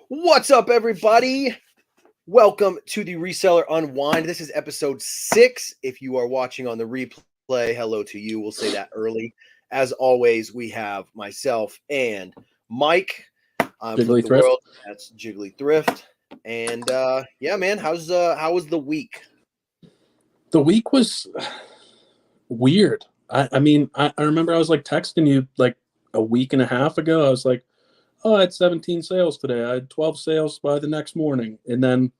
What's up, everybody? Welcome to the Reseller Unwind. This is episode 6. If you are watching on the replay, hello to you. We'll say that early. As always, we have myself and Mike. I'm Jiggly the Thrift. World. That's Jiggly Thrift. And yeah, man, how was the week? The week was weird. I remember I was like texting you like a week and a half ago. I was like, oh, I had 17 sales today. I had 12 sales by the next morning. And then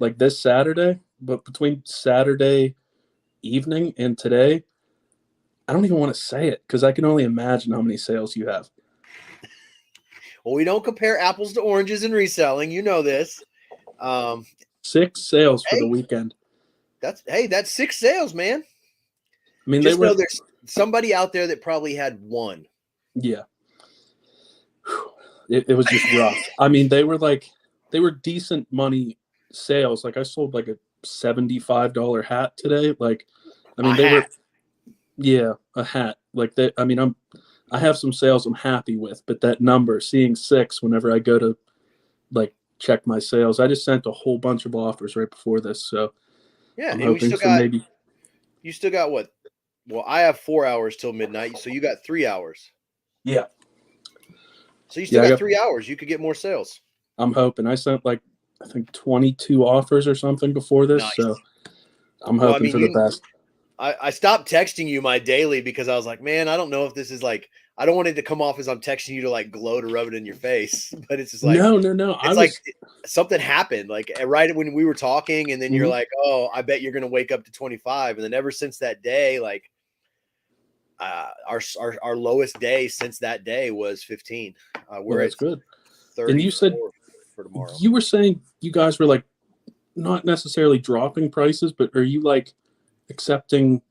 like this Saturday, but between Saturday evening and today, I don't even want to say it because I can only imagine how many sales you have. Well, we don't compare apples to oranges in reselling. You know this. 6 sales for the weekend. That's 6 sales, man. I mean, Just know there's somebody out there that probably had one. Yeah. It was just rough. I mean, they were decent money sales. Like I sold like a $75 hat today. Like, I mean, a hat. Like that. I mean, I have some sales I'm happy with, but that number, seeing 6 whenever I go to like check my sales, I just sent a whole bunch of offers right before this. So yeah, I'm and hoping you still got what? Well, I have 4 hours till midnight, so you got 3 hours. Yeah. So you still got 3 hours. You could get more sales. I'm hoping. I sent like I think 22 offers or something before this. Nice. So I'm hoping for the best. I stopped texting you my daily because I was like, man, I don't know if this is like, I don't want it to come off as I'm texting you to like glow to rub it in your face, but it's just like, no. It's like something happened like right when we were talking, and then you're like, oh, I bet you're going to wake up to 25. And then ever since that day, like our lowest day since that day was 15. We're that's good. 30. And you said for tomorrow. You were saying you guys were like not necessarily dropping prices, but are you like accepting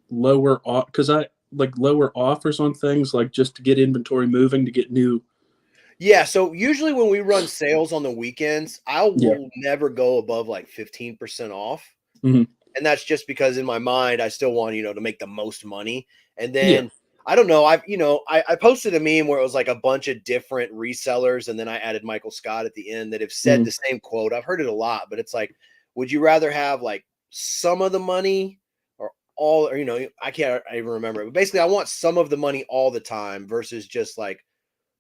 lower offers on things like just to get inventory moving to get new? Yeah, so usually when we run sales on the weekends, will never go above like 15% off. Mm-hmm. And that's just because in my mind, I still want, to make the most money. And then I don't know, I posted a meme where it was like a bunch of different resellers, and then I added Michael Scott at the end that have said the same quote. I've heard it a lot, but it's like, would you rather have like some of the money or all, or, I can't even remember it. But basically, I want some of the money all the time versus just like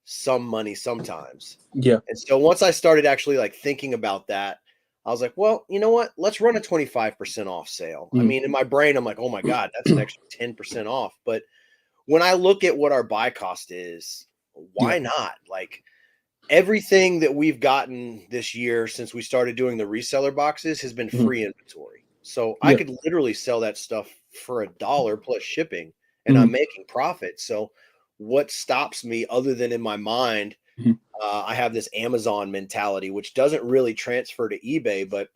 some money sometimes. Yeah. And so once I started actually like thinking about that, I was like, well, you know what? Let's run a 25% off sale. I mean, in my brain, I'm like, oh my God, that's an extra 10% off. But when I look at what our buy cost is, why not? Like everything that we've gotten this year since we started doing the reseller boxes has been free inventory. So I could literally sell that stuff for $1 plus shipping, and I'm making profit. So what stops me other than in my mind, I have this Amazon mentality, which doesn't really transfer to eBay. But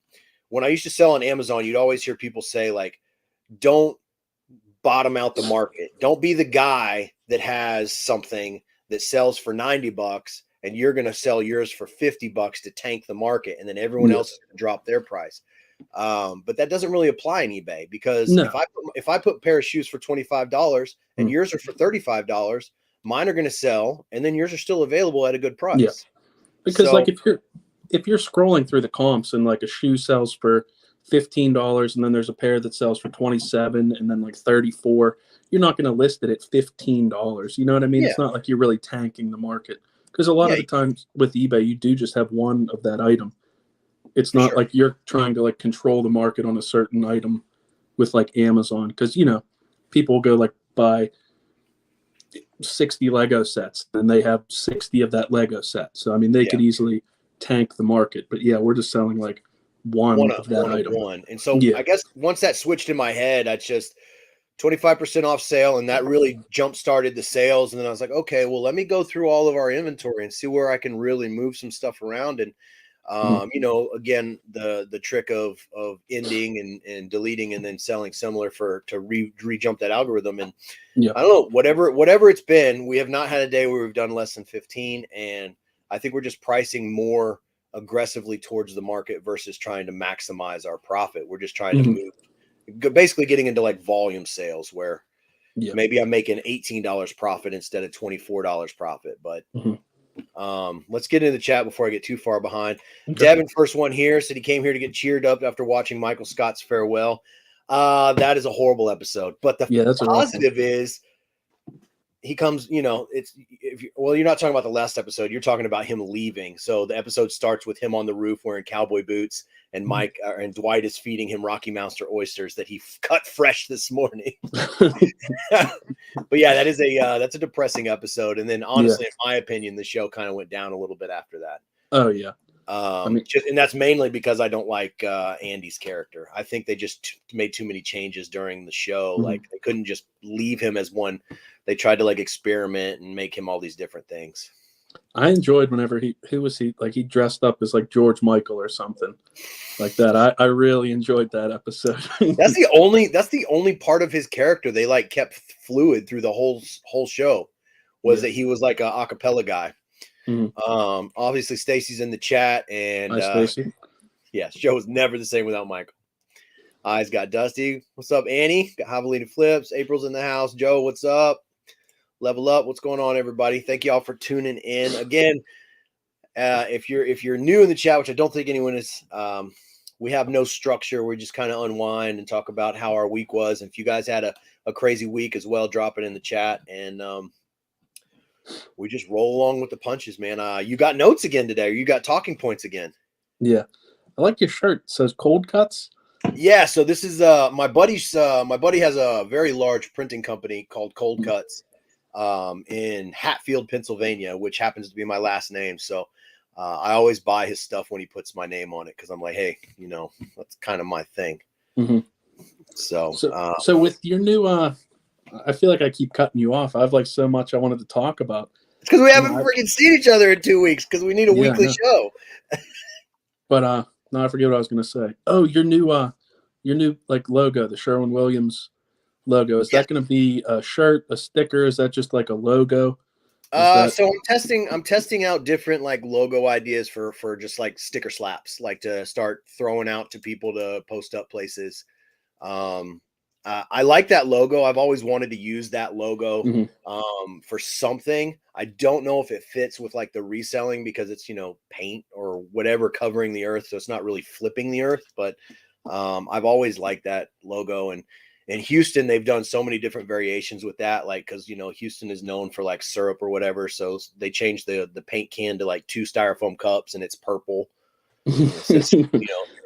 when I used to sell on Amazon, you'd always hear people say like, don't bottom out the market. Don't be the guy that has something that sells for $90 and you're going to sell yours for $50 to tank the market. And then everyone else is going to drop their price. But that doesn't really apply in eBay because if I put a pair of shoes for $25 and yours are for $35, mine are going to sell, and then yours are still available at a good price. Yeah. Because like if you're scrolling through the comps and like a shoe sells for $15 and then there's a pair that sells for $27 and then like $34, you're not going to list it at $15. You know what I mean? Yeah. It's not like you're really tanking the market because a lot of the times with eBay, you do just have one of that item. It's not like you're trying to like control the market on a certain item with like Amazon because, people will go like buy 60 Lego sets and they have 60 of that Lego set. So, I mean, they could easily tank the market. But yeah, we're just selling like one of that item. And so I guess once that switched in my head, I just 25% off sale. And that really jump started the sales. And then I was like, okay, well, let me go through all of our inventory and see where I can really move some stuff around. And, again, the trick of ending and deleting and then selling similar to re-jump that algorithm. And I don't know, whatever it's been, we have not had a day where we've done less than 15. And I think we're just pricing more aggressively towards the market versus trying to maximize our profit. We're just trying to move, basically getting into like volume sales where maybe I'm making $18 profit instead of $24 profit, but Let's get into the chat before I get too far behind. Okay. Devin, first one here, said he came here to get cheered up after watching Michael Scott's farewell. That is a horrible episode, but the positive is he comes, you're not talking about the last episode. You're talking about him leaving. So the episode starts with him on the roof wearing cowboy boots, and Mike and Dwight is feeding him Rocky Mountain oysters that he cut fresh this morning. But yeah, that's a depressing episode. And then honestly, in my opinion, the show kind of went down a little bit after that. Oh yeah. And that's mainly because I don't like Andy's character. I think they just made too many changes during the show. Mm-hmm. Like they couldn't just leave him as one. They tried to like experiment and make him all these different things. I enjoyed whenever he dressed up as like George Michael or something like that. I really enjoyed that episode. That's the only part of his character they like kept fluid through the whole show was that he was like a acapella guy. Mm-hmm. Obviously Stacy's in the chat, and hi, Stacy. Yeah, show was never the same without Michael. He's got Dusty. What's up, Annie? Got Javelina Flips. April's in the house. Joe, what's up? Level Up. What's going on, everybody? Thank you all for tuning in. Again, if you're new in the chat, which I don't think anyone is, we have no structure. We just kind of unwind and talk about how our week was. And if you guys had a crazy week as well, drop it in the chat, and we just roll along with the punches, man. You got notes again today, or you got talking points again? Yeah, I like your shirt. It says Cold Cuts. Yeah, so this is my buddy's. My buddy has a very large printing company called Cold Cuts in Hatfield, Pennsylvania, which happens to be my last name. So I always buy his stuff when he puts my name on it because I'm like, hey, that's kind of my thing. Mm-hmm. So with your new, I feel like I keep cutting you off. I have like so much I wanted to talk about. It's because we haven't freaking seen each other in 2 weeks because we need a weekly show. But no, I forget what I was going to say. Oh, your new like logo, the Sherwin-Williams logo. Is that going to be a shirt, a sticker? Is that just like a logo? So I'm testing out different like logo ideas for just like sticker slaps, like to start throwing out to people to post up places. I like that logo. I've always wanted to use that logo for something. I don't know if it fits with like the reselling because it's, paint or whatever covering the earth. So it's not really flipping the earth, but I've always liked that logo. And in Houston, they've done so many different variations with that. Like, cause Houston is known for like syrup or whatever. So they changed the paint can to like 2 styrofoam cups and it's purple. It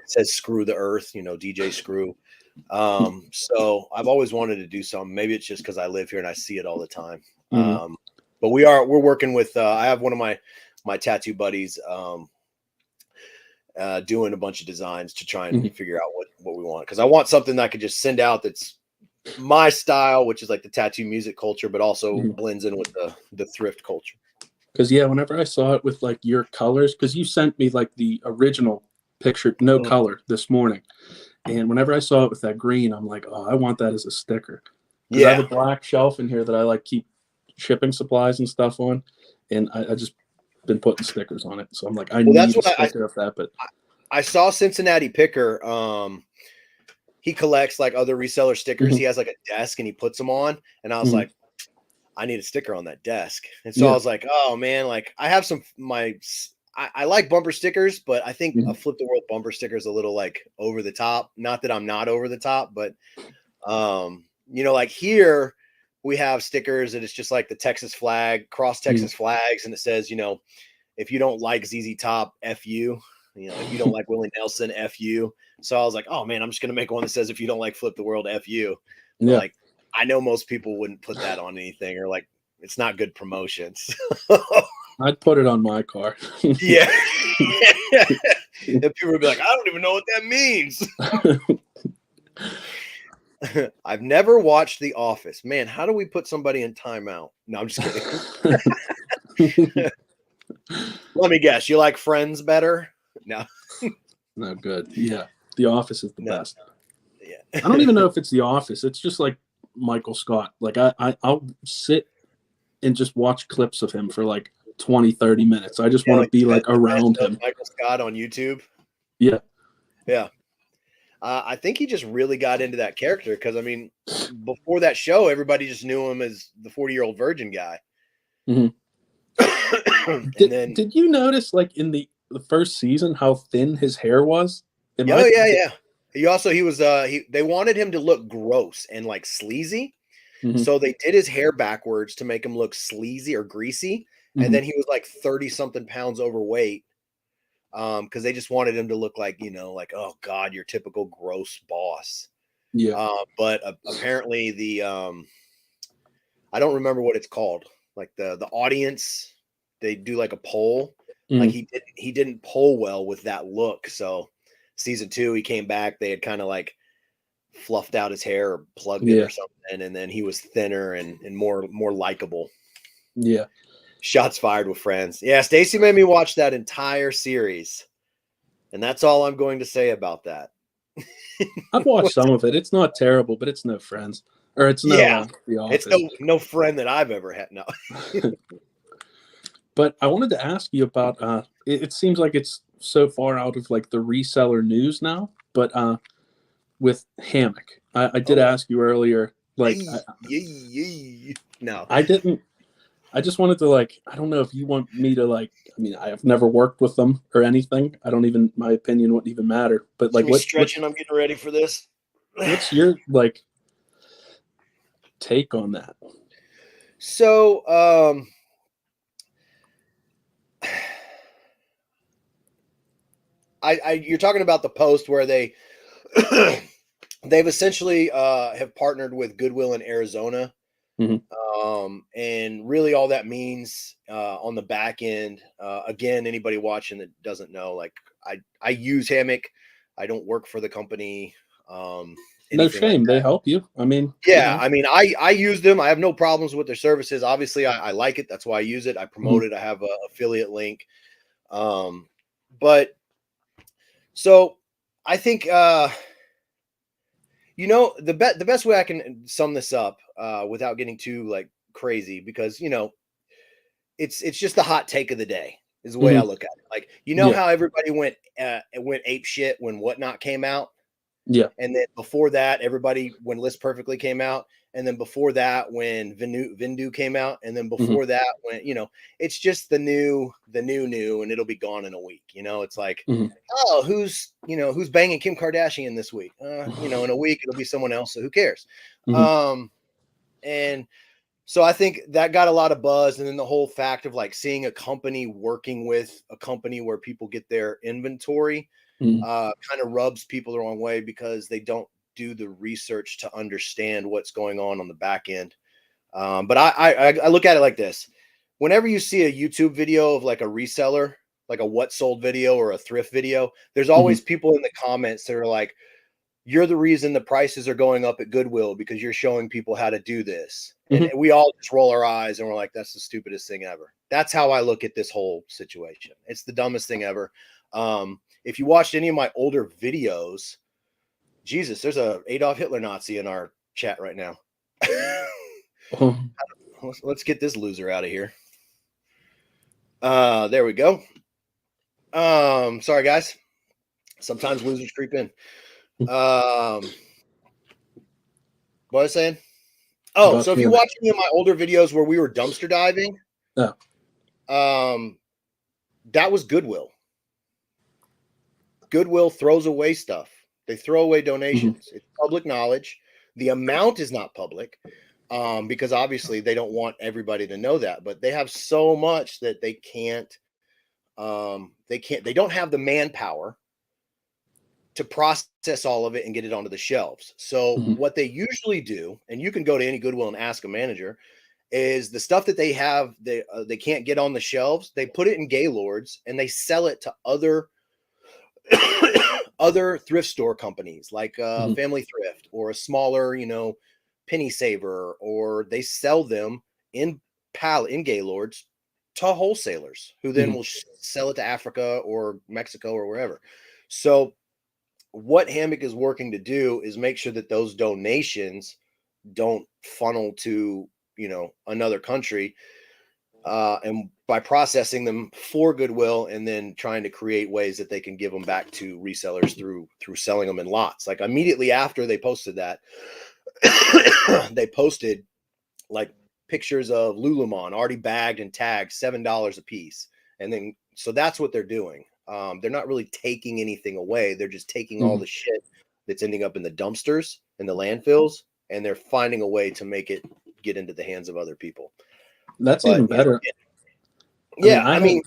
says screw the earth, DJ Screw. So I've always wanted to do something. Maybe it's just because I live here and I see it all the time. But we're working with I have one of my tattoo buddies doing a bunch of designs to try and figure out what we want, because I want something that I could just send out that's my style, which is like the tattoo music culture, but also blends in with the thrift culture. Because whenever I saw it with like your colors, because you sent me like the original picture, no color this morning. And whenever I saw it with that green, I'm like, oh, I want that as a sticker. Yeah. I have a black shelf in here that I like keep shipping supplies and stuff on. And I just been putting stickers on it. So I'm like, I need a sticker of that. But I saw Cincinnati Picker. He collects like other reseller stickers. He has like a desk and he puts them on. And I was like, I need a sticker on that desk. And so I was like, oh man, like I have I like bumper stickers, but I think a Flip the World bumper sticker is a little like over the top. Not that I'm not over the top, but like here we have stickers that it's just like the Texas flag, cross Texas flags, and it says, if you don't like ZZ Top, F you. If you don't like Willie Nelson, F you. So I was like, oh man, I'm just gonna make one that says if you don't like Flip the World, F you. Yeah. Like I know most people wouldn't put that on anything, or like it's not good promotions. I'd put it on my car. Yeah. And people would be like, I don't even know what that means. I've never watched The Office. Man, how do we put somebody in timeout? No, I'm just kidding. Let me guess. You like Friends better? No. No, good. Yeah. The Office is the best. Yeah. I don't even know if it's The Office. It's just like Michael Scott. Like I'll sit and just watch clips of him for like 20, 30 minutes. I just want to be like around him. Michael Scott on YouTube. Yeah. Yeah. I think he just really got into that character because, I mean, before that show, everybody just knew him as the 40-year-old virgin guy. And then, did you notice, like, in the first season, how thin his hair was? yeah. He was they wanted him to look gross and like sleazy. Mhm, So they did his hair backwards to make him look sleazy or greasy. And mhm. then he was like 30 something pounds overweight. Because they just wanted him to look like, like, oh God, your typical gross boss. Yeah. But apparently I don't remember what it's called. Like the audience, they do like a poll. Like Mhm. he didn't poll well with that look. So season 2, he came back. They had kind of like fluffed out his hair or plugged it Yeah. or something, and then he was thinner and more likable. Yeah. Shots fired with Friends. Yeah, Stacy made me watch that entire series, and that's all I'm going to say about that. I've watched some of it. It's not terrible, but it's no Friends, or it's no Yeah, The it's Office. no friend that I've ever had. No. But I wanted to ask you about. It seems like it's so far out of like the reseller news now, but with hammock, I did Oh, ask you earlier. Like, no. I didn't. I just wanted to, like, I don't know if you want me to, like, I mean, I have never worked with them or anything. I don't even, my opinion wouldn't even matter. But See like, me stretching. I'm getting ready for this. what's your like take on that? So, you're talking about the post where they've essentially have partnered with Goodwill in Arizona. Mhm. And really all that means on the back end, again, anybody watching that doesn't know, like I use Hammock. I don't work for the company, No anything like shame. They that. help you. I mean, Yeah, I mean, I use them. I have no problems with their services. Obviously, I like it. That's why I use it. I promote mhm, it. I have a affiliate link. Um, but so I think the best way I can sum this up without getting too like crazy, because it's just the hot take of the day is the way I mhm, look at it. Like, yeah, how everybody went ape shit when Whatnot came out, yeah, and then before that, everybody when List Perfectly came out, and then before that when Vindu came out, and then mhm, before that when it's just the new, and it'll be gone in a week. It's like, mhm, oh, who's banging Kim Kardashian this week? In a week it'll be someone else, so who cares? mhm, Um, and so I think that got a lot of buzz. And then the whole fact of like seeing a company working with a company where people get their inventory mhm, kind of rubs people the wrong way, because they don't do the research to understand what's going on the back end. But I look at it like this. Whenever you see a YouTube video of like a reseller, like a what sold video or a thrift video, there's mhm, always people in the comments that are like, you're the reason the prices are going up at Goodwill because you're showing people how to do this. And mhm. we all just roll our eyes and we're like, that's the stupidest thing ever. That's how I look at this whole situation. It's the dumbest thing ever. If you watched any of my older videos, Jesus, there's a Adolf Hitler Nazi in our chat right now. Oh, Let's get this loser out of here. There we go. Sorry guys. Sometimes losers creep in. What was I saying? Oh, about so if you hammock. watch any of my older videos where we were dumpster diving, Oh, that was Goodwill. Goodwill throws away stuff. They throw away mhm, donations. It's public knowledge. The amount is not public, because obviously they don't want everybody to know that. But they have so much that they can't. They don't have the manpower to process all of it and get it onto the shelves. So mhm, what they usually do, and you can go to any Goodwill and ask a manager, is the stuff that they have they can't get on the shelves. They put it in Gaylords and they sell it to other other thrift store companies like mhm, Family Thrift or a smaller, Penny Saver, or they sell them in Gaylords to wholesalers who then mhm, will sell it to Africa or Mexico or wherever. So what Hammock is working to do is make sure that those donations don't funnel to another country, and by processing them for Goodwill and then trying to create ways that they can give them back to resellers through selling them in lots. Like immediately after they posted that, they posted like pictures of Lululemon already bagged and tagged $7 a piece. And then, so that's what they're doing. They're not really taking anything away. They're just taking all the shit that's ending up in the dumpsters and the landfills, and they're finding a way to make it get into the hands of other people. That's even better. I mean,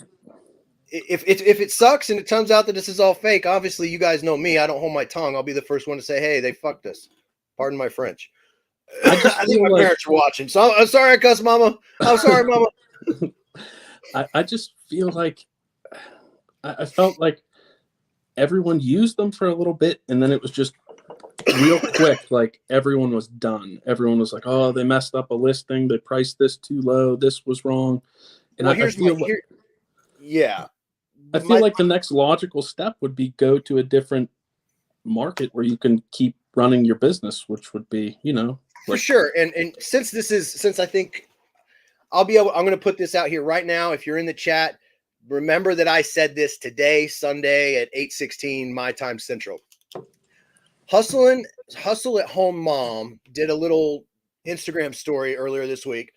if it sucks and it turns out that this is all fake, obviously you guys know me. I don't hold my tongue. I'll be the first one to say, hey, they fucked us. Pardon my French. I think my parents are watching. So I'm sorry I cussed, Mama. I'm sorry, Mama. I just feel like I felt like everyone used them for a little bit, and then it was just real quick. Like everyone was done. Everyone was like, oh, they messed up a listing. They priced this too low. This was wrong. And well, I feel like the next logical step would be go to a different market where you can keep running your business, which would be, for sure. And since I think I'm going to put this out here right now. If you're in the chat, remember that I said this today, Sunday at 8:16 my time Central. Hustle at Home Mom did a little Instagram story earlier this week.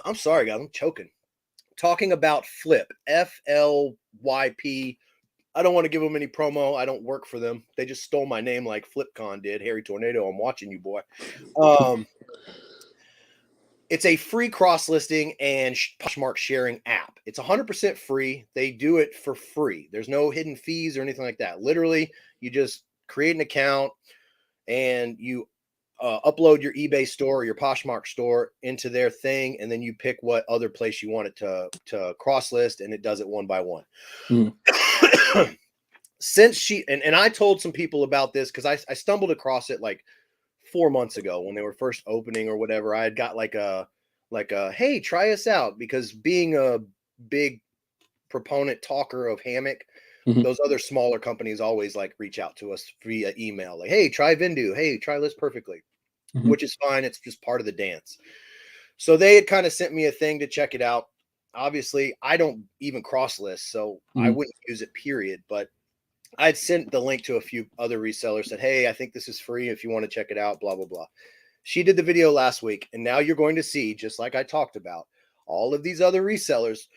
I'm sorry, guys, I'm choking. Talking about Flip, FLYP. I don't want to give them any promo. I don't work for them. They just stole my name like FlipCon did. Harry Tornado, I'm watching you, boy. It's a free cross-listing and Poshmark sharing app. It's 100% free. They do it for free. There's no hidden fees or anything like that. Literally, you just create an account and you upload your eBay store or your Poshmark store into their thing, and then you pick what other place you want it to cross-list, and it does it one by one. Since and I told some people about this because I stumbled across it like 4 months ago when they were first opening or whatever. I had got like a hey, try us out, because being a big proponent talker of hammock, those other smaller companies always like reach out to us via email, like, hey, try Vindu, hey, try List Perfectly, which is fine. It's just part of the dance. So they had kind of sent me a thing to check it out. Obviously, I don't even cross list, so I wouldn't use it, period. But I'd sent the link to a few other resellers, said, hey, I think this is free if you want to check it out, blah, blah, blah. She did the video last week, and now you're going to see, just like I talked about, all of these other resellers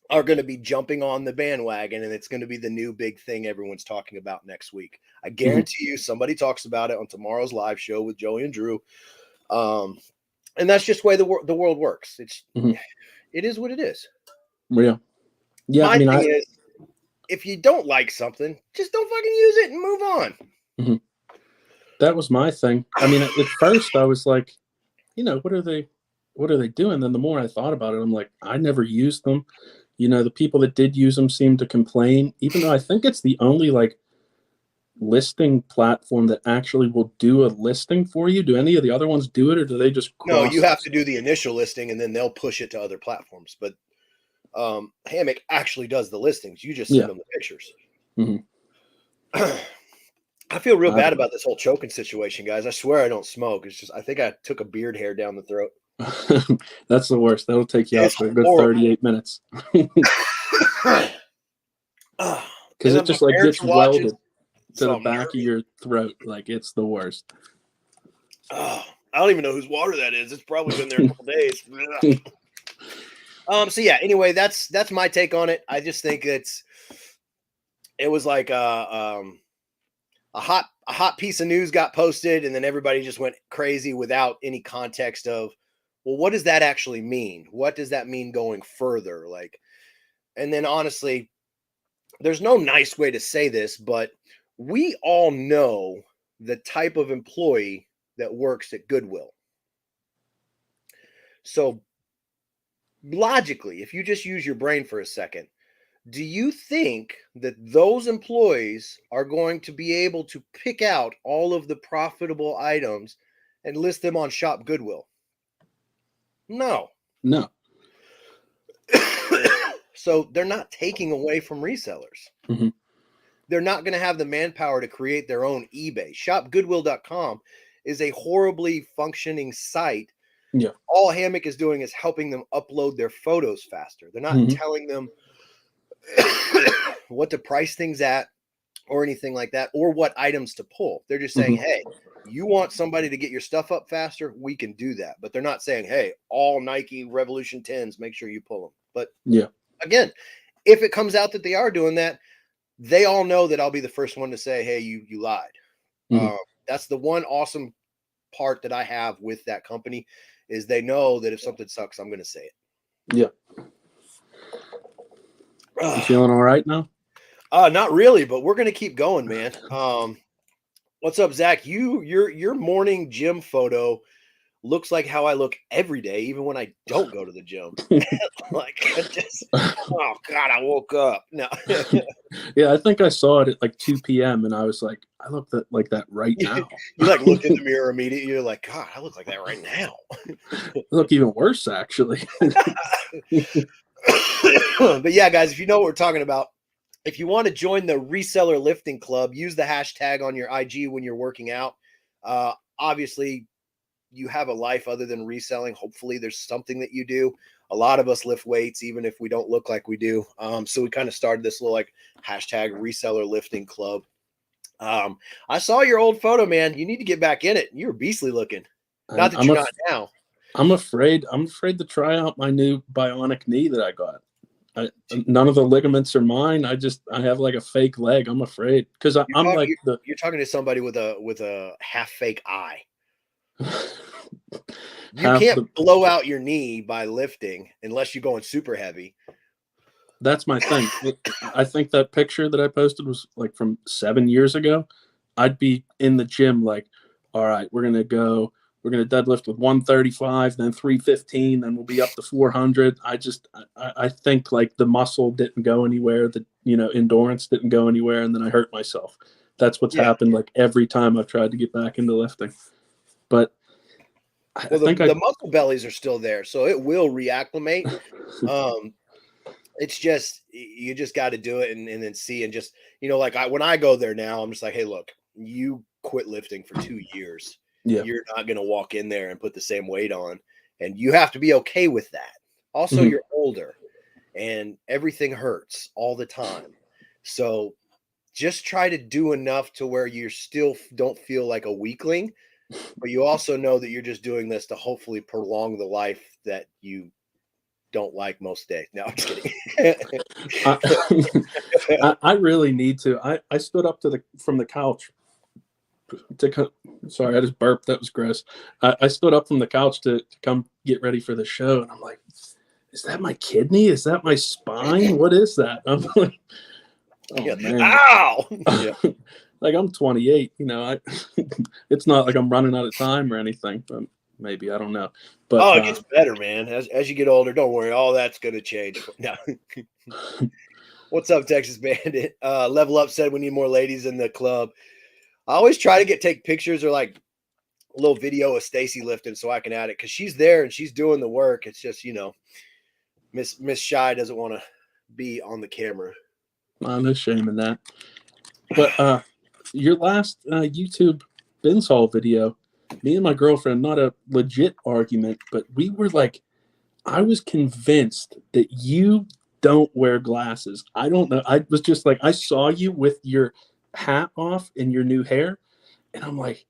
are going to be jumping on the bandwagon, and it's going to be the new big thing everyone's talking about next week. I guarantee you somebody talks about it on tomorrow's live show with Joey and Drew. And that's just the way the world works. It is what it is. Yeah. My thing is, if you don't like something, just don't fucking use it and move on. That was my thing. I mean, at first I was like, what are they doing? Then the more I thought about it, I'm like, I never used them. The people that did use them seemed to complain, even though I think it's the only like listing platform that actually will do a listing for you. Do any of the other ones do it, or do they just No, you have to do the initial listing and then they'll push it to other platforms. But Hammock actually does the listings. You just send them the pictures. I feel real bad about this whole choking situation, guys. I swear I don't smoke. It's just I think I took a beard hair down the throat. That's the worst. That'll take you out for a good 38 minutes. Because it just like gets welded to the back of your throat. Like it's the worst. I don't even know whose water that is. It's probably been there a couple days. So yeah, anyway, that's my take on it. I just think it was like a hot piece of news got posted, and then everybody just went crazy without any context of, well, what does that actually mean? What does that mean going further? Like, and then honestly, there's no nice way to say this, but we all know the type of employee that works at Goodwill. So logically, if you just use your brain for a second, do you think that those employees are going to be able to pick out all of the profitable items and list them on Shop Goodwill? No. So they're not taking away from resellers. They're not going to have the manpower to create their own eBay. ShopGoodwill.com is a horribly functioning site. Yeah. All Hammock is doing is helping them upload their photos faster. They're not telling them what to price things at or anything like that, or what items to pull. They're just saying, hey, You want somebody to get your stuff up faster, we can do that. But they're not saying, hey, all Nike Revolution 10s, make sure you pull them. But yeah, again, if it comes out that they are doing that, they all know that I'll be the first one to say, hey, you lied. Mhm. That's the one awesome part that I have with that company, is they know that if something sucks, I'm going to say it. Yeah. You feeling all right now? Not really, but we're going to keep going, man. What's up, Zach? Your morning gym photo looks like how I look every day, even when I don't go to the gym. Like, oh God, I woke up. No. Yeah, I think I saw it at like 2 p.m. and I was like, I look like that right now. You like looked in the mirror immediately. You're like, God, I look like that right now. I look even worse, actually. But yeah, guys, if you know what we're talking about, if you want to join the Reseller Lifting Club, use the hashtag on your IG when you're working out. Obviously, you have a life other than reselling. Hopefully, there's something that you do. A lot of us lift weights, even if we don't look like we do. So we kind of started this little like hashtag Reseller Lifting Club. I saw your old photo, man. You need to get back in it. You're beastly looking. Not that you're not now. I'm afraid to try out my new bionic knee that I got. None of the ligaments are mine. I have like a fake leg. I'm afraid because you're talking to somebody with a half fake eye. You can't blow out your knee by lifting unless you're going super heavy. That's my thing. I think that picture that I posted was like from 7 years ago. I'd be in the gym like, all right, we're going to deadlift with 135, then 315, then we'll be up to 400. I think like the muscle didn't go anywhere, the endurance didn't go anywhere, and then I hurt myself. That's what's happened like every time I've tried to get back into lifting. But the muscle bellies are still there, so it will reacclimate. It's just you just got to do it and then see, and just like when I go there now, I'm just like, hey, look, you quit lifting for 2 years. Yeah. You're not going to walk in there and put the same weight on, and you have to be okay with that. Also, you're older and everything hurts all the time. So just try to do enough to where you still don't feel like a weakling, but you also know that you're just doing this to hopefully prolong the life that you don't like most days. No, I'm just kidding. I really need to. I stood up from the couch. Sorry, I just burped. That was gross. I stood up from the couch to come get ready for the show, and I'm like, "Is that my kidney? Is that my spine? What is that?" I'm like, "Oh man, ow!" Yeah. Like I'm 28. It's not like I'm running out of time or anything. But maybe, I don't know. But it gets better, man. As you get older, don't worry, all that's going to change. No. What's up, Texas Bandit? Level Up said we need more ladies in the club. I always try to take pictures or like a little video of Stacy lifting so I can add it, because she's there and she's doing the work. It's just, Miss Shy doesn't want to be on the camera. No shame in that. But your last YouTube bins haul video, me and my girlfriend, not a legit argument, but we were like, I was convinced that you don't wear glasses. I don't know. I was just like, I saw you with your hat off and your new hair, and I'm like,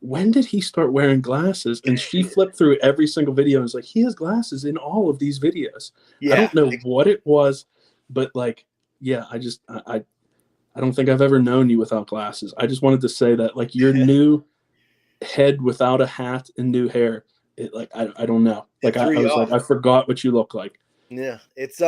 when did he start wearing glasses? And she flipped through every single video and was like, he has glasses in all of these videos. Yeah, I don't know what it was, but like, yeah, I don't think I've ever known you without glasses. I just wanted to say that, like, your new head without a hat and new hair, I don't know. Like, I was like, I forgot what you look like. Yeah, it's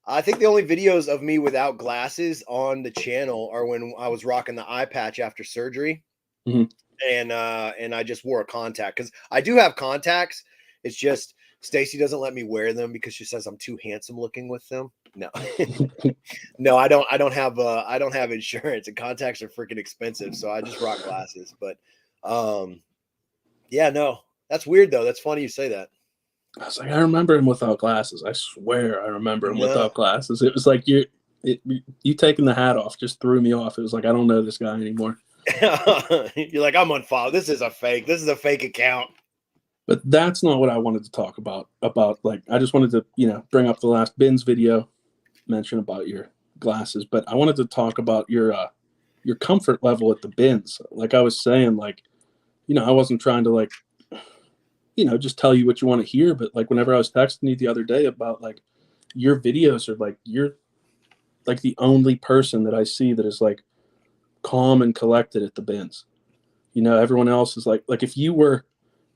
I think the only videos of me without glasses on the channel are when I was rocking the eye patch after surgery, and I just wore a contact, because I do have contacts. It's just Stacy doesn't let me wear them because she says I'm too handsome looking with them. No, no, I don't have insurance, and contacts are freaking expensive, so I just rock glasses. But yeah, no, that's weird though. That's funny you say that. I was like, I remember him without glasses. I swear I remember him without glasses. It was like you taking the hat off just threw me off. It was like, I don't know this guy anymore. You're like, I'm unfollowed. This is a fake account. But that's not what I wanted to talk about. Like, I just wanted to, bring up the last bins video, mention about your glasses. But I wanted to talk about your your comfort level at the bins. Like I was saying, like, you know, I wasn't trying to like, you know, just tell you what you want to hear. But like whenever I was texting you the other day about like your videos are like, you're like the only person that I see that is like calm and collected at the bins. You know, everyone else is like if you were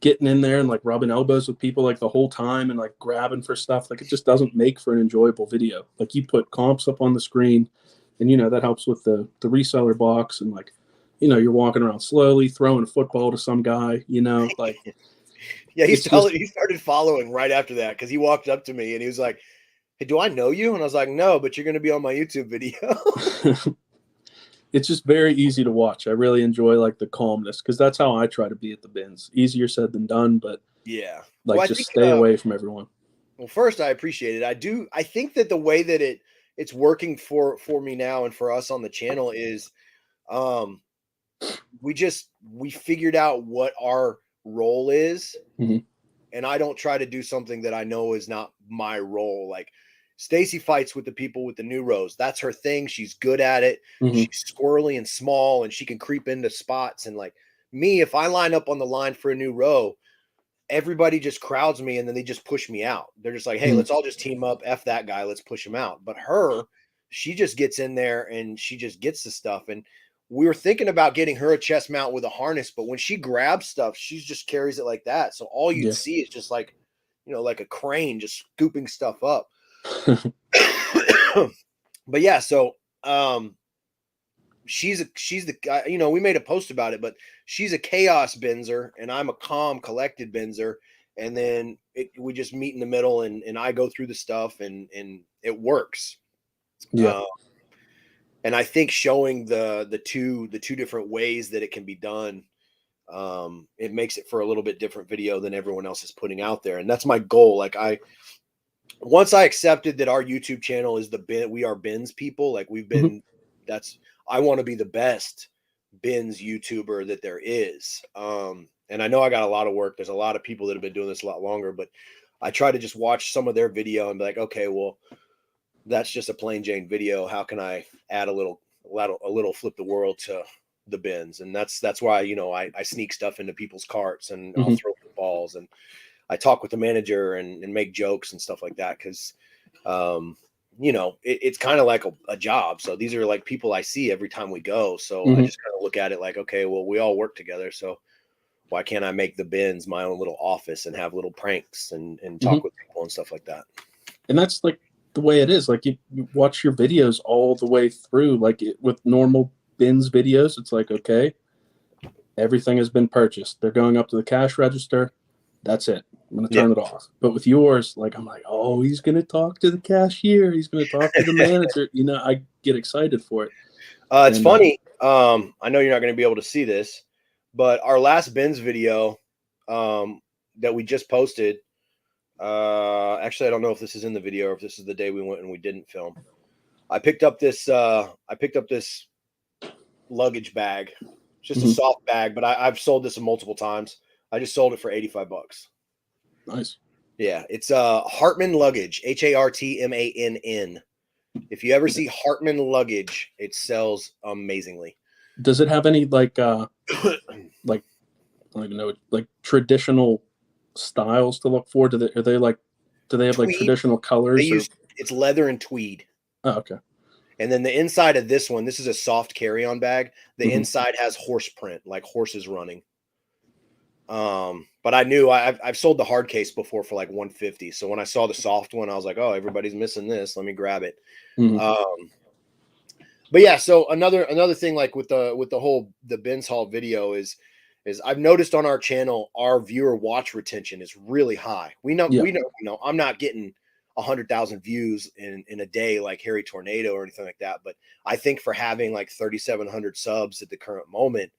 getting in there and like rubbing elbows with people like the whole time and like grabbing for stuff, like it just doesn't make for an enjoyable video. Like you put comps up on the screen and, you know, that helps with the reseller box and like, you know, you're walking around slowly throwing a football to some guy, you know, like. Yeah, he started following right after that because he walked up to me and he was like, "Hey, do I know you?" And I was like, "No, but you're going to be on my YouTube video." It's just very easy to watch. I really enjoy like the calmness because that's how I try to be at the bins. Easier said than done, but yeah, like just stay away from everyone. Well, first, I appreciate it. I think that the way that it's working for me now and for us on the channel is, we figured out what our role is, and I don't try to do something that I know is not my role. Like Stacy fights with the people with the new rows. That's her thing. She's good at it. She's squirrely and small, and she can creep into spots. And like me, if I line up on the line for a new row, everybody just crowds me and then they just push me out. They're just like, "Hey, let's all just team up. F that guy. Let's push him out." But she just gets in there and she just gets the stuff. And we were thinking about getting her a chest mount with a harness, but when she grabs stuff, she just carries it like that. So all you'd see is just like, you know, like a crane just scooping stuff up. But yeah, so she's the guy, you know, we made a post about it, but she's a chaos benzer and I'm a calm collected benzer. And then we just meet in the middle and I go through the stuff and it works. Yeah. And I think showing the two different ways that it can be done, it makes it for a little bit different video than everyone else is putting out there. And that's my goal. Like once I accepted that our YouTube channel is we are bins people, like we've been, I want to be the best bins YouTuber that there is. And I know I got a lot of work. There's a lot of people that have been doing this a lot longer, but I try to just watch some of their video and be like, okay, well, that's just a plain Jane video. How can I add a little flip the world to the bins? And that's why, you know, I sneak stuff into people's carts and I'll throw balls and I talk with the manager and make jokes and stuff like that. Cause, you know, it's kind of like a job. So these are like people I see every time we go. So I just kind of look at it like, okay, well, we all work together. So why can't I make the bins my own little office and have little pranks and talk with people and stuff like that? And that's like the way it is. Like you watch your videos all the way through, like with normal bins videos, it's like, okay, everything has been purchased. They're going up to the cash register. That's it. I'm going to turn it off. But with yours, like, I'm like, oh, he's going to talk to the cashier. He's going to talk to the manager. You know, I get excited for it. It's funny. I know you're not going to be able to see this, but our last bins video that we just posted, actually, I don't know if this is in the video or if this is the day we went and we didn't film. I picked up this luggage bag. It's just a soft bag, but I've sold this multiple times. I just sold it for $85. Nice. Yeah, it's Hartman luggage, Hartmann. If you ever see Hartman luggage, it sells amazingly. Does it have any like like I don't even know, like traditional styles to look for? Do they have tweed? Like traditional colors? It's leather and tweed. Oh, okay. And then the inside of this one, this is a soft carry-on bag. The inside has horse print, like horses running. But I knew I've sold the hard case before for like $150. So when I saw the soft one, I was like, oh, everybody's missing this. Let me grab it. But yeah, so another thing, like with the bins haul video is I've noticed on our channel, our viewer watch retention is really high. We know, I'm not getting 100,000 views in a day like Harry Tornado or anything like that. But I think for having like 3,700 subs at the current moment,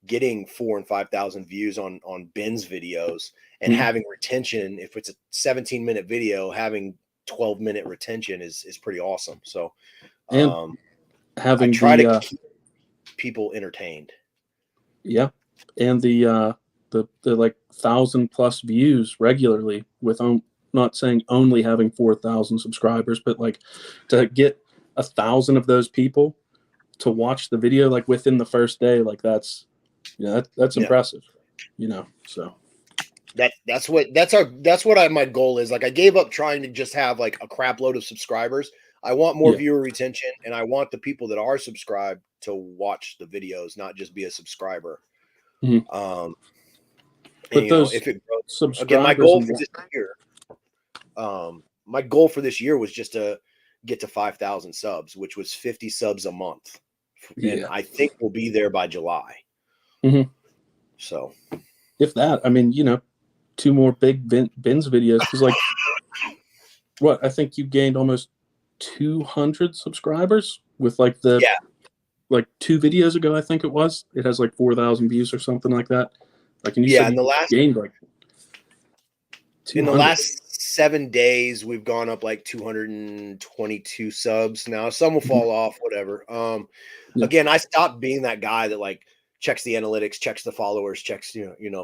getting 4,000 and 5,000 views on bins videos and having retention, if it's a 17-minute video, having 12-minute retention is pretty awesome. So having I try to keep people entertained. Yeah. And the like 1,000+ views regularly with not saying only having 4,000 subscribers, but like to get 1,000 of those people to watch the video like within the first day, like that's impressive, so. That's what my goal is. Like, I gave up trying to just have like a crap load of subscribers. I want more viewer retention, and I want the people that are subscribed to watch the videos, not just be a subscriber. But and, if it grows, again, my goal for this year, was just to get to 5,000 subs, which was 50 subs a month, and I think we'll be there by July. So, if that, I mean, 2 more big bins videos, because like what I think you gained almost 200 subscribers with like like 2 videos ago. I think it has like 4,000 views or something like that. Like, and you said gained like 200. In the last 7 days, we've gone up like 222 subs. Now some will fall off, whatever. Again, I stopped being that guy that like checks the analytics, checks the followers, checks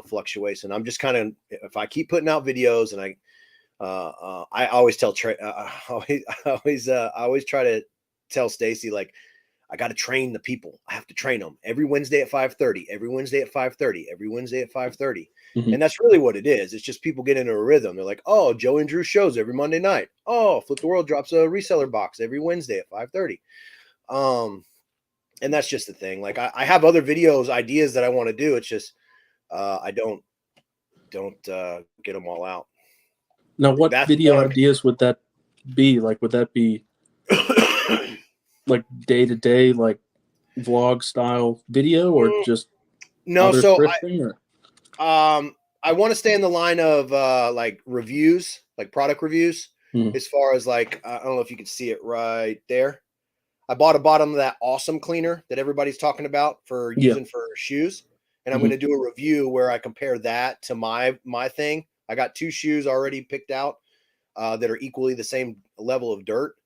fluctuation. I'm just kind of, if I keep putting out videos, and I always tell I always try to tell Stacy, like, I got to train the people. I have to train them every Wednesday at 5:30, every Wednesday at 5:30, every Wednesday at 5:30. And that's really what it is. It's just people get into a rhythm. They're like, oh, Joe and Drew shows every Monday night. Oh, Flip the World drops a reseller box every Wednesday at 5:30. And that's just the thing. Like, I have other videos, ideas that I want to do. It's just I don't get them all out. Now, what video ideas would that be? Like, would that be like day-to-day, like vlog style video, or just no? So I want to stay in the line of like reviews, like product reviews. As far as like, I don't know if you can see it right there. I bought a bottom of that awesome cleaner that everybody's talking about for using for shoes. And I'm going to do a review where I compare that to my thing. I got 2 shoes already picked out that are equally the same level of dirt.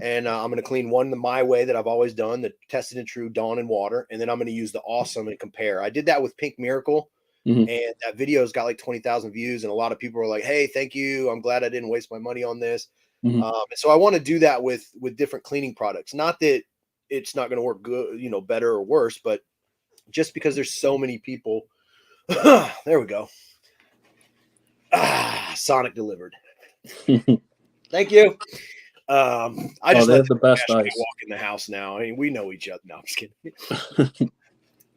And I'm going to clean one my way that I've always done, the tested and true Dawn and water. And then I'm going to use the awesome and compare. I did that with Pink Miracle. And that video's got like 20,000 views. And a lot of people are like, hey, thank you. I'm glad I didn't waste my money on this. And so I want to do that with different cleaning products. Not that it's not going to work good, better or worse, but just because there's so many people. There we go. Sonic delivered. Thank you. I just let the best walk in the house now. I mean, we know each other. No, I'm just kidding.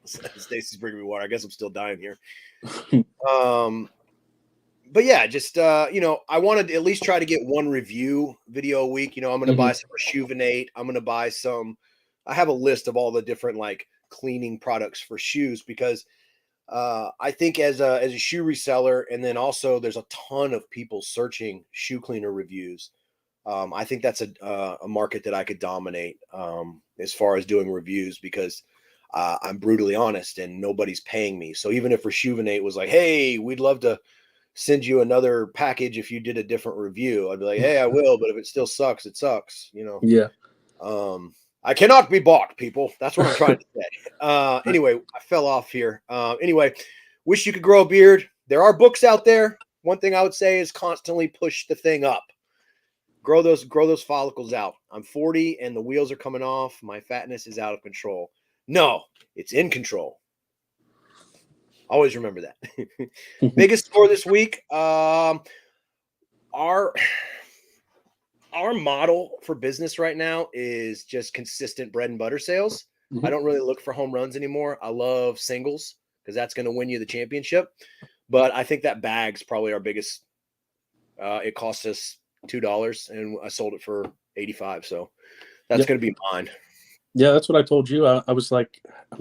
Stacy's bringing me water. I guess I'm still dying here. But yeah, just I wanted to at least try to get one review video a week. I'm going to buy some Rejuvenate. I'm going to buy some. I have a list of all the different like cleaning products for shoes, because I think as a shoe reseller, and then also there's a ton of people searching shoe cleaner reviews. I think that's a market that I could dominate as far as doing reviews, because I'm brutally honest and nobody's paying me. So even if Rejuvenate was like, hey, we'd love to send you another package if you did a different review, I'd be like, hey, I will, but if it still sucks, it sucks, Yeah. I cannot be bought, people. That's what I'm trying to say. Anyway, I fell off here. Anyway, wish you could grow a beard. There are books out there. One thing I would say is constantly push the thing up. Grow those follicles out. I'm 40 and the wheels are coming off. My fatness is out of control. No, it's in control. Always remember that. Biggest score this week. Our model for business right now is just consistent bread and butter sales. I don't really look for home runs anymore. I love singles because that's going to win you the championship. But I think that bag's probably our biggest. It cost us $2 and I sold it for 85. So that's going to be mine. Yeah, that's what I told you. I was like, I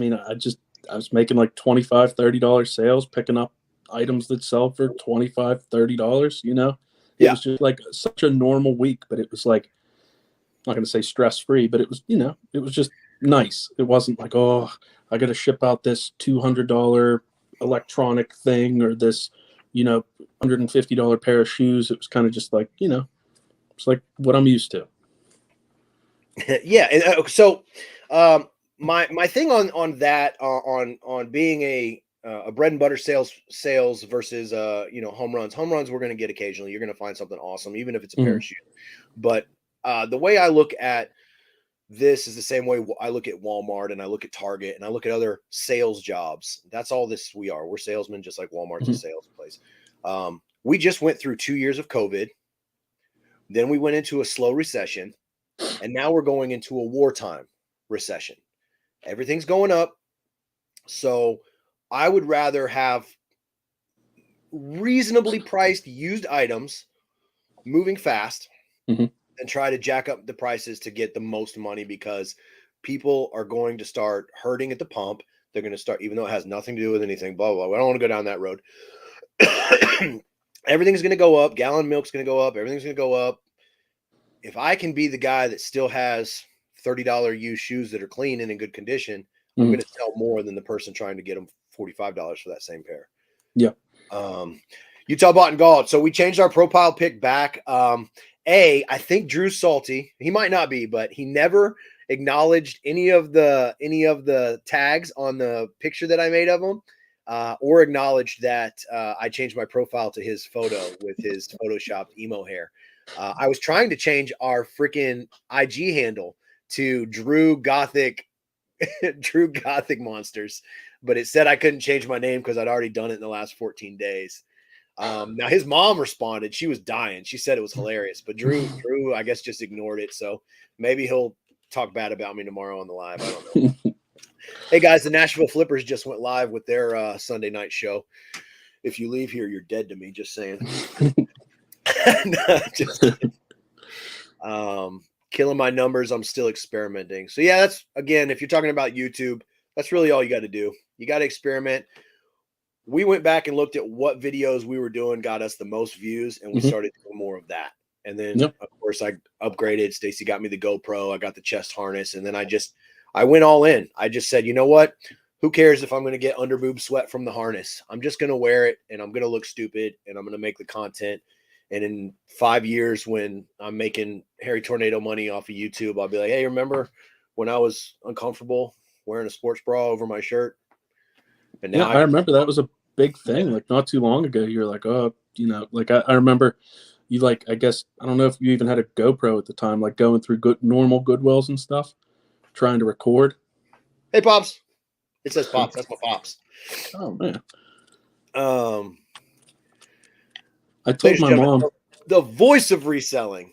was making like $25, $30 sales, picking up items that sell for $25, $30, It was just like such a normal week, but it was like, I'm not going to say stress-free, but it was, it was just nice. It wasn't like, oh, I got to ship out this $200 electronic thing or this, $150 pair of shoes. It was kind of just like, it's like what I'm used to. Yeah. And, so my thing on that, on being a bread and butter sales versus home runs. Home runs we're going to get occasionally. You're going to find something awesome, even if it's a pair of shoes. But the way I look at this is the same way I look at Walmart and I look at Target and I look at other sales jobs. That's all this we are. We're salesmen, just like Walmart's a sales place. We just went through 2 years of COVID. Then we went into a slow recession. And now we're going into a wartime recession. Everything's going up. So I would rather have reasonably priced used items moving fast and try to jack up the prices to get the most money, because people are going to start hurting at the pump. They're going to start, even though it has nothing to do with anything, blah, blah, blah. I don't want to go down that road. Everything's going to go up. Gallon milk's going to go up. Everything's going to go up. If I can be the guy that still has $30 used shoes that are clean and in good condition, I'm going to sell more than the person trying to get them $45 for that same pair. Yeah. Utah Bought and Galled. So we changed our profile pic back. I think Drew's salty. He might not be, but he never acknowledged any of the tags on the picture that I made of him, or acknowledged that I changed my profile to his photo with his photoshopped emo hair. I was trying to change our freaking IG handle to Drew Gothic Monsters, but it said I couldn't change my name because I'd already done it in the last 14 days. Now his mom responded. She was dying. She said it was hilarious, but Drew, I guess, just ignored it. So maybe he'll talk bad about me tomorrow on the live. I don't know. Hey guys, the Nashville Flippers just went live with their Sunday night show. If you leave here, you're dead to me. Just saying. No, just killing my numbers. I'm still experimenting. So yeah, that's, again, if you're talking about YouTube, that's really all you got to do. You got to experiment. We went back and looked at what videos we were doing got us the most views, and we started doing more of that. And then of course I upgraded. Stacy got me the GoPro. I got the chest harness, and then I went all in. I just said, you know what? Who cares if I'm going to get under boob sweat from the harness? I'm just going to wear it, and I'm going to look stupid, and I'm going to make the content. And in 5 years, when I'm making Harry Tornado money off of YouTube, I'll be like, hey, remember when I was uncomfortable wearing a sports bra over my shirt? And now I remember that was a big thing. Like not too long ago, you were like, oh, like I remember you, like, I guess, I don't know if you even had a GoPro at the time, like going through normal Goodwills and stuff, trying to record. Hey, Pops. It says Pops. That's my Pops. Oh, man. I told my mom. The voice of reselling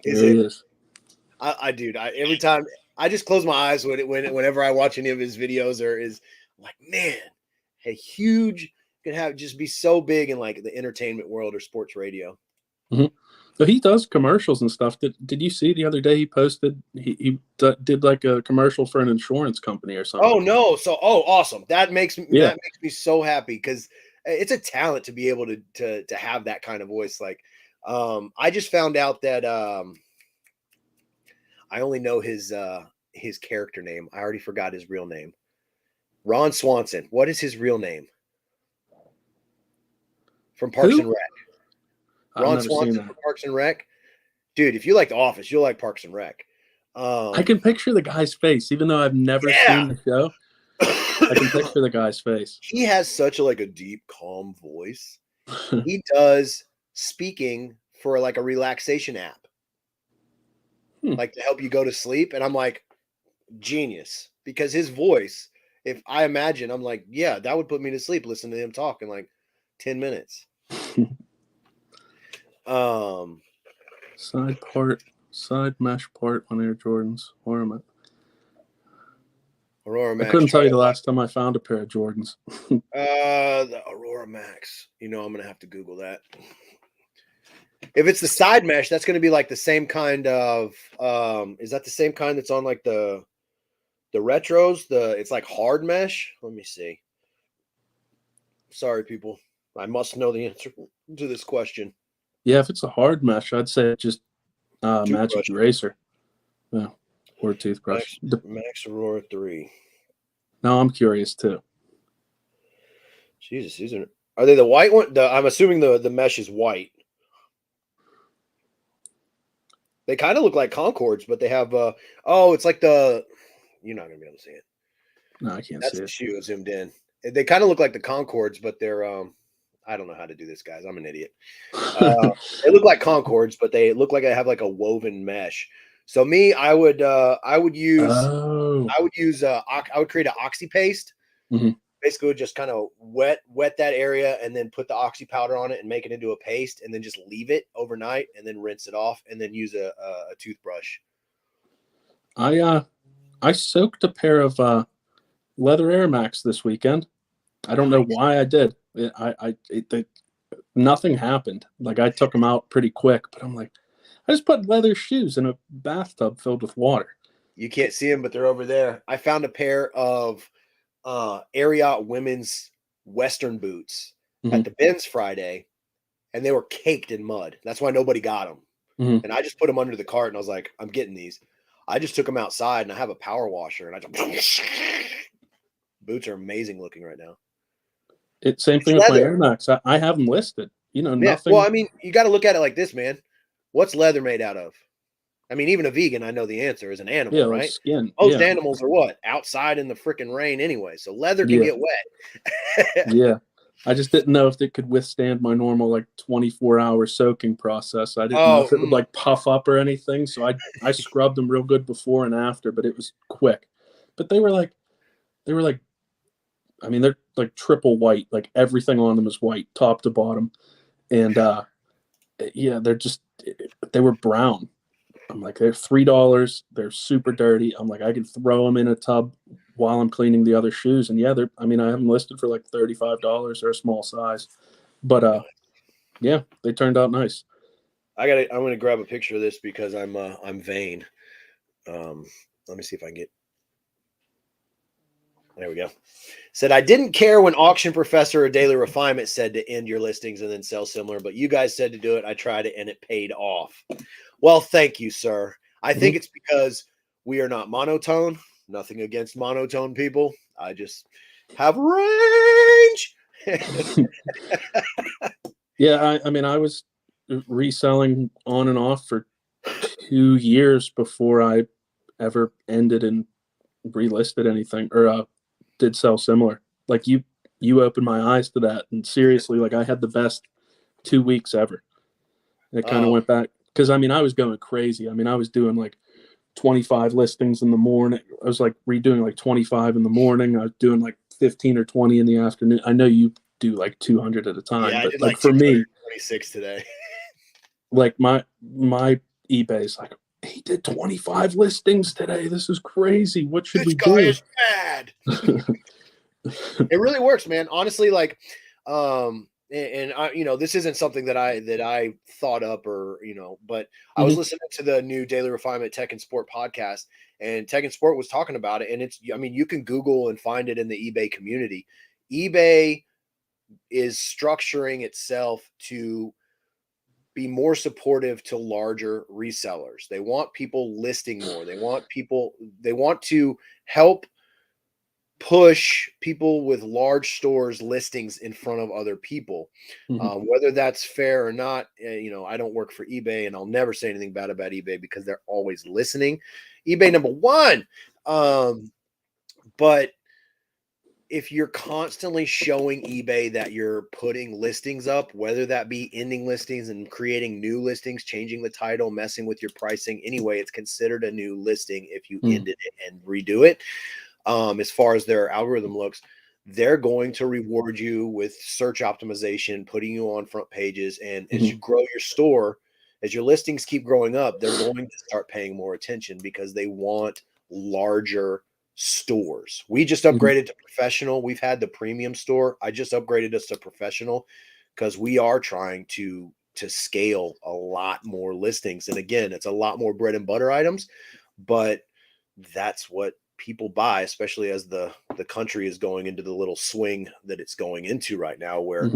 is. Every time I just close my eyes whenever I watch any of his videos, or is like, man, a huge could have just be so big in like the entertainment world or sports radio. So he does commercials and stuff. Did you see the other day he posted he did like a commercial for an insurance company or something? Oh no! Awesome! That makes me so happy, because it's a talent to be able to have that kind of voice. Like, I just found out that I only know his character name. I already forgot his real name. Ron Swanson. What is his real name? From Parks and Rec. Ron Swanson from Parks and Rec. Dude, if you like The Office, you'll like Parks and Rec. I can picture the guy's face, even though I've never seen the show. I can picture the guy's face. He has such a deep, calm voice. He does speaking for like a relaxation app, like to help you go to sleep. And I'm like, genius, because his voice, if I imagine, I'm like, yeah, that would put me to sleep. Listen to him talk in like 10 minutes. Side mesh part on Air Jordans. Aurora Max. I couldn't tell you the last time I found a pair of Jordans. The Aurora Max. I'm gonna have to Google that. If it's the side mesh, that's gonna be like the same kind of. Is that the same kind that's on like the retros? It's like hard mesh. Let me see. Sorry, people. I must know the answer to this question. Yeah, if it's a hard mesh, I'd say just Magic Eraser. Yeah, or a toothbrush. Max Aurora 3. Now I'm curious too. Jesus, are they the white one? I'm assuming the mesh is white. They kind of look like Concords, but they have it's like you're not gonna be able to see it. No, I can't see it. That's the shoe zoomed in. They kind of look like the Concords, but they're I don't know how to do this, guys. I'm an idiot. They look like Concords, but they look like they have like a woven mesh. So me, I would use Oh. I would create an oxy paste. Mm-hmm. Basically just kind of wet that area and then put the oxy powder on it and make it into a paste and then just leave it overnight and then rinse it off and then use a toothbrush. I soaked a pair of leather Air Max this weekend. I don't know why I did. Nothing happened. Like I took them out pretty quick, but I'm like, I just put leather shoes in a bathtub filled with water. You can't see them, but they're over there. I found a pair of Ariat women's Western boots at the Ben's Friday, and they were caked in mud. That's why nobody got them. And I just put them under the cart, and I was like, I'm getting these. I just took them outside, and I have a power washer, and I just boots are amazing looking right now. Same thing with my Air Max. I have them listed. Nothing. Well, I mean, you got to look at it like this, man. What's leather made out of? I mean, even a vegan, I know the answer is an animal, right? Skin. Most animals are what? Outside in the freaking rain anyway. So leather can get wet. Yeah. I just didn't know if it could withstand my normal 24-hour soaking process. I didn't know if it would puff up or anything. So I scrubbed them real good before and after, but it was quick. But they were I mean, they're like triple white. Like everything on them is white, top to bottom. And they were brown. I'm like, they're $3. They're super dirty. I'm like, I can throw them in a tub while I'm cleaning the other shoes. And I have them listed for like $35 or a small size. But they turned out nice. I'm going to grab a picture of this because I'm vain. Let me see if I can get. There we go. Said, I didn't care when Auction Professor or Daily Refinement said to end your listings and then sell similar, but you guys said to do it. I tried it and it paid off. Well, thank you, sir. I think it's because we are not monotone. Nothing against monotone people. I just have range. Yeah, I mean, I was reselling on and off for 2 years before I ever ended and relisted anything or did sell similar. Like you opened my eyes to that, and seriously, like I had the best 2 weeks ever. It kind of went back because I was going crazy. I was doing like 25 listings in the morning. I was like redoing like 25 in the morning. I was doing like 15 or 20 in the afternoon. I know you do like 200 at a time, yeah, but I did like for me, 26 today. Like my eBay's like, he did 25 listings today. This is crazy. What should we do? This guy is bad. It really works, man. Honestly, like, and I, this isn't something that I thought up or, but I was listening to the new Daily Refinement Tech and Sport podcast, and Tech and Sport was talking about it. And you can Google and find it in the eBay community. eBay is structuring itself to be more supportive to larger resellers. They want people listing more. They want to help push people with large stores listings in front of other people. Whether that's fair or not, I don't work for eBay, and I'll never say anything bad about eBay because they're always listening. eBay number one. But if you're constantly showing eBay that you're putting listings up, whether that be ending listings and creating new listings, changing the title, messing with your pricing, anyway, it's considered a new listing if you ended it and redo it. As far as their algorithm looks, they're going to reward you with search optimization, putting you on front pages. And as you grow your store, as your listings keep growing up, they're going to start paying more attention because they want larger stores. We just upgraded to professional. We've had the premium store. I just upgraded us to professional because we are trying to scale a lot more listings. And again, it's a lot more bread and butter items, but that's what people buy, especially as the country is going into the little swing that it's going into right now, where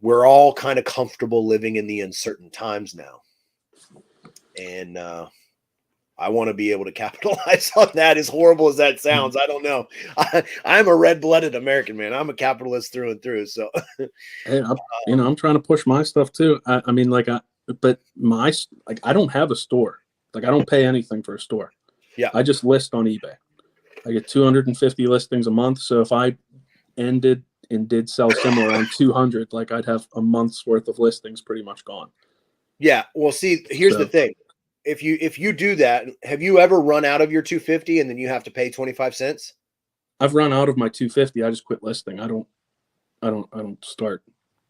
we're all kind of comfortable living in the uncertain times now. And I want to be able to capitalize on that, as horrible as that sounds. I don't know. I'm a red-blooded American, man. I'm a capitalist through and through. So, hey, I'm trying to push my stuff too. I don't have a store. Like I don't pay anything for a store. Yeah, I just list on eBay. I get 250 listings a month. So if I ended and did sell similar on 200, I'd have a month's worth of listings pretty much gone. Yeah. Well, see, here's the thing. if you do that, have you ever run out of your 250 and then you have to pay 25 cents? I've run out of my 250. I just quit listing. I don't start.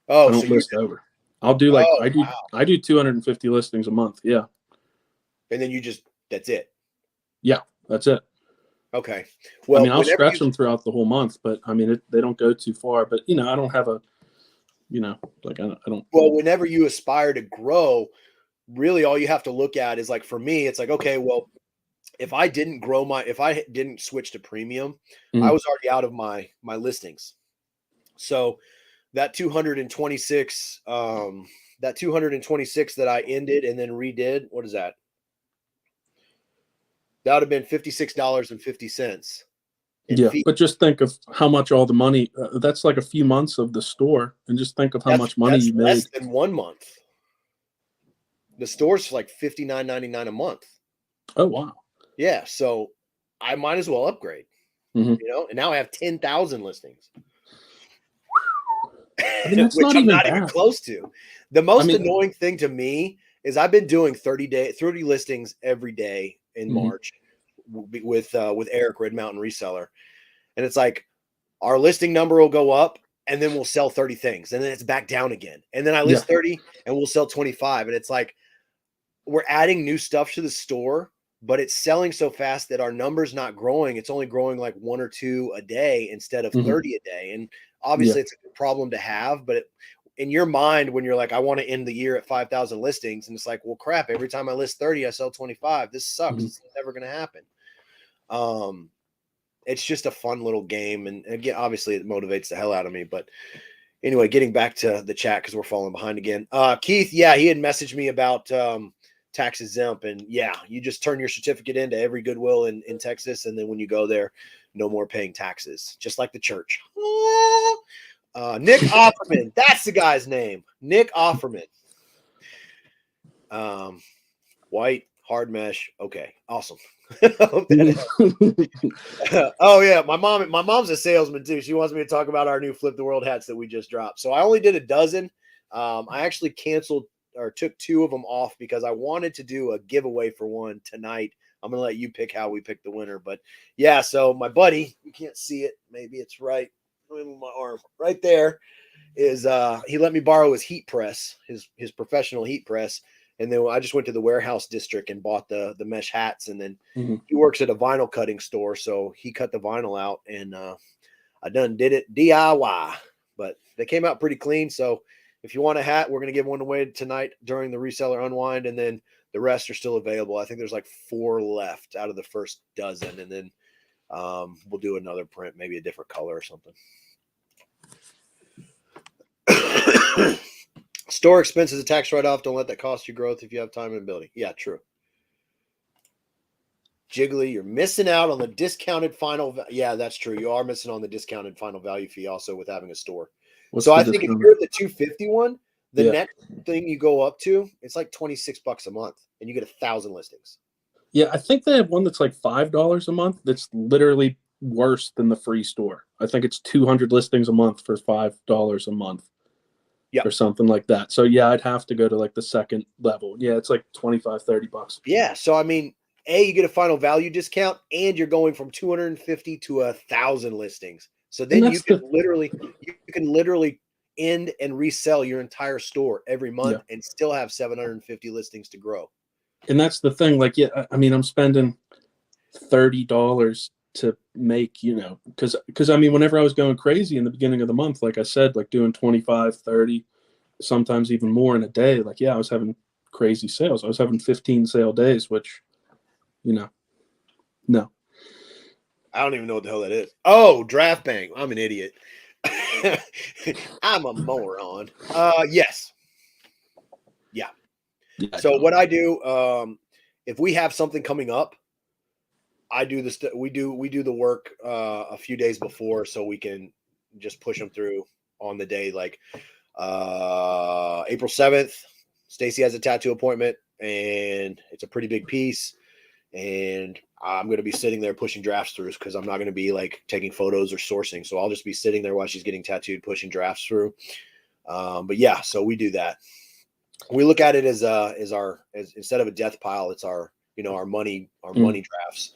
Oh, I so don't list over. I'll do like oh, wow. I do 250 listings a month. Yeah. And then that's it. Yeah, that's it. Okay. Well, I mean, I'll stretch them throughout the whole month, but I mean, they don't go too far. But I don't have a, like I don't. Well, whenever you aspire to grow, really all you have to look at is, like, for me, it's like, okay, well, if I didn't switch to premium, I was already out of my listings. So that 226, that I ended and then redid, what is that? That would have been $56.50. Yeah, but just think of how much all the money. That's like a few months of the store, and just think of how much money you made. Less than 1 month. The store's like $59.99 a month. Oh wow. Yeah, so I might as well upgrade. And now I have 10,000 listings. I mean, that's which not I'm even not bad. even close to. The most annoying thing to me is I've been doing 30 listings every day in March with Eric, Red Mountain Reseller. And it's like our listing number will go up and then we'll sell 30 things and then it's back down again. And then I list 30 and we'll sell 25. And it's like we're adding new stuff to the store, but it's selling so fast that our number's not growing. It's only growing like 1 or 2 a day instead of 30 a day. And obviously it's a problem to have, but in your mind, when you're like, I want to end the year at 5,000 listings, and it's like, well, crap, every time I list 30, I sell 25. This sucks. It's never going to happen. It's just a fun little game. And again, obviously it motivates the hell out of me, but anyway, getting back to the chat, cause we're falling behind again. Keith, he had messaged me about, tax exempt, and you just turn your certificate into every Goodwill in Texas. And then when you go there, no more paying taxes, just like the church. Nick Offerman. That's the guy's name. Nick Offerman. White hard mesh. Okay. Awesome. Oh yeah. My mom's a salesman too. She wants me to talk about our new Flip the World hats that we just dropped. So I only did a dozen. I actually canceled or took 2 of them off because I wanted to do a giveaway for one tonight. I'm going to let you pick how we pick the winner, but so my buddy, you can't see it. Maybe it's right. Let me move my arm right there is, he let me borrow his heat press, his professional heat press. And then I just went to the warehouse district and bought the mesh hats. And then he works at a vinyl cutting store. So he cut the vinyl out and, I did it DIY, but they came out pretty clean. So if you want a hat, we're going to give one away tonight during the Reseller Unwind. And then the rest are still available. I think there's like 4 left out of the first dozen. And then we'll do another print, maybe a different color or something. Store expenses, a tax write-off. Don't let that cost you growth if you have time and ability. Yeah, true. Jiggly, you're missing out on the discounted final. Yeah, that's true. You are missing on the discounted final value fee also with having a store. So I think if you're at the 250 one, the next thing you go up to, it's like $26 a month and you get 1,000 listings. Yeah, I think they have one that's like $5 a month. That's literally worse than the free store. I think it's 200 listings a month for $5 a month. Yeah, or something like that. So I'd have to go to like the second level. Yeah, it's like $25-$30. Yeah. So I mean, you get a final value discount and you're going from 250 to 1,000 listings. So then you can literally end and resell your entire store every month and still have 750 listings to grow. And that's the thing. Like, I mean, I'm spending $30 to make, because I mean, whenever I was going crazy in the beginning of the month, like I said, like doing 25, 30, sometimes even more in a day, like, I was having crazy sales. I was having 15 sale days, which, no. I don't even know what the hell that is. Oh, Draft Bank. I'm an idiot. I'm a moron. Yes. Yeah. So what I do, if we have something coming up, I do this. We do the work a few days before, so we can just push them through on the day. Like April 7th, Stacy has a tattoo appointment, and it's a pretty big piece. And I'm going to be sitting there pushing drafts through because I'm not going to be like taking photos or sourcing. So I'll just be sitting there while she's getting tattooed, pushing drafts through. But so we do that. we look at it as instead of a death pile, it's our, our money drafts.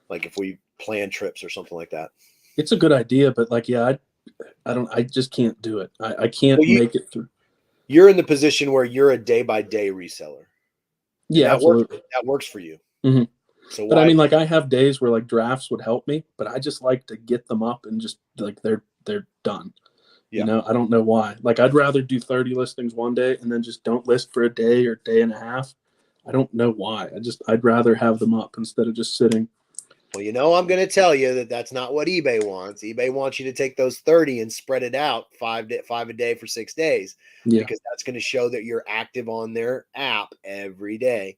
Like if we plan trips or something like that. It's a good idea, but like, yeah, I just can't do it. I can't make it through. You're in the position where you're a day by day reseller. Yeah, absolutely. That works for you. Mm-hmm. So but I mean, like I have days where like drafts would help me, but I just like to get them up and just like they're done. Yeah. I don't know why. Like I'd rather do 30 listings one day and then just don't list for a day or day and a half. I don't know why. I'd rather have them up instead of just sitting. Well, I'm going to tell you that that's not what eBay wants. eBay wants you to take those 30 and spread it out five a day for 6 days, because that's going to show that you're active on their app every day.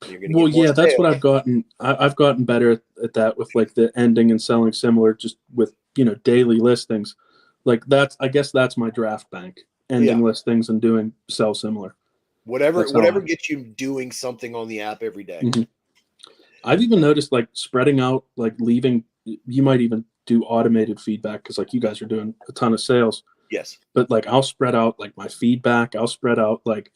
You're going to get more that's sales. what I've gotten. I've gotten better at that with like the ending and selling similar, just with, daily listings. Like I guess that's my draft bank, ending listings and doing sell similar. Whatever gets you doing something on the app every day. Mm-hmm. I've even noticed like spreading out, like leaving, you might even do automated feedback because like you guys are doing a ton of sales. Yes. But like I'll spread out like my feedback. I'll spread out like,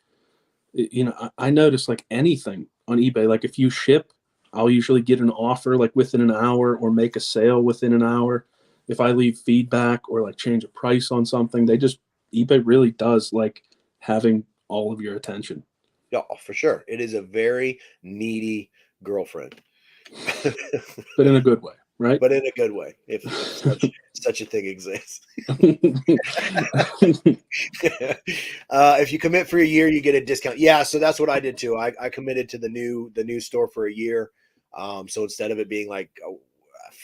I notice like anything on eBay. Like if you ship, I'll usually get an offer like within an hour or make a sale within an hour. If I leave feedback or like change a price on something, eBay really does like having all of your attention. Yeah, for sure. It is a very needy girlfriend. But in a good way, right? But in a good way, if such a thing exists. If you commit for a year, you get a discount. Yeah, so that's what I did too. I committed to the new store for a year. So instead of it being like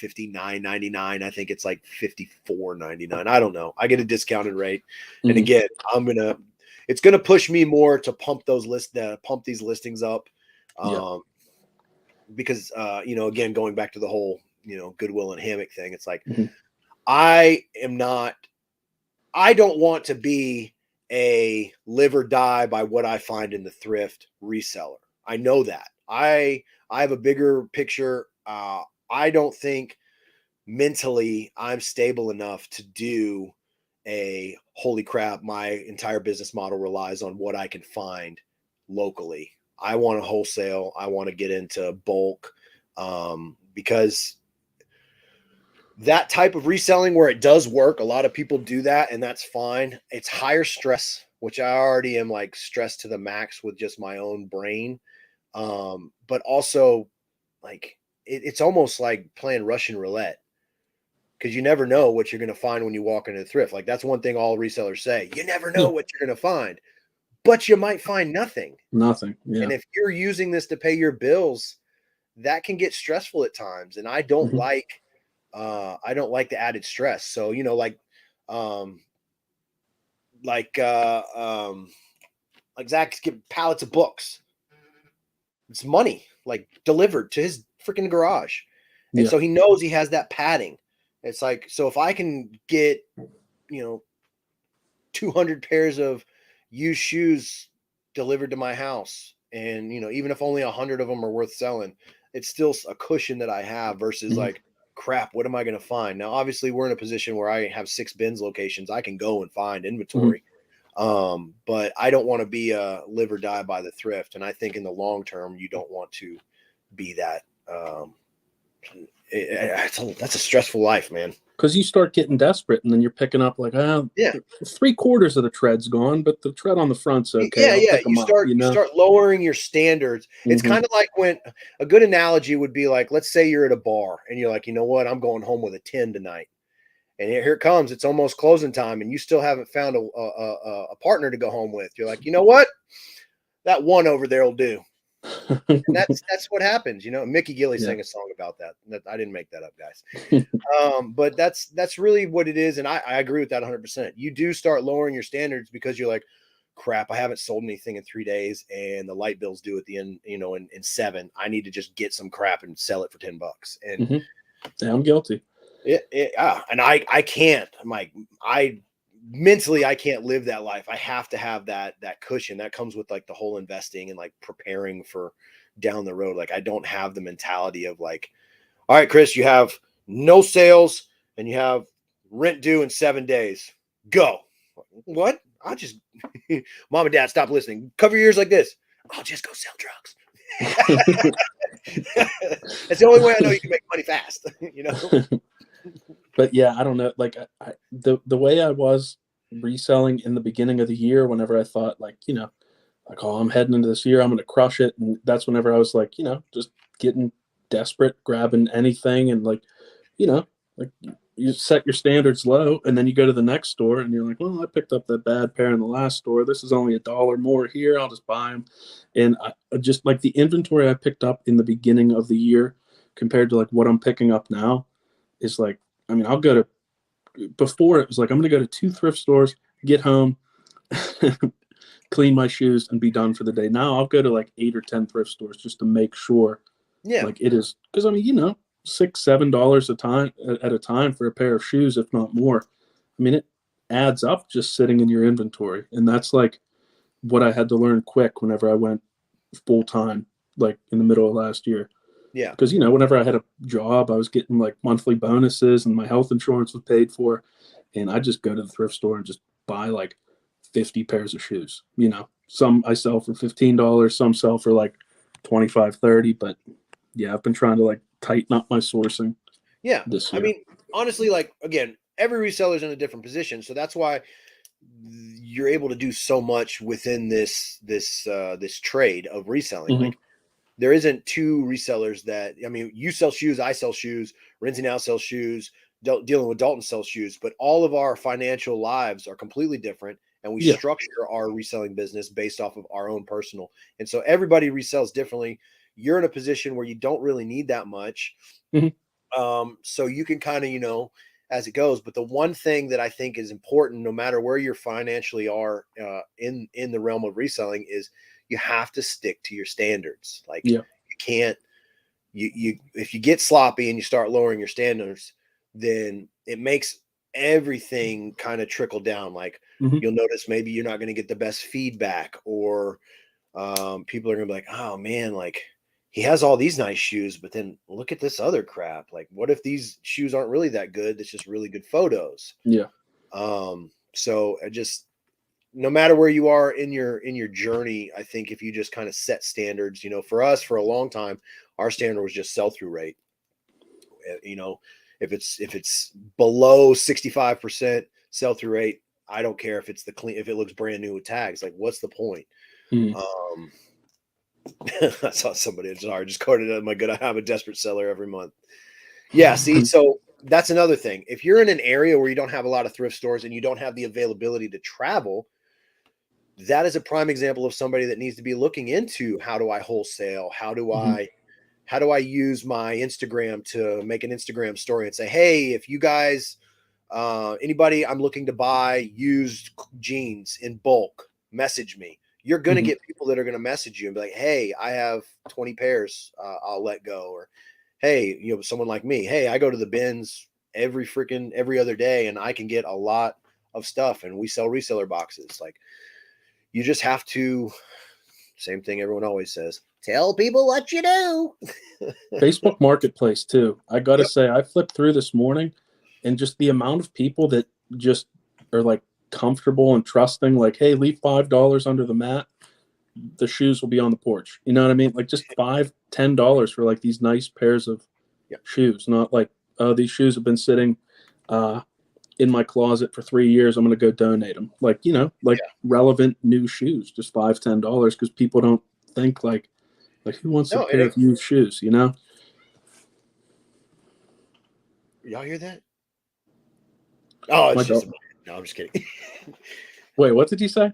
$59.99, I think it's like $54.99. I don't know. I get a discounted rate. Mm-hmm. And again, it's gonna push me more to pump these listings up. Because again, going back to the whole Goodwill and hammock thing, it's like I don't want to be a live or die by what I find in the thrift reseller. I know that. I have a bigger picture. I don't think mentally I'm stable enough to do a holy crap, my entire business model relies on what I can find locally. I want to wholesale. I want to get into bulk, because that type of reselling where it does work, a lot of people do that, and that's fine. It's higher stress, which I already am like stressed to the max with just my own brain. But also like it's almost like playing Russian roulette, because you never know what you're going to find when you walk into the thrift. Like that's one thing all resellers say. You never know what you're going to find. But you might find nothing. Nothing. Yeah. And if you're using this to pay your bills, that can get stressful at times. And I don't like the added stress. So, like Zach's getting pallets of books. It's money like delivered to his freaking garage. And so he knows he has that padding. It's like, so if I can get, 200 pairs of used shoes delivered to my house, and even if only 100 of them are worth selling, it's still a cushion that I have versus like, crap, what am I going to find? Now obviously we're in a position where I have 6 bins locations. I can go and find inventory. But I don't want to be a live or die by the thrift, and I think in the long term you don't want to be that. That's a stressful life, man. Because you start getting desperate, and then you're picking up like, 3/4 of the tread's gone, but the tread on the front's okay. You start lowering your standards. It's kind of like when a good analogy would be like, let's say you're at a bar and you're like, you know what, I'm going home with a 10 tonight, and here it comes. It's almost closing time, and you still haven't found a partner to go home with. You're like, you know what, that one over there will do. And that's what happens. Mickey Gilley sang a song about that. I didn't make that up, guys. But that's really what it is. And I agree with that 100%. You do start lowering your standards because you're like, crap, I haven't sold anything in 3 days, and the light bill's due at the end, in 7. I need to just get some crap and sell it for $10. And I'm guilty. And I can't. I'm like, mentally I can't live that life. I have to have that cushion that comes with like the whole investing and like preparing for down the road. Like I don't have the mentality of like, all right, Chris, you have no sales and you have rent due in 7 days. Go. What? I'll just, mom and dad, stop listening. Cover your ears like this. I'll just go sell drugs. It's the only way I know you can make money fast, you know? But yeah, I don't know. Like the way I was reselling in the beginning of the year, whenever I thought like, like, oh, I'm heading into this year, I'm going to crush it. And that's whenever I was like, just getting desperate, grabbing anything. And like, like you set your standards low and then you go to the next store and you're like, well, I picked up that bad pair in the last store. This is only $1 more here. I'll just buy them. And I just like the inventory I picked up in the beginning of the year compared to like what I'm picking up now is like, I mean, I'll go to, before it was like, I'm going to go to 2 thrift stores, get home, clean my shoes and be done for the day. Now I'll go to like 8 or 10 thrift stores just to make sure like it is, because I mean, $6, $7 at a time for a pair of shoes, if not more. I mean, it adds up just sitting in your inventory. And that's like what I had to learn quick whenever I went full time, like in the middle of last year. Yeah. Because, whenever I had a job, I was getting like monthly bonuses and my health insurance was paid for. And I just go to the thrift store and just buy like 50 pairs of shoes. Some I sell for $15, some sell for like 25, 30. But yeah, I've been trying to like tighten up my sourcing. Yeah. This year. I mean, honestly, like, again, every reseller is in a different position. So that's why you're able to do so much within this trade of reselling. Mm-hmm. Like, there isn't 2 resellers that, I mean, you sell shoes, I sell shoes, Renzi now sells shoes, dealing with Dalton sells shoes, but all of our financial lives are completely different. And we structure our reselling business based off of our own personal. And so everybody resells differently. You're in a position where you don't really need that much. Mm-hmm. So you can kind of, as it goes. But the one thing that I think is important, no matter where you financially are in the realm of reselling, is you have to stick to your standards. Like you can't, if you get sloppy and you start lowering your standards, then it makes everything kind of trickle down. Like you'll notice maybe you're not going to get the best feedback, or people are going to be like, oh man, like he has all these nice shoes, but then look at this other crap. Like, what if these shoes aren't really that good? It's just really good photos. Yeah. So I just, no matter where you are in your journey, I think if you just kind of set standards, for us, for a long time, our standard was just sell-through rate. If it's below 65% sell-through rate, I don't care if it's if it looks brand new with tags. Like, what's the point? I saw somebody, sorry, just quoted it. My good, I'm a desperate seller every month. Yeah. See, so that's another thing. If you're in an area where you don't have a lot of thrift stores and you don't have the availability to travel, that is a prime example of somebody that needs to be looking into, how do I wholesale? How do I use my Instagram to make an Instagram story and say, hey, if you guys, anybody, I'm looking to buy used jeans in bulk, message me. You're going to get people that are going to message you and be like, hey, I have 20 pairs. I'll let go. Or, hey, someone like me, hey, I go to the bins every other day and I can get a lot of stuff, and we sell reseller boxes. Like, you just have to, same thing everyone always says, tell people what you do. Facebook Marketplace too. I got to say, I flipped through this morning, and just the amount of people that just are like comfortable and trusting, like, hey, leave $5 under the mat, the shoes will be on the porch. You know what I mean? Like, just $5-10 for like these nice pairs of shoes. Not like, oh, these shoes have been sitting in my closet for 3 years, I'm going to go donate them. Like, relevant new shoes, just $5-10, because people don't think like who wants a pair of used shoes, Y'all hear that? Oh, it's just no, I'm just kidding. Wait, what did you say?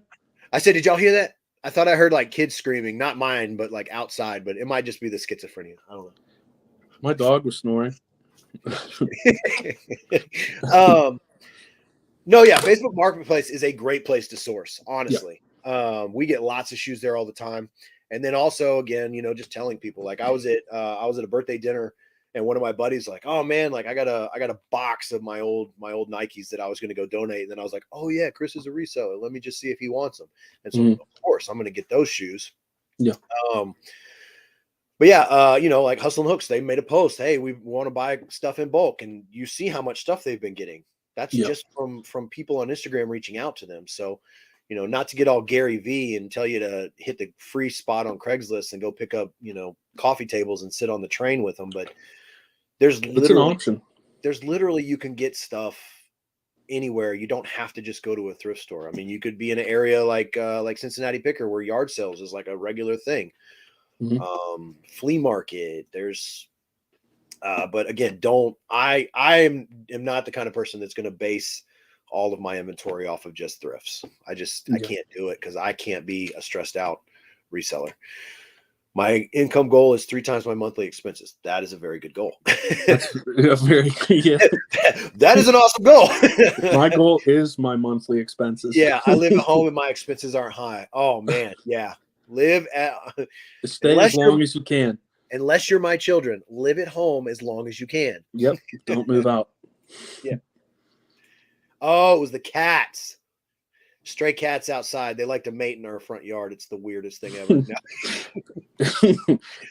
I said, did y'all hear that? I thought I heard like kids screaming, not mine, but like outside, but it might just be the schizophrenia. I don't know. My dog was snoring. No, yeah, Facebook Marketplace is a great place to source, honestly. We get lots of shoes there all the time. And then also, again, just telling people, like, I was at a birthday dinner, and one of my buddies like, oh man, like I got a box of my old Nikes that I was going to go donate. And then I was like, oh yeah, Chris is a reseller. Let me just see if he wants them. And so of course I'm going to get those shoes. Yeah. But yeah, like Hustle and Hooks, they made a post. Hey, we want to buy stuff in bulk, and you see how much stuff they've been getting. That's just from people on Instagram reaching out to them. So, not to get all Gary V and tell you to hit the free spot on Craigslist and go pick up, coffee tables and sit on the train with them. But it's an option. There's literally, you can get stuff anywhere. You don't have to just go to a thrift store. I mean, you could be in an area like Cincinnati Picker, where yard sales is like a regular thing. Mm-hmm. Flea market. But again, I am not the kind of person that's going to base all of my inventory off of just thrifts. I can't do it, because I can't be a stressed out reseller. My income goal is 3 times my monthly expenses. That is a very good goal. That's That is an awesome goal. My goal is my monthly expenses. Yeah, I live at home and my expenses aren't high. Oh man, yeah. Stay as long as you can. Unless you're my children, live at home as long as you can. Yep. Don't move out. Yeah. Oh, it was the cats. Stray cats outside. They like to mate in our front yard. It's the weirdest thing ever.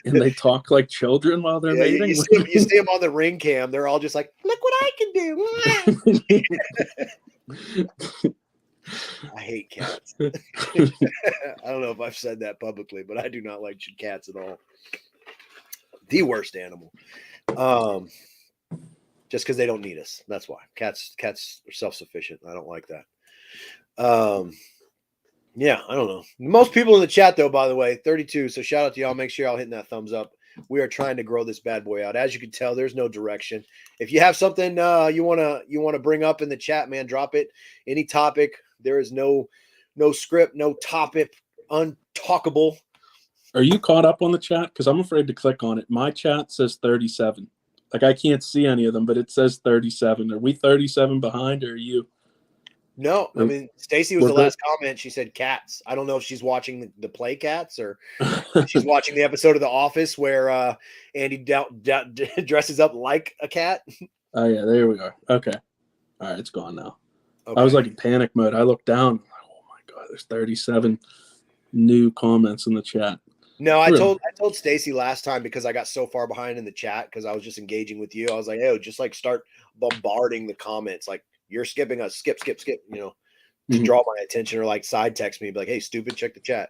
And they talk like children while they're mating. You see them on the ring cam. They're all just like, look what I can do. I hate cats. I don't know if I've said that publicly, but I do not like cats at all. The worst animal. Just because they don't need us. That's why. Cats are self-sufficient. I don't like that. Yeah, I don't know. Most people in the chat, though, by the way, 32. So shout out to y'all. Make sure y'all hitting that thumbs up. We are trying to grow this bad boy out. As you can tell, there's no direction. If you have something you wanna bring up in the chat, man, drop it. Any topic. There is no script, no topic, untalkable. Are you caught up on the chat? Because I'm afraid to click on it. My chat says 37. Like, I can't see any of them, but it says 37. Are we 37 behind, or are you? No, I mean, Stacy was the last comment. She said cats. I don't know if she's watching the Play Cats, or she's watching the episode of The Office where Andy dresses up like a cat. Oh, yeah, there we are. Okay. All right, it's gone now. Okay. I was like in panic mode. I looked down. Oh, my God, there's 37 new comments in the chat. No, I told Stacy last time, because I got so far behind in the chat because I was just engaging with you. I was like, "Oh, just like start bombarding the comments, like you're skipping us, skip, to draw my attention, or like side text me, be like, hey, stupid, check the chat."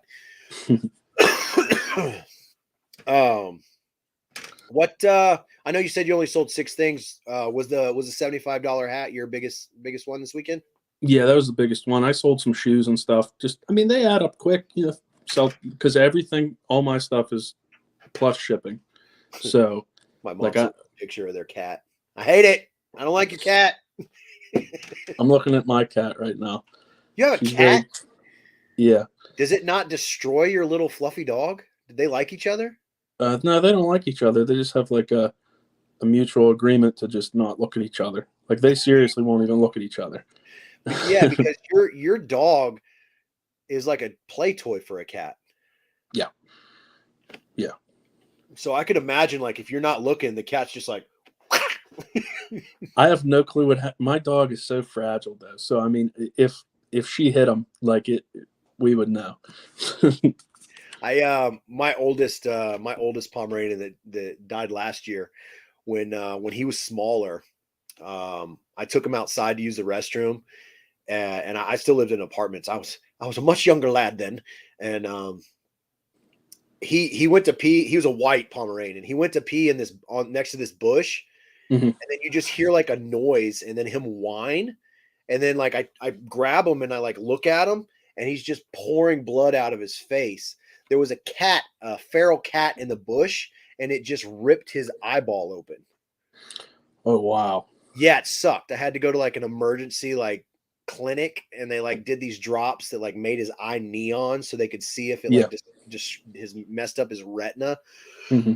I know you said you only sold 6 things. Was the $75 hat your biggest one this weekend? Yeah, that was the biggest one. I sold some shoes and stuff. They add up quick, because all my stuff is plus shipping. So my mom sent a picture of their cat. I hate it. I don't like your cat. I'm looking at my cat right now. You have a cat? Yeah. Does it not destroy your little fluffy dog? Did they like each other? No, they don't like each other. They just have like a mutual agreement to just not look at each other. Like, they seriously won't even look at each other. Yeah, because your dog is like a play toy for a cat. Yeah. Yeah. So I could imagine, like, if you're not looking, the cat's just like. I have no clue my dog is so fragile, though. So I mean, if she hit him, like we would know. My oldest Pomeranian that died last year, when he was smaller, I took him outside to use the restroom, and I still lived in apartments. I was a much younger lad then, and he went to pee. He was a white Pomeranian. He went to pee next to this bush. Mm-hmm. And then you just hear like a noise, and then him whine, and then like I grab him and I like look at him, and he's just pouring blood out of his face. There was a feral cat in the bush, and it just ripped his eyeball open. Oh wow! Yeah, it sucked. I had to go to like an emergency like clinic, and they like did these drops that like made his eye neon so they could see if it like just his messed up his retina. Mm-hmm.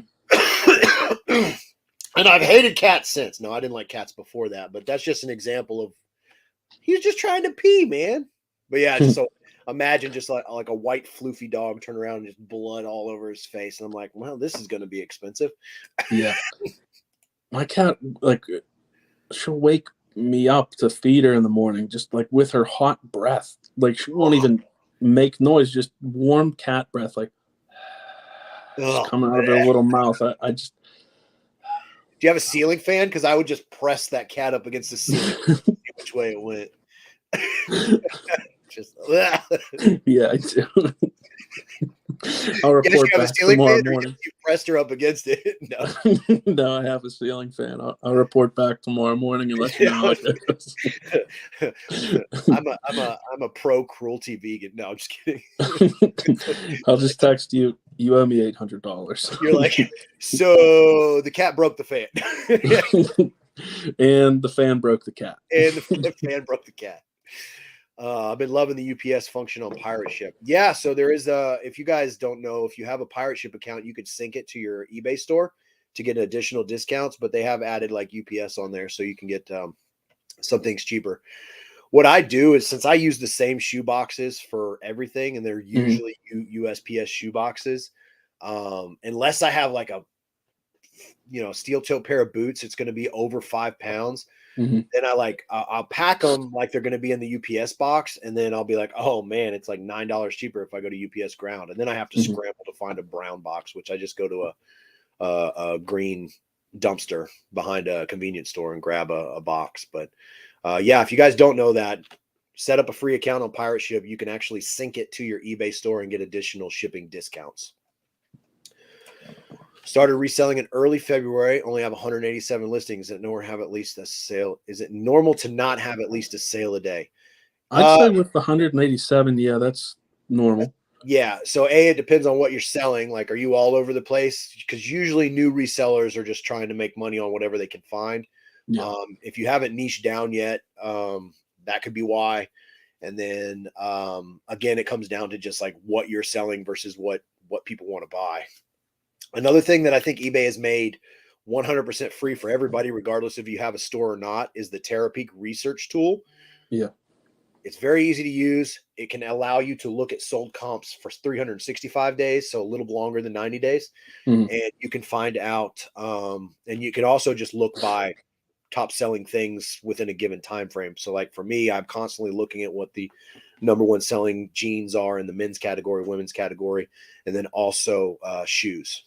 And I've hated cats since. No, I didn't like cats before that, but that's just an example of he was just trying to pee, man. But yeah, just so imagine just like a white floofy dog turn around and just blood all over his face, and I'm like, well, this is going to be expensive. Yeah, my cat, like, she'll wake me up to feed her in the morning, just like with her hot breath. Like, she won't even make noise, just warm cat breath, like just coming out of her little mouth. I just. Do you have a ceiling fan? Because I would just press that cat up against the ceiling, see which way it went. Just Yeah, I do. I'll report back tomorrow morning. You pressed her up against it. No. No, I have a ceiling fan. I'll report back tomorrow morning and let you know how it goes. I'm a pro cruelty vegan. No, I'm just kidding. I'll just text you. You owe me $800. You're like, so the cat broke the fan. And the fan broke the cat. And the fan broke the cat. I've been loving the UPS function on Pirate Ship. Yeah, so there is if you guys don't know, if you have a Pirate Ship account, you could sync it to your eBay store to get additional discounts, but they have added like UPS on there so you can get some things cheaper. What I do is, since I use the same shoe boxes for everything, and they're usually USPS shoe boxes, unless I have like a steel toe pair of boots, it's going to be over 5 pounds. Then I'll pack them like they're going to be in the UPS box, and then I'll be like, oh man, it's like $9 cheaper if I go to UPS ground, and then I have to scramble to find a brown box, which I just go to a green dumpster behind a convenience store and grab a box. But yeah, if you guys don't know that, set up a free account on Pirate Ship. You can actually sync it to your eBay store and get additional shipping discounts. Started reselling in early February. Only have 187 listings. Is it normal to have at least a sale? Is it normal to not have at least a sale a day? I'd say with the 187, yeah, that's normal. Yeah. So it depends on what you're selling. Like, are you all over the place? Because usually new resellers are just trying to make money on whatever they can find. Yeah. If you haven't niched down yet, that could be why. And then again, it comes down to just like what you're selling versus what people want to buy. Another thing that I think eBay has made 100% free for everybody, regardless if you have a store or not, is the Terapeak research tool. Yeah. It's very easy to use. It can allow you to look at sold comps for 365 days, so a little longer than 90 days. And you can find out, and you can also just look by top selling things within a given time frame. So like for me, I'm constantly looking at what the number one selling jeans are in the men's category, women's category, and then also shoes.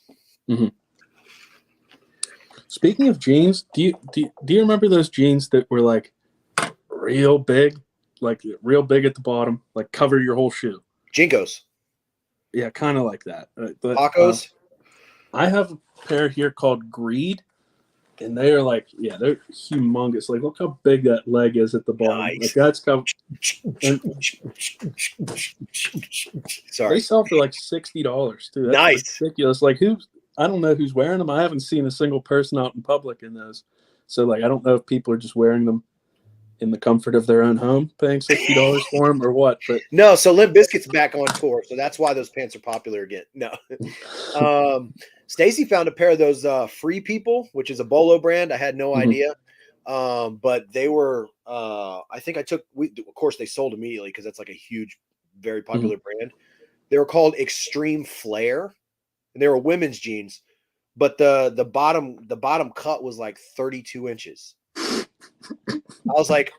Speaking of jeans, do you remember those jeans that were like real big at the bottom, like cover your whole shoe? Jinkos. Yeah, kind of like that. Tacos. I have a pair here called Greed, and they are like, yeah, they're humongous. Like, look how big that leg is at the bottom. Nice. Like, that's covered. Sorry. They sell for like $60 too. That's nice. Ridiculous. Like, I don't know who's wearing them. I haven't seen a single person out in public in those. So, like, I don't know if people are just wearing them in the comfort of their own home, paying $60 for them or what. But no, so Limp Bizkit's back on tour, so that's why those pants are popular again. No. Stacy found a pair of those Free People, which is a Bolo brand. I had no idea. But they were I think of course they sold immediately because that's like a huge, very popular brand. They were called Extreme Flare, and they were women's jeans, but the bottom cut was like 32 inches. I was like,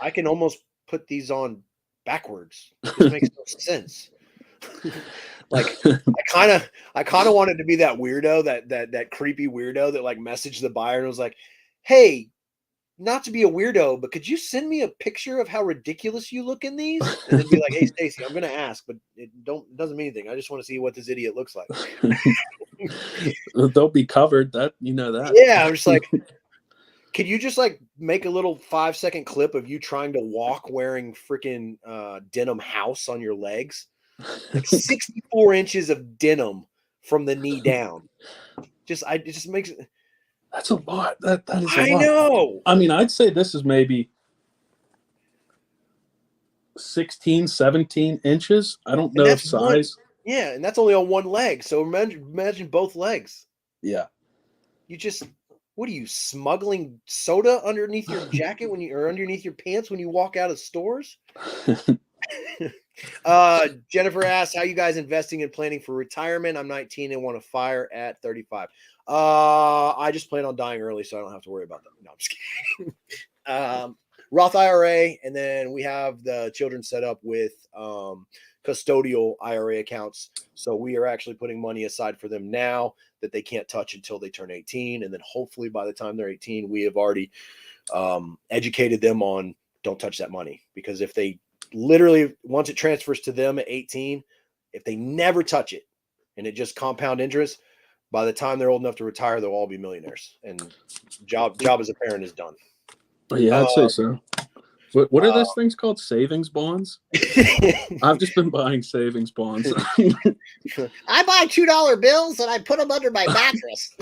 I can almost put these on backwards. This makes no sense. Like, I kind of wanted to be that weirdo, that creepy weirdo that like messaged the buyer and was like, hey, not to be a weirdo, but could you send me a picture of how ridiculous you look in these? And then be like, hey, Stacy, I'm going to ask, but it doesn't mean anything. I just want to see what this idiot looks like. They'll be covered. That, you know that. Yeah, I'm just like, could you just like make a little 5-second clip of you trying to walk wearing freaking denim house on your legs? Like 64 inches of denim from the knee down. It just makes it. That's a lot. That is a lot. I know. I mean, I'd say this is maybe 16, 17 inches. I don't know if size. Yeah, and that's only on one leg. So imagine both legs. Yeah. What are you, smuggling soda underneath your jacket or underneath your pants when you walk out of stores? Jennifer asks, how you guys investing and planning for retirement? I'm 19 and want to fire at 35. I just plan on dying early, so I don't have to worry about that. No, I'm just kidding. Roth IRA, and then we have the children set up with custodial IRA accounts. So we are actually putting money aside for them now that they can't touch until they turn 18. And then hopefully by the time they're 18, we have already educated them on don't touch that money, because if they literally once it transfers to them at 18, if they never touch it and it just compound interest, by the time they're old enough to retire, they'll all be millionaires, and job as a parent is done. Yeah, I'd say so. What are those things called? Savings bonds? I've just been buying savings bonds. I buy $2 bills and I put them under my mattress.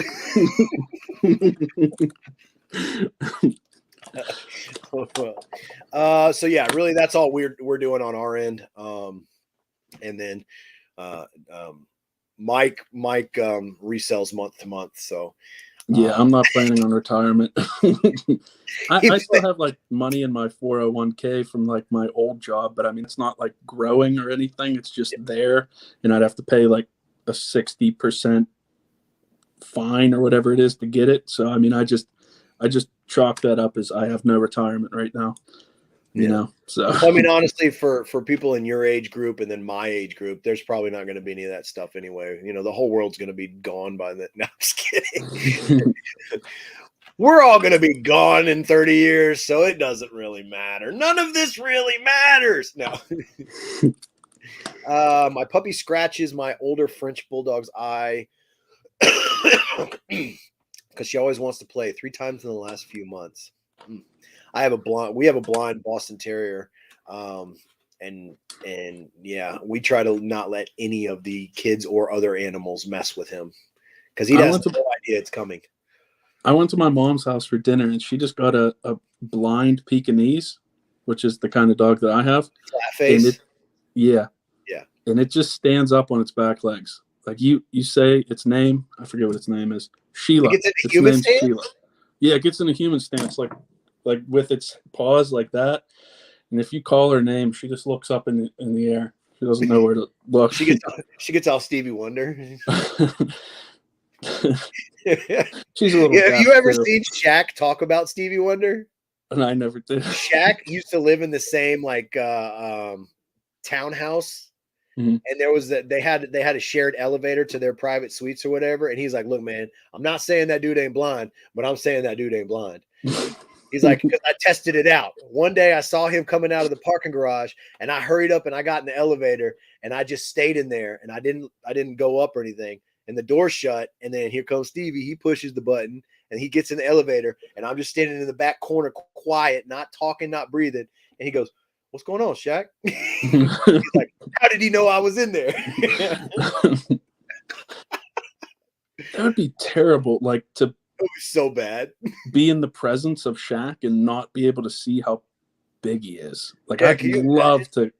So yeah, really, that's all we're doing on our end. And then Mike resells month to month. So yeah, I'm not planning on retirement. I still have like money in my 401k from like my old job, but I mean, it's not like growing or anything. It's just there, and I'd have to pay like a 60% fine or whatever it is to get it. So I mean, I just chalk that up as I have no retirement right now. You know, so I mean, honestly, for people in your age group and then my age group, there's probably not going to be any of that stuff anyway. You know, the whole world's going to be gone by then. No, I'm just kidding. We're all going to be gone in 30 years, so it doesn't really matter. None of this really matters. No. My puppy scratches my older French bulldog's eye because she always wants to play 3 times in the last few months. We have a blind Boston Terrier. And yeah, we try to not let any of the kids or other animals mess with him because he has no idea it's coming. I went to my mom's house for dinner and she just got a blind Pekingese, which is the kind of dog that I have. Flat face. Yeah. And it just stands up on its back legs. Like you say its name, I forget what its name is. Sheila. It gets in a human stance? Sheila. Yeah, it gets in a human stance, like with its paws like that. And if you call her name, she just looks up in the air. She doesn't know where to look. She gets all Stevie Wonder. She's a little. Yeah, have you ever seen Shaq talk about Stevie Wonder? And I never did. Shaq used to live in the same townhouse. Mm-hmm. And there was they had a shared elevator to their private suites or whatever. And he's like, look, man, I'm not saying that dude ain't blind, but I'm saying that dude ain't blind. He's like, because I tested it out. One day I saw him coming out of the parking garage and I hurried up and I got in the elevator and I just stayed in there and I didn't go up or anything. And the door shut. And then here comes Stevie. He pushes the button and he gets in the elevator and I'm just standing in the back corner, quiet, not talking, not breathing. And he goes, what's going on, Shaq? He's like, how did he know I was in there? That would be terrible. Like to it was so bad. Be in the presence of Shaq and not be able to see how big he is. Like I'd love to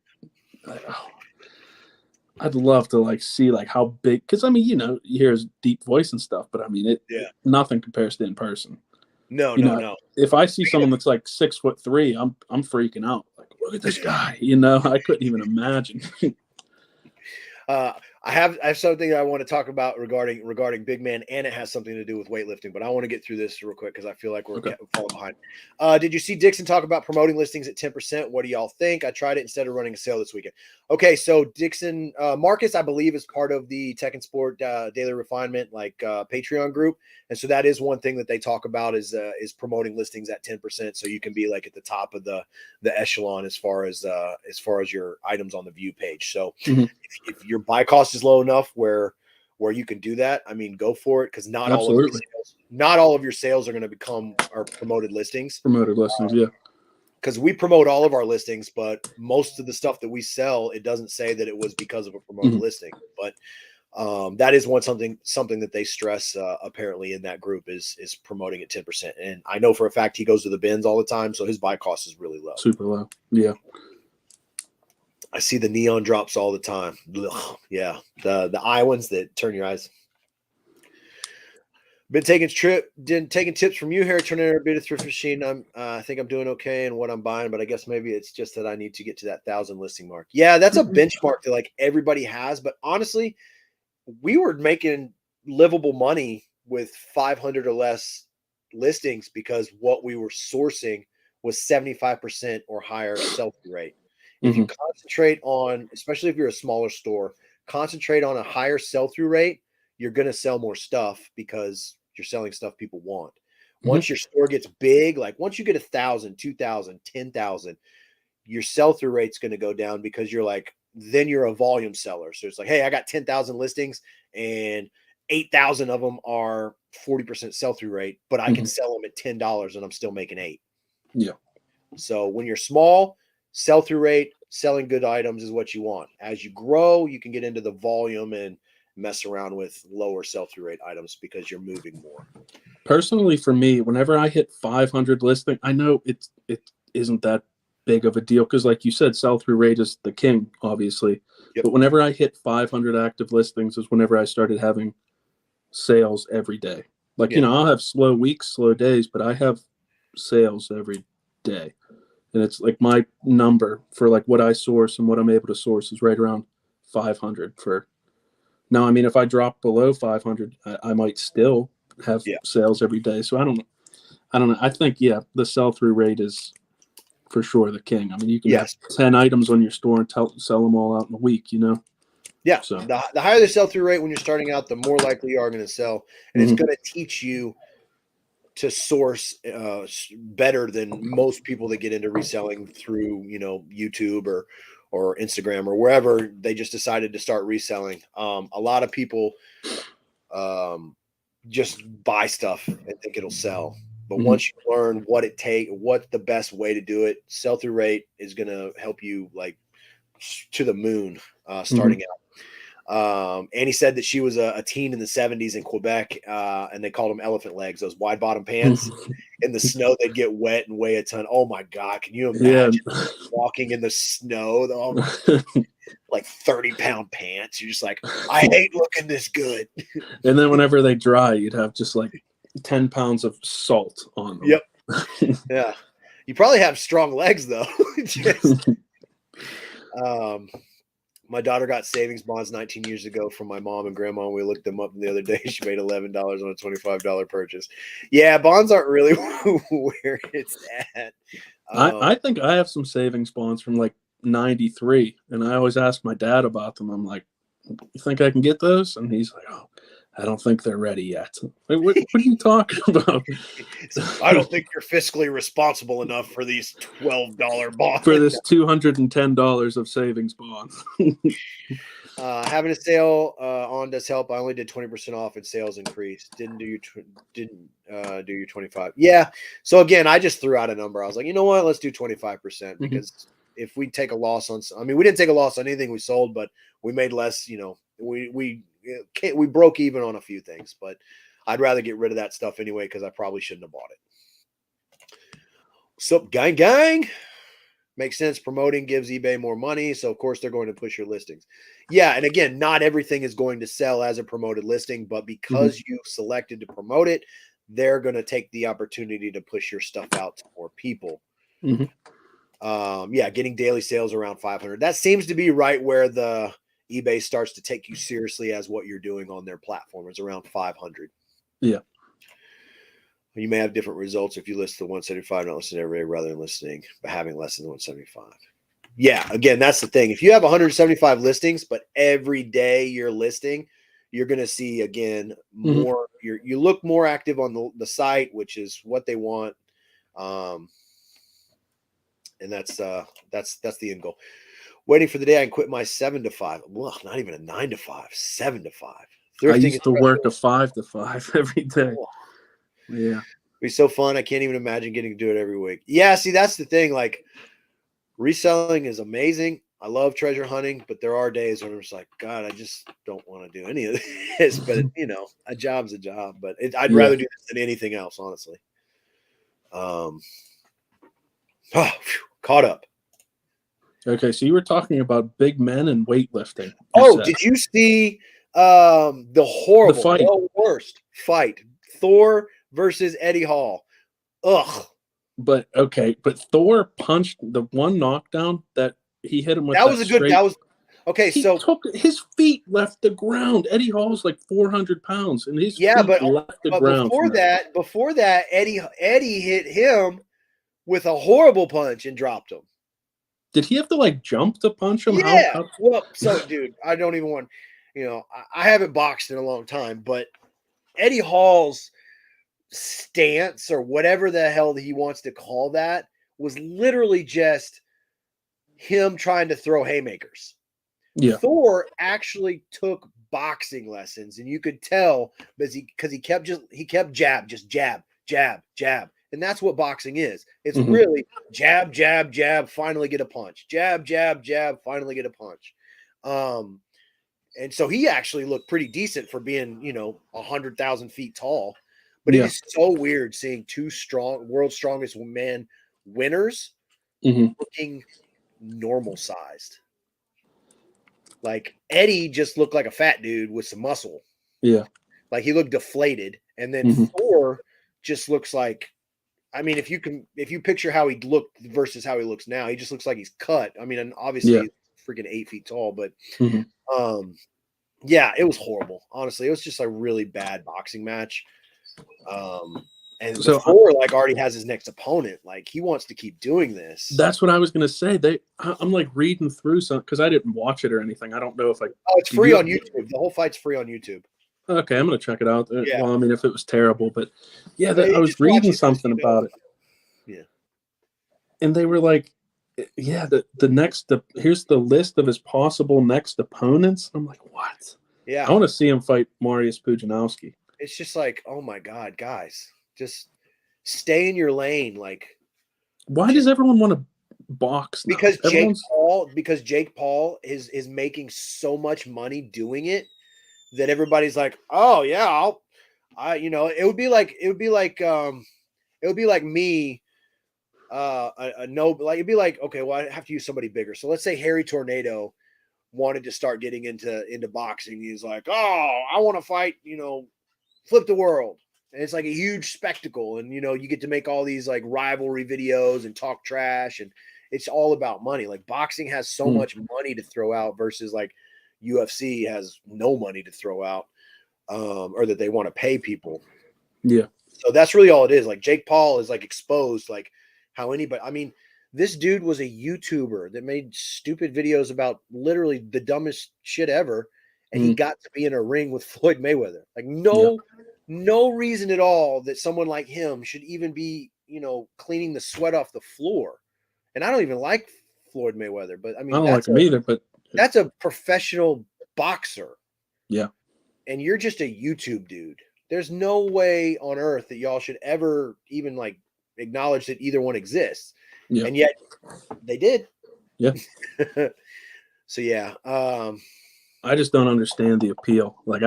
like see like how big, because I mean, you know, you hear his deep voice and stuff, but I mean nothing compares to in person. No. If I see someone that's like 6'3", I'm freaking out. Like, look at this guy. You know, I couldn't even imagine. I have something I want to talk about regarding big man, and it has something to do with weightlifting, but I want to get through this real quick because I feel like we're falling behind. Did you see Dixon talk about promoting listings at 10%? What do y'all think? I tried it instead of running a sale this weekend. Okay, so Dixon, Marcus, I believe, is part of the Tech and Sport Daily Refinement Patreon group, and so that is one thing that they talk about is promoting listings at 10%, so you can be like at the top of the echelon as far as your items on the view page. So if your buy cost is low enough where you can do that, I mean, go for it, because not all of your sales are going to become our promoted listings. Yeah. Because we promote all of our listings, but most of the stuff that we sell, it doesn't say that it was because of a promoted listing. But that is something that they stress apparently in that group is promoting at 10%. And I know for a fact he goes to the bins all the time, so his buy cost is really low. Super low. Yeah. I see the neon drops all the time. Ugh, yeah, the eye ones that turn your eyes. Been taking tips from you here, turning a bit of thrift machine. I think I'm doing okay in what I'm buying, but I guess maybe it's just that I need to get to that 1,000 listing mark. Yeah, that's a benchmark that like everybody has, but honestly, we were making livable money with 500 or less listings because what we were sourcing was 75% or higher sell-through rate. If you concentrate on, especially if you're a smaller store, concentrate on a higher sell-through rate, you're going to sell more stuff because you're selling stuff people want. Once your store gets big, like once you get 1,000, 2,000, 10,000, your sell-through rate's going to go down because then you're a volume seller. So it's like, hey, I got 10,000 listings and 8,000 of them are 40% sell-through rate, but I can sell them at $10 and I'm still making $8. Yeah. So when you're small, sell-through rate, selling good items is what you want. As you grow, you can get into the volume and mess around with lower sell-through rate items because you're moving more. Personally, for me, whenever I hit 500 listing, I know it isn't that big of a deal because, like you said, sell-through rate is the king, obviously. Yep. But whenever I hit 500 active listings is whenever I started having sales every day. Like, I'll have slow weeks, slow days, but I have sales every day. And it's like my number for like what I source and what I'm able to source is right around 500 for now. I mean, if I drop below 500, I might still have sales every day. So I don't know. I think, the sell-through rate is for sure the king. I mean, you can have 10 items on your store and sell them all out in a week, Yeah. So The higher the sell-through rate when you're starting out, the more likely you are going to sell. And it's going to teach you to source better than most people that get into reselling through, YouTube or Instagram or wherever they just decided to start reselling. A lot of people just buy stuff and think it'll sell. But once you learn what's the best way to do it, sell-through rate is going to help you like to the moon starting out. Annie said that she was a teen in the 70s in Quebec, and they called them elephant legs, those wide bottom pants. In the snow, they'd get wet and weigh a ton. Oh my God. Can you imagine walking in the snow? Oh my, like 30-pound pants. You're just like, I hate looking this good. And then whenever they dry, you'd have just like 10 pounds of salt on them. Yep. Yeah. You probably have strong legs though. My daughter got savings bonds 19 years ago from my mom and grandma. And we looked them up the other day. She made $11 on a $25 purchase. Yeah, bonds aren't really where it's at. I think I have some savings bonds from like 93. And I always ask my dad about them. I'm like, you think I can get those? And he's like, oh, I don't think they're ready yet. Like, what are you talking about? I don't think you're fiscally responsible enough for these $12 bonds. For this $210 of savings bonds. Having a sale on does help. I only did 20% off and sales increased. Didn't do your 25. Yeah. So again, I just threw out a number. I was like, you know what? Let's do 25% because if we take a loss on, we didn't take a loss on anything we sold, but we made less. We broke even on a few things, but I'd rather get rid of that stuff anyway because I probably shouldn't have bought it. So gang. Makes sense. Promoting gives eBay more money. So, of course, they're going to push your listings. Yeah. And again, not everything is going to sell as a promoted listing, but because you selected to promote it, they're going to take the opportunity to push your stuff out to more people. Getting daily sales around 500. That seems to be right where the eBay starts to take you seriously as what you're doing on their platform. It's around 500. Yeah. You may have different results if you list the 175 not listed every day rather than listing but having less than 175. Yeah, again, that's the thing. If you have 175 listings, but every day you're listing, you're going to see again more. You look more active on the site, which is what they want, and that's the end goal. Waiting for the day I can quit my 7 to 5. Well, not even a 9 to 5, 7 to 5. Thrifting, I used to work a 5 to 5 every day. Oh. Yeah. It'd be so fun. I can't even imagine getting to do it every week. Yeah, see, that's the thing. Like, reselling is amazing. I love treasure hunting, but there are days when I'm just like, God, I just don't want to do any of this. But, a job's a job. But I'd rather do this than anything else, honestly. Caught up. Okay, so you were talking about big men and weightlifting. Did you see the worst fight? Thor versus Eddie Hall. Ugh. But Thor punched the one knockdown that he hit him with. His feet left the ground. Eddie Hall's like 400 pounds, and his feet left the ground. Before that, Eddie hit him with a horrible punch and dropped him. Did he have to jump to punch him? Yeah. Well, so dude, I don't even want. I haven't boxed in a long time, but Eddie Hall's stance or whatever the hell he wants to call that was literally just him trying to throw haymakers. Yeah. Thor actually took boxing lessons, and you could tell because he kept jab, just jab, jab, jab. And that's what boxing is. It's really jab, jab, jab, finally get a punch. Jab, jab, jab, finally get a punch. And so he actually looked pretty decent for being, 100,000 feet tall. But it is so weird seeing two world's strongest man winners looking normal sized. Like Eddie just looked like a fat dude with some muscle. Yeah. Like he looked deflated. And then Thor just looks like, I mean, if you picture how he looked versus how he looks now, he just looks like he's cut. I mean, and obviously he's freaking 8 feet tall, but yeah, it was horrible. Honestly, it was just a really bad boxing match. And so Thor already has his next opponent. Like he wants to keep doing this. That's what I was gonna say. I'm like reading through some because I didn't watch it or anything. I don't know if I. Oh, it's free on YouTube. The whole fight's free on YouTube. Okay, I'm gonna check it out. Yeah. Well, I mean, if it was terrible, but yeah, I was reading something about it. Yeah. And they were like, yeah, here's the list of his possible next opponents. I'm like, what? Yeah. I want to see him fight Mariusz Pudzianowski. It's just like, oh my God, guys, just stay in your lane. Like, why does everyone want to box now? Because Jake Paul is making so much money doing it that everybody's like, oh yeah, it would be like me. It'd be like, okay, well, I have to use somebody bigger. So let's say Harry Tornado wanted to start getting into boxing. He's like, oh, I want to fight, Flip the World. And it's like a huge spectacle. And, you get to make all these like rivalry videos and talk trash. And it's all about money. Like boxing has so much money to throw out versus like UFC has no money to throw out, or that they want to pay people. Yeah. So that's really all it is. Like Jake Paul is like exposed, like how anybody, I mean, this dude was a YouTuber that made stupid videos about literally the dumbest shit ever. And he got to be in a ring with Floyd Mayweather. Like no reason at all that someone like him should even be, cleaning the sweat off the floor. And I don't even like Floyd Mayweather, but I mean, I don't like him either, but that's a professional boxer. Yeah. And you're just a YouTube dude. There's no way on earth that y'all should ever even like acknowledge that either one exists. Yeah. And yet they did. Yeah. So yeah. I just don't understand the appeal. Like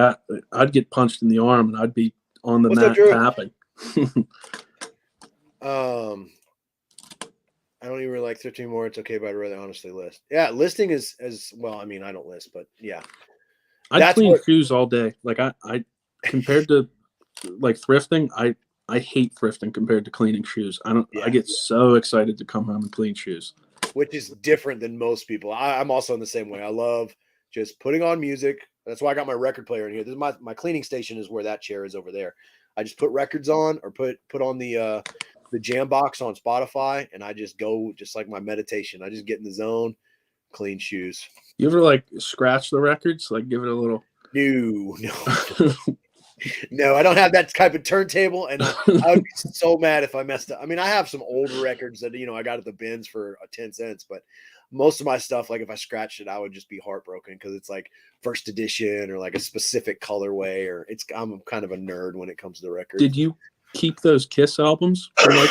I'd get punched in the arm and I'd be on the mat tapping. I don't even really like Thrifting more. It's okay, but I'd rather honestly list. Yeah, listing is as well. I mean, I don't list, but yeah. I clean shoes all day. Like I compared to like thrifting, I hate thrifting compared to cleaning shoes. I get so excited to come home and clean shoes. Which is different than most people. I'm also in the same way. I love just putting on music. That's why I got my record player in here. This is my cleaning station is where that chair is over there. I just put records on or put on the jam box on Spotify, and I just go just like my meditation. I just get in the zone, clean shoes. You ever like scratch the records? Like give it a little No. No, I don't have that type of turntable, and I would be so mad if I messed up. I mean, I have some older records that I got at the bins for 10 cents, but most of my stuff, like if I scratched it, I would just be heartbroken because it's like first edition or like a specific colorway, or I'm kind of a nerd when it comes to the record. Did you keep those Kiss albums from like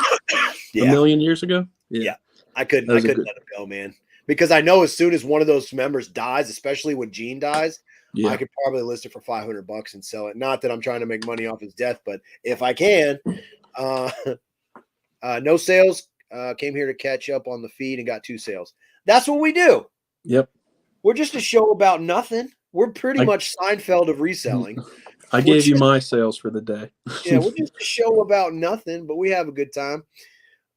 a million years ago? Yeah. I couldn't let them go, man, because I know as soon as one of those members dies, especially when Gene dies, I could probably list it for $500 and sell it. Not that I'm trying to make money off his death, but if I can, no sales, came here to catch up on the feed and got 2 sales. That's what we do. Yep. We're just a show about nothing. We're pretty much Seinfeld of reselling. I gave you my sales for the day. Yeah, we're just a show about nothing, but we have a good time.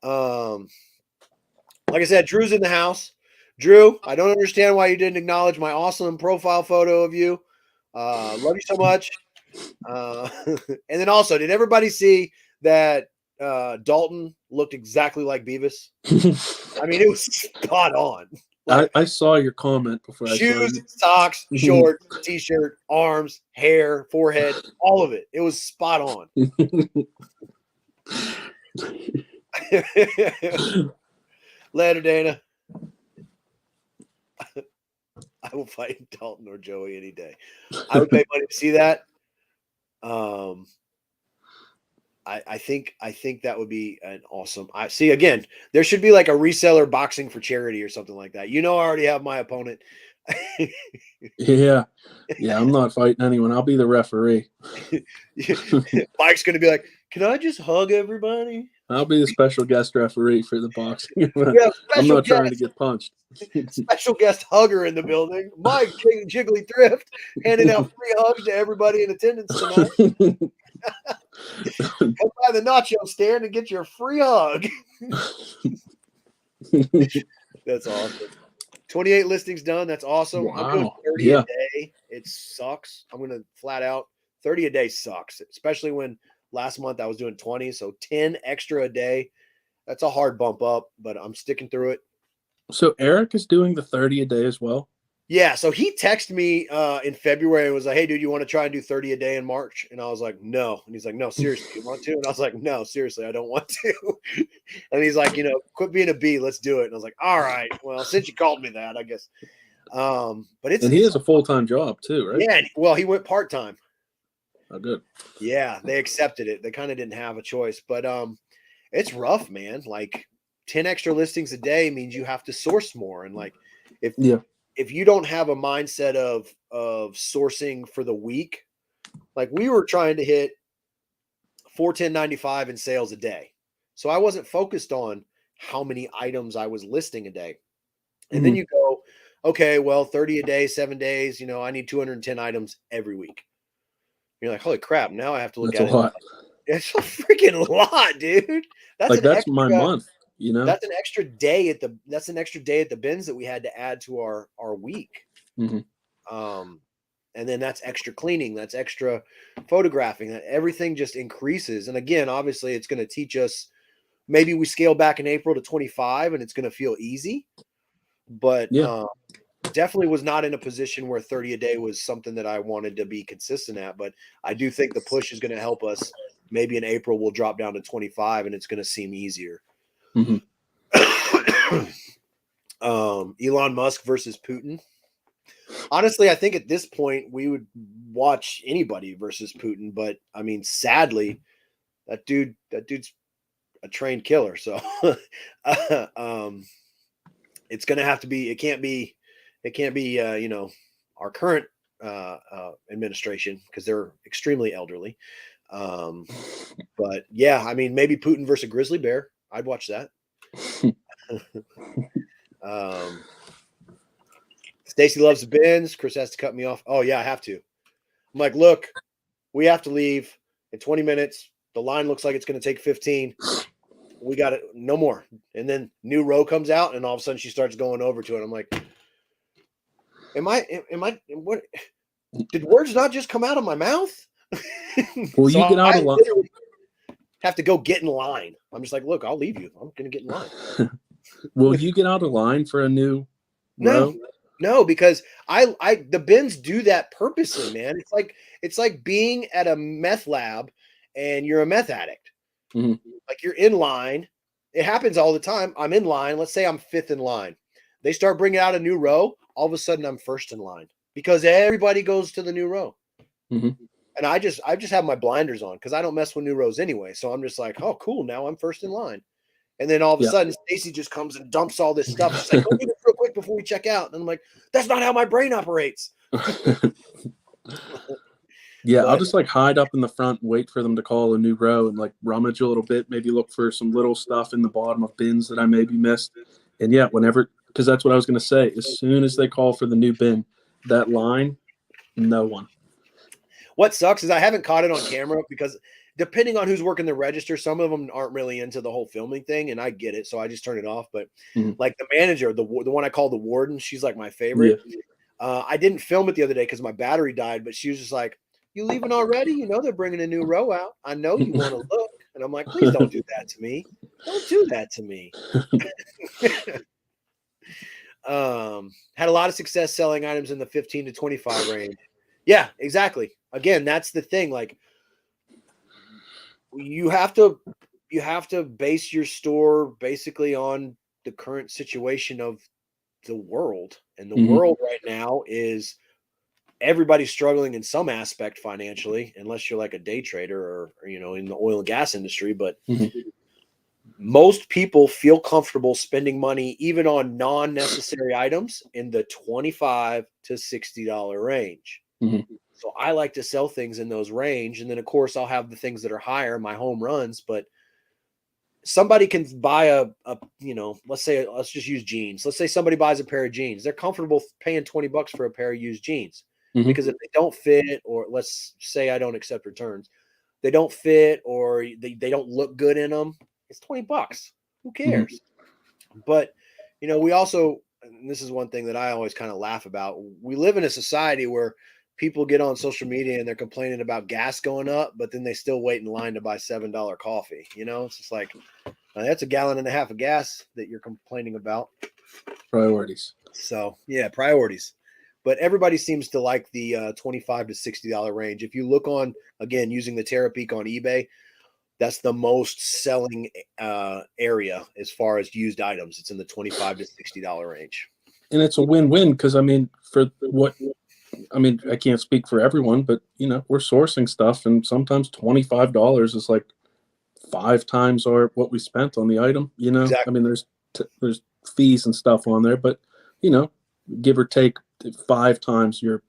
Like I said, Drew's in the house. Drew, I don't understand why you didn't acknowledge my awesome profile photo of you. Love you so much. And then also, did everybody see that Dalton looked exactly like Beavis? I mean, it was spot on. Like, I saw your comment before. Shoes, socks, shorts, t-shirt, arms, hair, forehead, all of it. It was spot on. Later, Dana. I will fight Dalton or Joey any day. I would pay money to see that. I think that would be an awesome. I see, again, there should be like a reseller boxing for charity or something like that. I already have my opponent. Yeah. I'm not fighting anyone. I'll be the referee. Mike's gonna be like, "Can I just hug everybody?" I'll be the special guest referee for the boxing event. Yeah, I'm not trying to get punched. Special guest hugger in the building. Mike Jiggly Thrift handing out free hugs to everybody in attendance tonight. Come by the nacho stand and get your free hug. That's awesome. 28 listings done. That's awesome. Wow. I'm doing 30 a day. It sucks. I'm going to flat out 30 a day sucks, especially when last month I was doing 20. So 10 extra a day. That's a hard bump up, but I'm sticking through it. So Eric is doing the 30 a day as well? Yeah. So he texted me in February and was like, "Hey, dude, you want to try and do 30 a day in March?" And I was like, "No." And he's like, "No, seriously, you want to?" And I was like, "No, seriously, I don't want to." And he's like, "Quit being a bee. Let's do it." And I was like, "All right. Well, since you called me that, I guess." But he has a full-time job too, right? Yeah. Well, he went part-time. Oh, good. Yeah. They accepted it. They kind of didn't have a choice, but it's rough, man. Like 10 extra listings a day means you have to source more. And like, if you don't have a mindset of sourcing for the week, like we were trying to hit 410.95 in sales a day. So I wasn't focused on how many items I was listing a day. And then you go, okay, well, 30 a day, 7 days, I need 210 items every week. You're like, holy crap. Now I have to look at it. Lot. It's a freaking lot, dude. That's my month. That's an extra day at the bins that we had to add to our week. And then that's extra cleaning, that's extra photographing, that everything just increases. And again, obviously it's going to teach us, maybe we scale back in April to 25 and it's going to feel easy, but definitely was not in a position where 30 a day was something that I wanted to be consistent at. But I do think the push is going to help us. Maybe in April we'll drop down to 25 and it's going to seem easier. Elon Musk versus Putin. Honestly, I think at this point we would watch anybody versus Putin, but I mean, sadly, that dude's a trained killer. So it's going to have to be. It can't be. Our current administration, because they're extremely elderly. But yeah, I mean, maybe Putin versus a grizzly bear. I'd watch that. Stacy loves the bins. Chris has to cut me off. Oh yeah, I have to. I'm like, look, we have to leave in 20 minutes. The line looks like it's going to take 15. We got it. No more. And then new row comes out, and all of a sudden she starts going over to it. I'm like, what? Did words not just come out of my mouth? Well, so you get out of line. Have to go get in line. I'm just like, look, I'll leave you. I'm going to get in line. Will you get out of line for a new row? No, because the bins do that purposely, man. It's like being at a meth lab and you're a meth addict. Like you're in line. It happens all the time. I'm in line. Let's say I'm fifth in line. They start bringing out a new row. All of a sudden I'm first in line because everybody goes to the new row. And I just have my blinders on because I don't mess with new rows anyway. So I'm just like, oh, cool. Now I'm first in line. And then all of a sudden, Stacy just comes and dumps all this stuff. She's like, go do this real quick before we check out. And I'm like, that's not how my brain operates. I'll just like hide up in the front and wait for them to call a new row and like rummage a little bit, maybe look for some little stuff in the bottom of bins that I maybe missed. And whenever, because that's what I was going to say, as soon as they call for the new bin, that line, no one. What sucks is I haven't caught it on camera because depending on who's working the register, some of them aren't really into the whole filming thing, and I get it, so I just turn it off. But like the manager, the one I call the warden, she's like my favorite. I didn't film it the other day because my battery died, but she was just like, "You leaving already? You know they're bringing a new row out. I know you want to look." And I'm like, "Please don't do that to me. Don't do that to me." Had a lot of success selling items in the 15 to 25 range. Yeah, exactly. Again, that's the thing. Like, you have to base your store basically on the current situation of the world. And the world right now is everybody's struggling in some aspect financially, unless you're like a day trader or in the oil and gas industry. But most people feel comfortable spending money even on non-necessary items in the $25 to $60 range. So I like to sell things in those range. And then of course I'll have the things that are higher, my home runs, but somebody can buy let's just use jeans. Let's say somebody buys a pair of jeans. They're comfortable paying $20 for a pair of used jeans because if they don't fit, or let's say I don't accept returns, they don't fit or they don't look good in them, it's $20. Who cares? But, we also, and this is one thing that I always kind of laugh about. We live in a society where people get on social media and they're complaining about gas going up, but then they still wait in line to buy $7 coffee. It's just like, that's a gallon and a half of gas that you're complaining about. Priorities. So yeah, priorities. But everybody seems to like the $25 to $60 range. If you look on, again, using the Terapeak on eBay, that's the most selling area as far as used items. It's in the $25 to $60 range. And it's a win-win because, I can't speak for everyone, but, we're sourcing stuff and sometimes $25 is like 5 times what we spent on the item, Exactly. There's fees and stuff on there, but, give or take 5 times your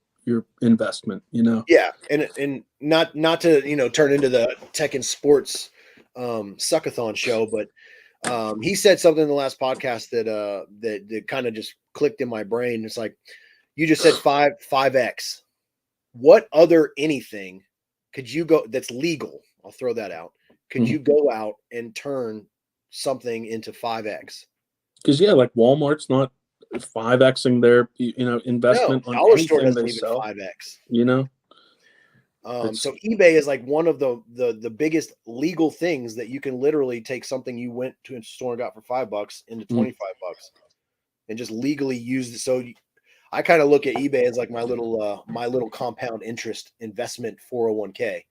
investment, Yeah. And not to, turn into the tech and sports suckathon show, but he said something in the last podcast that kind of just clicked in my brain. It's like, you just said 5x. What other anything could you go that's legal? I'll throw that out. Could you go out and turn something into 5x? Because like Walmart's not 5xing their investment No, on dollar store anything doesn't they even sell. 5x. So eBay is like one of the biggest legal things that you can literally take something you went to a store and got for $5 into $25 and just legally use it. So I kind of look at eBay as like my little compound interest investment 401k.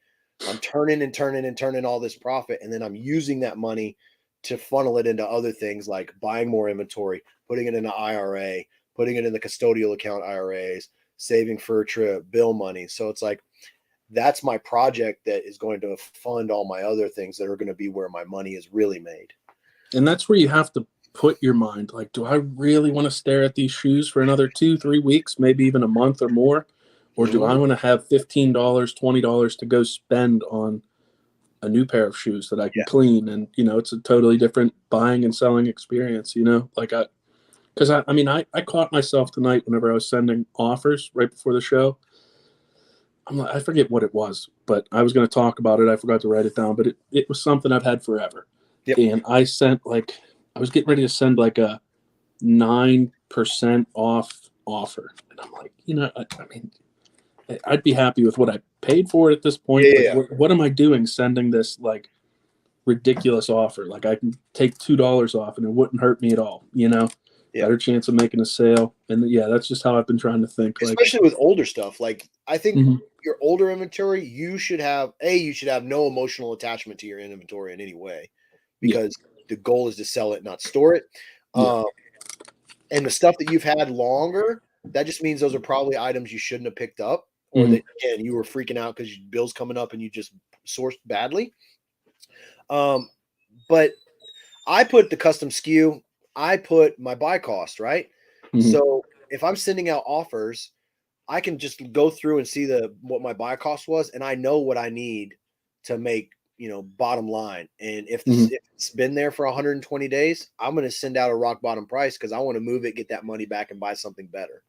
I'm turning and turning and turning all this profit, and then I'm using that money to funnel it into other things like buying more inventory, putting it in an IRA, putting it in the custodial account IRAs, saving for a trip, bill money. So it's like, that's my project that is going to fund all my other things that are going to be where my money is really made. And that's where you have to put your mind, like, do I really want to stare at these shoes for another 2-3 weeks, maybe even a month or more? Or do I want to have $15, $20 to go spend on a new pair of shoes that I can clean? And, it's a totally different buying and selling experience, because I caught myself tonight whenever I was sending offers right before the show. I forget what it was, but I was going to talk about it. I forgot to write it down, but it was something I've had forever. Yep. And I was getting ready to send like a 9% off offer. And I'm like, I'd be happy with what I paid for it at this point. Yeah. But what am I doing sending this like ridiculous offer? Like I can take $2 off and it wouldn't hurt me at all, Better chance of making a sale. And that's just how I've been trying to think. Especially with older stuff. Like I think your older inventory, you should have no emotional attachment to your inventory in any way, because the goal is to sell it, not store it. And the stuff that you've had longer, that just means those are probably items you shouldn't have picked up, or that, again, you were freaking out because your bill's coming up and you just sourced badly. But I put the custom SKU, I put my buy cost, right? So if I'm sending out offers, I can just go through and see what my buy cost was, and I know what I need to make, bottom line. And if it's been there for 120 days, I'm going to send out a rock bottom price because I want to move it, get that money back, and buy something better.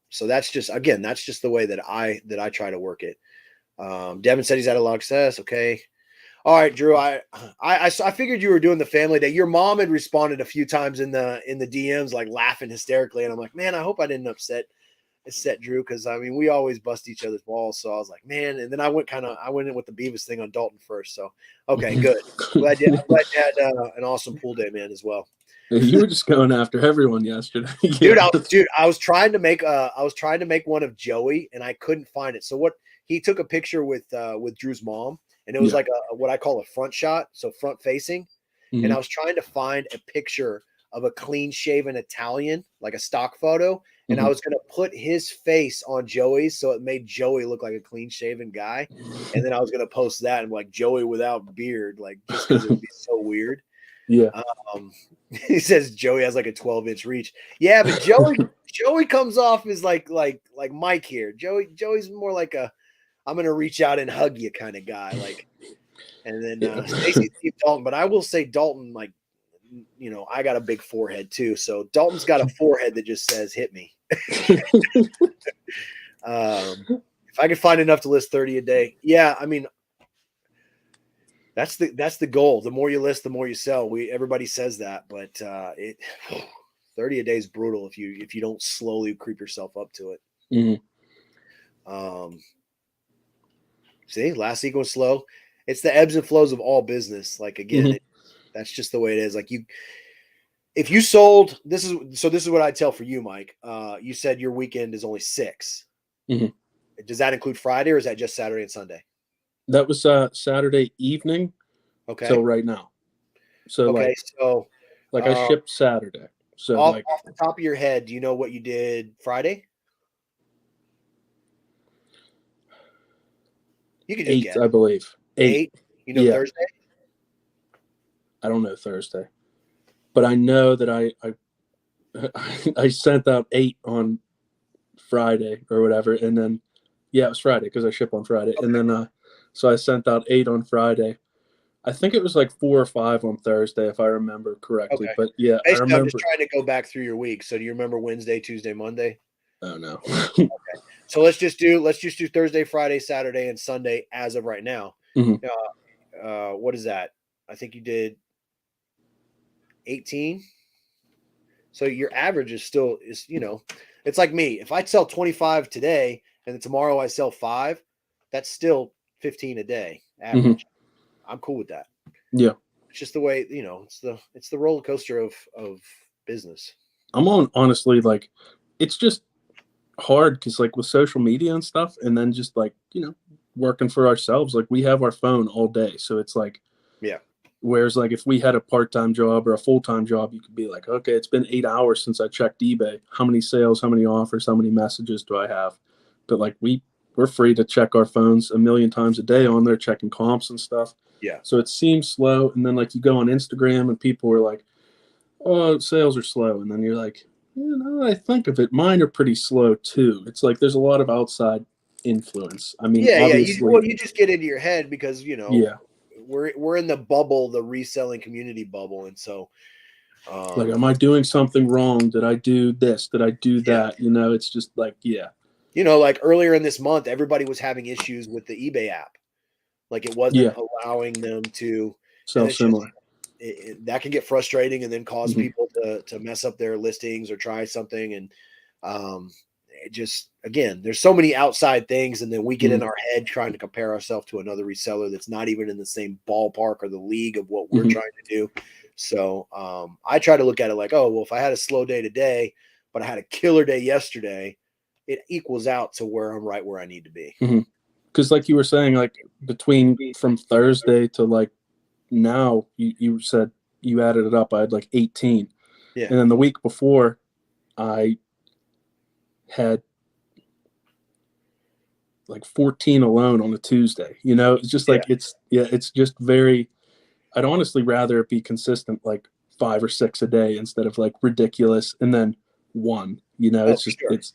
So that's just the way that I try to work it. Devin said he's had a lot of success. Okay. All right, Drew. I figured you were doing the family day. Your mom had responded a few times in the DMs, like laughing hysterically, and I'm like, man, I hope I didn't upset Drew, because we always bust each other's balls. So I was like, man. And then I went in with the Beavis thing on Dalton first. So okay, good. Glad you had an awesome pool day, man, as well. You were just going after everyone yesterday. Dude, I was trying to make one of Joey, and I couldn't find it. So he took a picture with Drew's mom, and it was like what I call a front shot, so front facing. And I was trying to find a picture of a clean shaven Italian, like a stock photo. And I was going to put his face on Joey's, so it made Joey look like a clean shaven guy. And then I was going to post that and like Joey without beard, like just because it would be so weird. Yeah. He says Joey has like a 12-inch reach. Yeah, but Joey comes off as like Mike here. Joey's more like a I'm gonna reach out and hug you kind of guy. Like, and then Stacey Dalton, but I will say Dalton, like, you know, I got a big forehead too. So Dalton's got a forehead that just says hit me. If I could find enough to list 30 a day, yeah, I mean, that's the goal. The more you list, the more you sell. Everybody says that, but 30 a day is brutal if you don't slowly creep yourself up to it. See, last week was slow. It's the ebbs and flows of all business. Like again, that's just the way it is. Like if you sold, this is what I tell for you, Mike. You said your weekend is only 6. Does that include Friday or is that just Saturday and Sunday? That was Saturday evening. Okay. Till right now. So okay, I shipped Saturday. So off the top of your head, do you know what you did Friday? You could just 8, guess. I believe. 8. You know Thursday? I don't know Thursday, but I know that I sent out 8 on Friday or whatever, and then it was Friday because I ship on Friday, and then so I sent out 8 on Friday. I think it was like 4 or 5 on Thursday, if I remember correctly. Okay. But yeah, I remember. I'm just trying to go back through your week. So do you remember Wednesday, Tuesday, Monday? Oh no. Okay. So let's just do Thursday, Friday, Saturday, and Sunday as of right now. What is that? I think you did 18. So your average is still it's like me. If I sell 25 today and then tomorrow I sell 5, that's still 15 a day average. I'm cool with that. Yeah. It's just the way, it's the roller coaster of business. I'm honestly, like, it's just hard because like with social media and stuff, and then just like, working for ourselves, like we have our phone all day. So it's like, whereas like if we had a part-time job or a full-time job, you could be like, okay, it's been 8 hours since I checked eBay. How many sales, how many offers, how many messages do I have? But like we're free to check our phones a million times a day on there, checking comps and stuff. Yeah. So it seems slow. And then like you go on Instagram and people are like, oh, sales are slow. And then you're like, I think of it, mine are pretty slow too. It's like there's a lot of outside influence. I mean, obviously, you just get into your head because we're in the bubble, the reselling community bubble, and so like, am I doing something wrong? Did I do this? Did I do that? It's just like, like earlier in this month, everybody was having issues with the eBay app. Like it wasn't allowing them to sell similar. That can get frustrating and then cause people to mess up their listings or try something. And it just, again, there's so many outside things. And then we get in our head trying to compare ourselves to another reseller that's not even in the same ballpark or the league of what we're trying to do. So I try to look at it like, oh, well, if I had a slow day today, but I had a killer day yesterday, it equals out to where I'm right where I need to be. Because like you were saying, like from Thursday to like now, you said you added it up. I had like 18. Yeah. And then the week before, I had like 14 alone on a Tuesday. It's just like it's just very. I'd honestly rather it be consistent, like 5 or 6 a day instead of like ridiculous and then 1. It's just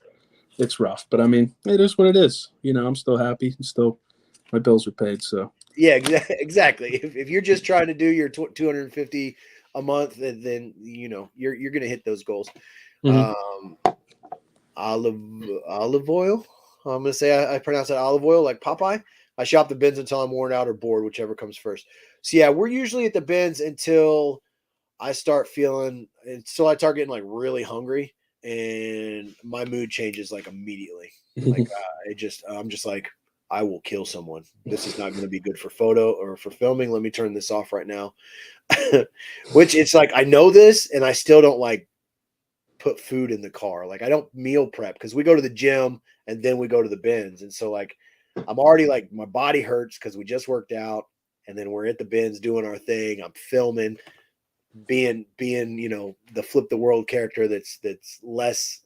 it's rough. But I mean, it is what it is. I'm still happy and still my bills are paid. So yeah, exactly. If you're just trying to do your 250 a month, then you're going to hit those goals. Olive oil. I'm going to say I pronounce that olive oil like Popeye. I shop the bins until I'm worn out or bored, whichever comes first. So yeah, we're usually at the bins until I start until I start getting like really hungry and my mood changes like immediately. Like I'm just like, I will kill someone. This is not going to be good for photo or for filming. Let me turn this off right now. Which it's like, I know this and I still don't like put food in the car. Like I don't meal prep because we go to the gym and then we go to the bins. And so like, I'm already like, my body hurts because we just worked out and then we're at the bins doing our thing. I'm filming. being, the flip the world character that's less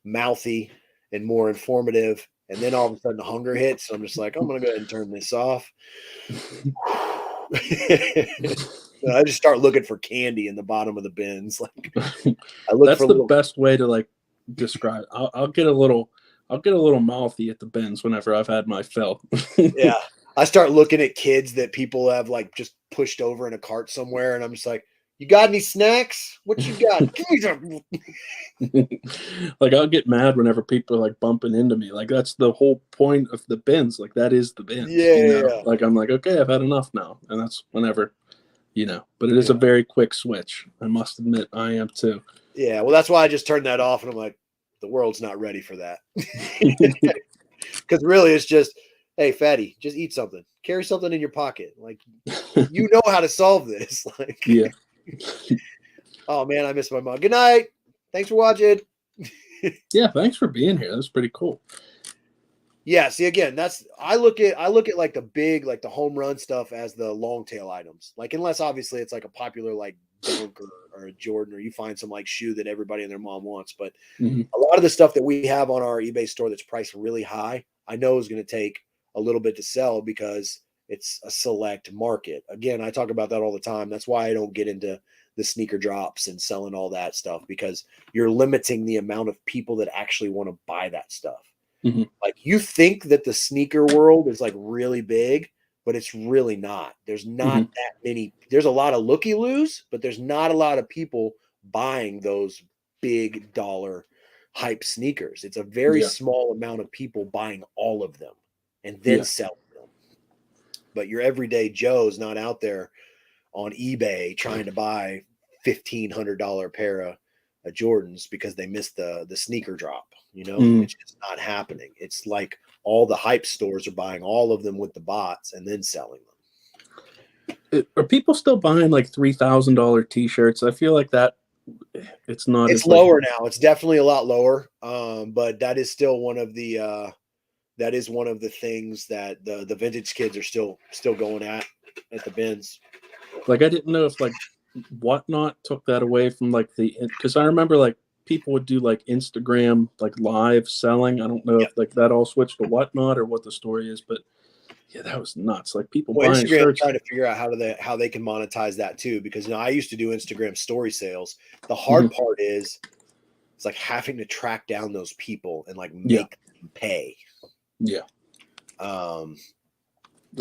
mouthy and more informative. And then all of a sudden the hunger hits. So I'm just like, I'm going to go ahead and turn this off. I just start looking for candy in the bottom of the bins. Like I look That's for the best way to like describe it. I'll get a little mouthy at the bins whenever I've had my fill. Yeah. I start looking at kids that people have like just pushed over in a cart somewhere. And I'm just like, you got any snacks? What you got? Give me some. Like I'll get mad whenever people are like bumping into me. Like that's the whole point of the bins. Like that is the bins. Yeah. Like I'm like, okay, I've had enough now. And that's whenever, but it is a very quick switch. I must admit I am too. Yeah. Well, that's why I just turned that off and I'm like, the world's not ready for that. Because really it's just, hey, fatty, just eat something. Carry something in your pocket. Like, you know how to solve this. Like, yeah. Oh man, I miss my mom. Good night. Thanks for watching. Yeah, thanks for being here. That's pretty cool. Yeah, see again, I look at like the big, like the home run stuff as the long tail items. Like unless obviously it's like a popular like Dunk or a Jordan, or you find some like shoe that everybody and their mom wants. But a lot of the stuff that we have on our eBay store that's priced really high, I know is going to take a little bit to sell because it's a select market. Again, I talk about that all the time. That's why I don't get into the sneaker drops and selling all that stuff, because you're limiting the amount of people that actually want to buy that stuff. Like you think that the sneaker world is like really big, but it's really not. There's not that many. There's a lot of looky-loos, but there's not a lot of people buying those big dollar hype sneakers. It's a very small amount of people buying all of them and then selling them. But your everyday Joe's not out there on eBay trying to buy $1,500 pair of Jordans because they missed the sneaker drop. It's just not happening. It's like all the hype stores are buying all of them with the bots and then selling them. Are people still buying like $3,000 t-shirts? I feel like that it's not. It's lower now. It's definitely a lot lower. But that is still one of the things that the vintage kids are still going at the bins. Like I didn't know if like Whatnot took that away from like because I remember like people would do like Instagram like live selling. I don't know if like that all switched to Whatnot or what the story is, but yeah, that was nuts. Like people buying Instagram shirts. Trying to figure out how they can monetize that too, because I used to do Instagram story sales. The hard part is it's like having to track down those people and like make them pay. Yeah.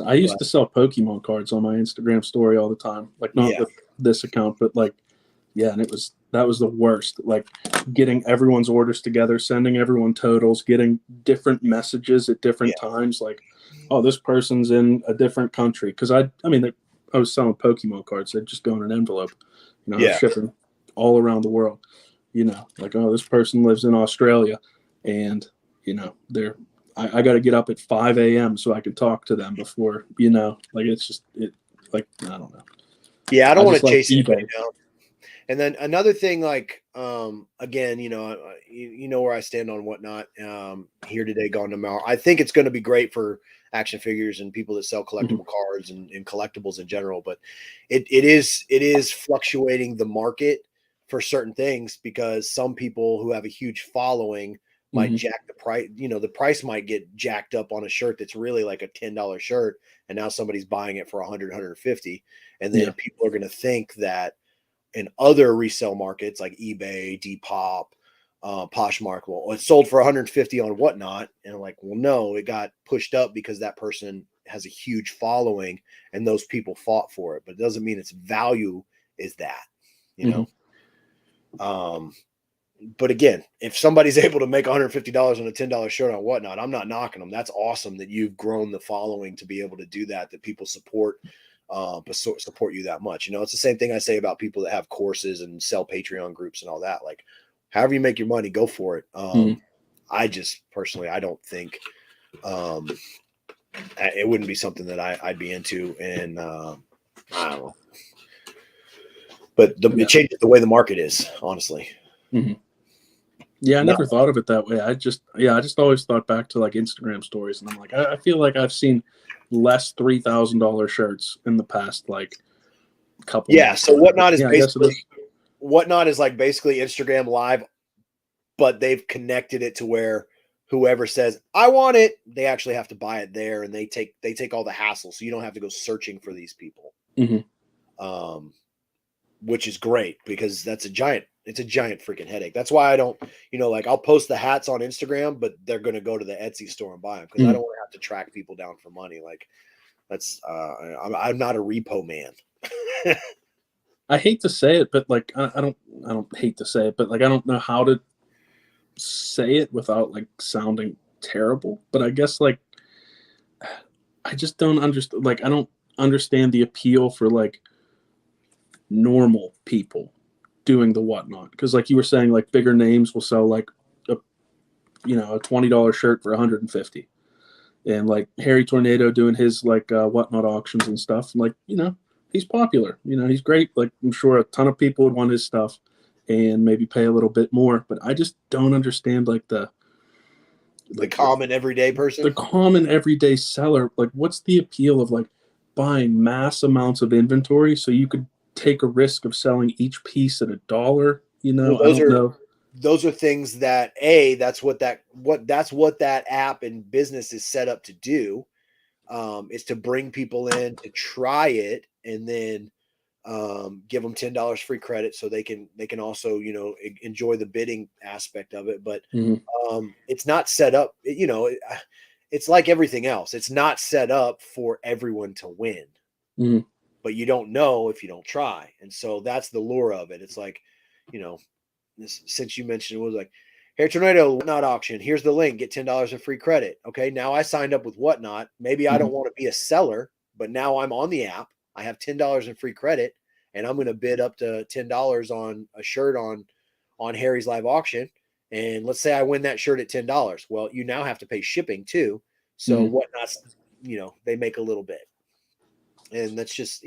I used to sell Pokemon cards on my Instagram story all the time. Like not with this account, but like, and that was the worst. Like getting everyone's orders together, sending everyone totals, getting different messages at different times. Like, oh, this person's in a different country. Because I was selling Pokemon cards. They'd just go in an envelope. I was shipping all around the world. Like, oh, this person lives in Australia, and I got to get up at 5 a.m. so I can talk to them before, like it's just like I don't know. Yeah, I don't want to chase anybody down. And then another thing, like again, where I stand on Whatnot. Here today, gone tomorrow. I think it's going to be great for action figures and people that sell collectible cards and collectibles in general. But it is fluctuating the market for certain things, because some people who have a huge following might jack the price. The price might get jacked up on a shirt that's really like a $10 shirt, and now somebody's buying it for 100, 150, and then people are going to think that in other resale markets like eBay, Depop, Poshmark, well, it's sold for 150 on Whatnot, and I'm like, well, no, it got pushed up because that person has a huge following and those people fought for it, but it doesn't mean its value is that, But again, if somebody's able to make $150 on a $10 shirt on Whatnot, I'm not knocking them. That's awesome that you've grown the following to be able to do that people support you that much. It's the same thing I say about people that have courses and sell Patreon groups and all that. Like, however you make your money, go for it. I just personally, I don't think it wouldn't be something that I'd be into. And I don't know. But it changes the way the market is, honestly. Yeah, I never thought of it that way. I just always thought back to like Instagram stories, and I'm like, I feel like I've seen less $3,000 shirts in the past like couple Yeah. months. So Whatnot is Yeah, I guess it basically is. Whatnot is like basically Instagram Live, but they've connected it to where whoever says I want it, they actually have to buy it there, and they take all the hassle, so you don't have to go searching for these people. Which is great because it's a giant freaking headache. That's why I don't, like I'll post the hats on Instagram, but they're going to go to the Etsy store and buy them because I don't want to have to track people down for money. Like that's, I'm not a repo man. I hate to say it, but like, I don't hate to say it, but like, I don't know how to say it without like sounding terrible, but I guess like, I just don't understand. Like, I don't understand the appeal for like normal people doing the Whatnot, because like you were saying, like bigger names will sell like a $20 shirt for 150, and like Harry Tornado doing his like Whatnot auctions and stuff, like he's popular, he's great, like I'm sure a ton of people would want his stuff and maybe pay a little bit more, but I just don't understand like the common everyday person, the common everyday seller. Like, what's the appeal of like buying mass amounts of inventory so you could take a risk of selling each piece at $1? Well, I don't know. Those are things that that's what that app and business is set up to do, is to bring people in to try it and then give them $10 free credit so they can also enjoy the bidding aspect of it. But it's not set up, it's like everything else, it's not set up for everyone to win. But you don't know if you don't try, and so that's the lure of it. It's like, since you mentioned it was like Hair Tornado Whatnot auction, here's the link, get $10 of free credit. Okay, now I signed up with Whatnot. Maybe I don't want to be a seller, but now I'm on the app, I have $10 in free credit, and I'm going to bid up to $10 on a shirt on Harry's live auction. And let's say I win that shirt at $10. Well, you now have to pay shipping too. So Whatnot's, they make a little bit. And that's just,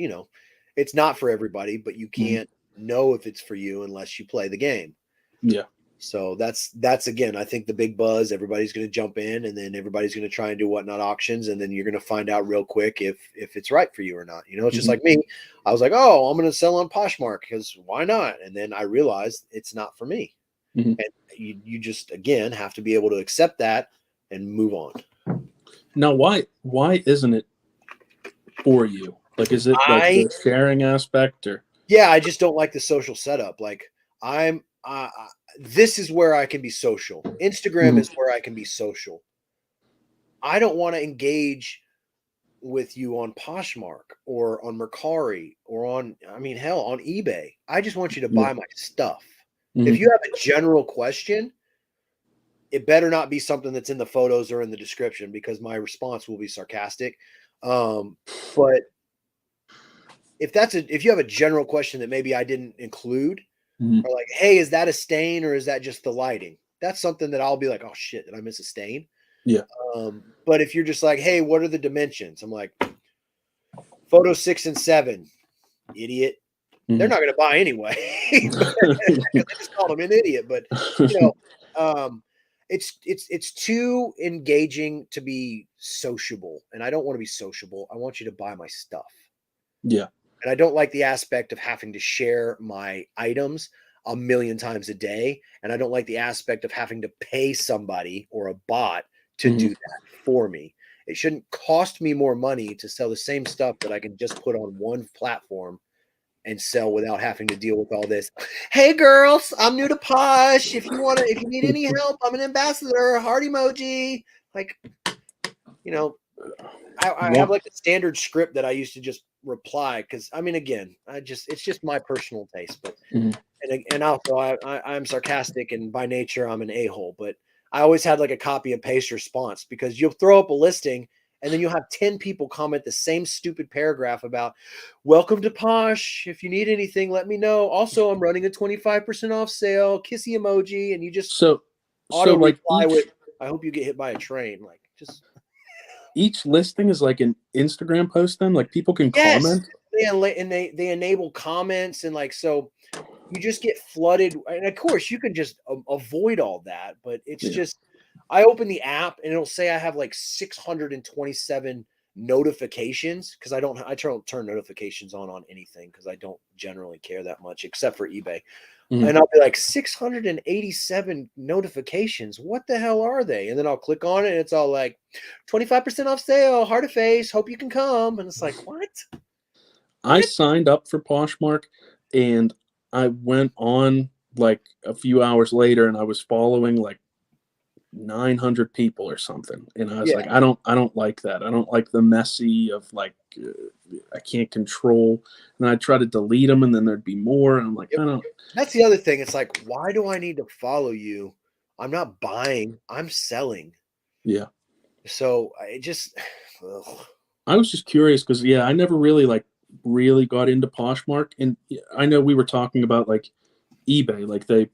it's not for everybody, but you can't know if it's for you unless you play the game. Yeah. So that's again, I think the big buzz. Everybody's going to jump in, and then everybody's going to try and do Whatnot auctions, and then you're going to find out real quick if it's right for you or not. It's just like me. I was like, oh, I'm going to sell on Poshmark because why not? And then I realized it's not for me. And you just again have to be able to accept that and move on. Now, why isn't it for you? Like, is it like the sharing aspect, or? Yeah, I just don't like the social setup. Like this is where I can be social. Instagram is where I can be social. I don't want to engage with you on Poshmark or on Mercari or on eBay. I just want you to buy my stuff. If you have a general question, it better not be something that's in the photos or in the description, because my response will be sarcastic. But if you have a general question that maybe I didn't include, or like, hey, is that a stain or is that just the lighting? That's something that I'll be like, oh shit, did I miss a stain? Yeah. But if you're just like, hey, what are the dimensions? I'm like, photo 6 and 7, idiot. They're not going to buy anyway. I just called them an idiot, but it's too engaging to be sociable, and I don't want to be sociable. I want you to buy my stuff. Yeah. And I don't like the aspect of having to share my items a million times a day. And I don't like the aspect of having to pay somebody or a bot to do that for me. It shouldn't cost me more money to sell the same stuff that I can just put on one platform and sell without having to deal with all this. Hey girls, I'm new to Posh. If you need any help, I'm an ambassador. Heart emoji. Like, I have like a standard script that I used to just reply, because again, it's just my personal taste, but and also I'm sarcastic, and by nature I'm an a-hole, but I always had like a copy and paste response, because you'll throw up a listing and then you'll have 10 people comment the same stupid paragraph about welcome to Posh. If you need anything, let me know. Also, I'm running a 25% off sale, kissy emoji, and you just auto reply with I hope you get hit by a train. Like, just each listing is like an Instagram post, then like people can comment. And they enable comments, and like, so you just get flooded. And of course you can just avoid all that, but it's just, I open the app and it'll say I have like 627 notifications, because I don't turn notifications on anything, because I don't generally care that much except for eBay. And I'll be like, 687 notifications. What the hell are they? And then I'll click on it and it's all like 25% off sale, heart of face, hope you can come. And it's like, what? I signed up for Poshmark and I went on like a few hours later and I was following like 900 people or something. And I was like, I don't like that. I don't like the messy of like, I can't control. And I try to delete them and then there'd be more. And I'm like, I don't. That's the other thing. It's like, why do I need to follow you? I'm not buying, I'm selling. Yeah. So I just, I was just curious because, I never really got into Poshmark. And I know we were talking about like eBay, like they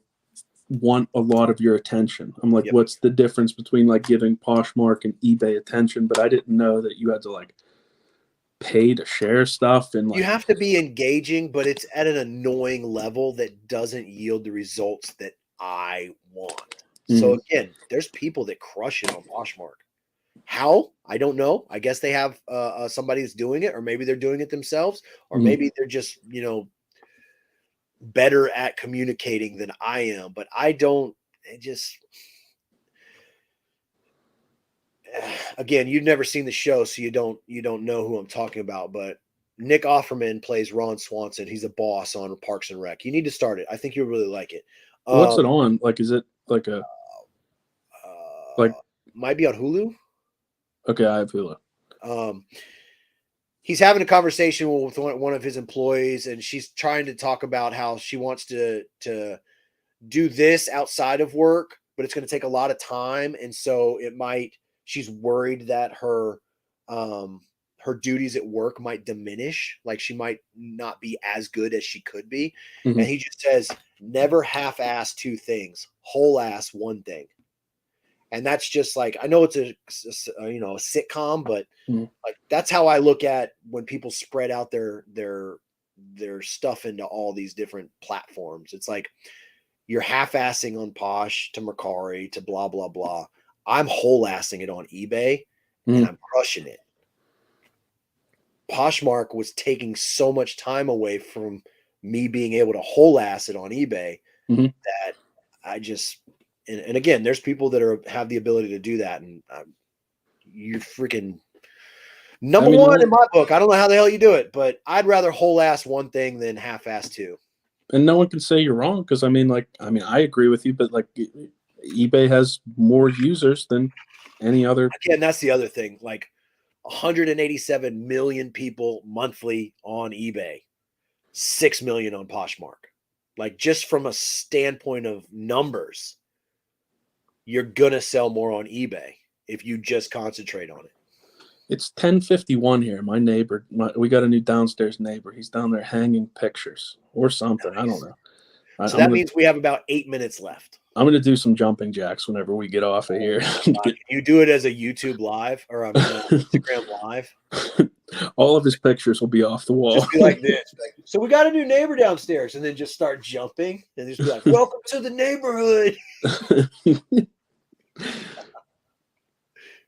want a lot of your attention. I'm like, what's the difference between like giving Poshmark and eBay attention? But I didn't know that you had to like pay to share stuff. And like, you have to be engaging, but it's at an annoying level that doesn't yield the results that I want. So again, there's people that crush it on Poshmark. How? I don't know. I guess they have somebody that's doing it, or maybe they're doing it themselves, or maybe they're just, better at communicating than I am. But I don't. It just, again, you've never seen the show, so you don't know who I'm talking about. But Nick Offerman plays Ron Swanson. He's a boss on Parks and Rec. You need to start it. I think you'll really like it. What's it on? Like, is it like a like? Might be on Hulu. Okay, I have Hulu. He's having a conversation with one of his employees, and she's trying to talk about how she wants to do this outside of work, but it's going to take a lot of time, and so she's worried that her duties at work might diminish, like she might not be as good as she could be. And he just says, never half-ass two things, whole ass one thing. And that's just like, I know it's a sitcom, but like that's how I look at when people spread out their stuff into all these different platforms. It's like you're half-assing on Posh to Mercari to blah blah blah. I'm whole-assing it on eBay, and I'm crushing it. Poshmark was taking so much time away from me being able to whole-ass it on eBay that I just. And again, there's people that have the ability to do that, and you freaking number one in my book. I don't know how the hell you do it, but I'd rather whole ass one thing than half ass two. And no one can say you're wrong, because I agree with you, but like eBay has more users than any other. Again, that's the other thing. Like 187 million people monthly on eBay, 6 million on Poshmark. Like just from a standpoint of numbers, you're going to sell more on eBay if you just concentrate on it. It's 10:51 here. My neighbor, we got a new downstairs neighbor. He's down there hanging pictures or something. Nice. I don't know. So that means we have about 8 minutes left. I'm going to do some jumping jacks whenever we get off of here. Can you do it as a YouTube live or Instagram live? All of his pictures will be off the wall. Just be like this. So we got a new neighbor downstairs, and then just start jumping and just be like, welcome to the neighborhood.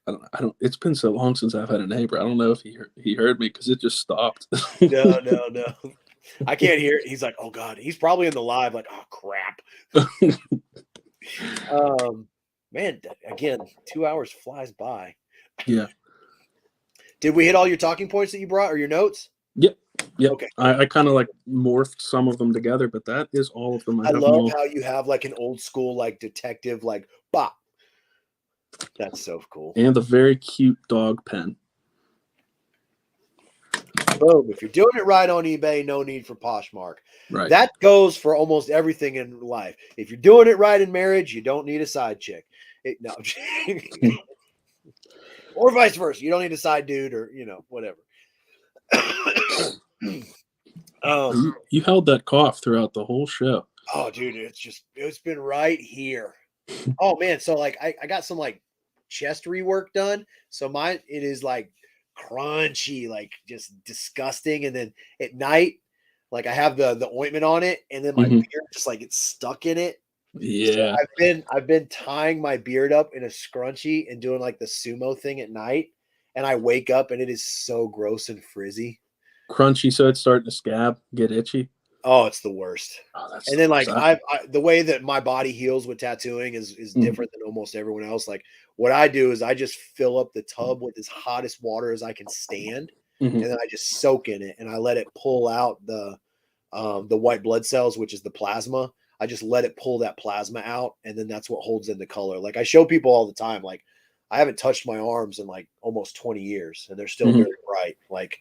I don't. It's been so long since I've had a neighbor. I don't know if he heard me because it just stopped. No. I can't hear it. He's like, oh God, he's probably in the live. Like, oh crap. Man, again, 2 hours flies by. Yeah. Did we hit all your talking points that you brought or your notes? Yep. Okay. I kind of like morphed some of them together, but that is all of them. I love how you have like an old school like detective like bop. That's so cool. And a very cute dog pen. Boom. If you're doing it right on eBay, no need for Poshmark. Right. That goes for almost everything in life. If you're doing it right in marriage, you don't need a side chick. No. Or vice versa. You don't need a side dude or, whatever. You held that cough throughout the whole show. Oh, dude, it's been right here. Oh man, so like I got some like chest rework done. So it is like crunchy, like just disgusting. And then at night, like I have the ointment on it, and then my beard just like it's stuck in it. Yeah. So I've been tying my beard up in a scrunchie and doing like the sumo thing at night. and I wake up and it is so gross and frizzy. Crunchy, so it's starting to scab, get itchy. Oh, it's the worst. Oh, that's And then the worst. like the way that my body heals with tattooing is different than almost everyone else. Like what I do is I just fill up the tub with as hottest water as I can stand, and then I just soak in it and I let it pull out the white blood cells, which is the plasma. I just let it pull that plasma out, and then that's what holds in the color. Like I show people all the time, like I haven't touched my arms in like almost 20 years, and they're still very bright. Like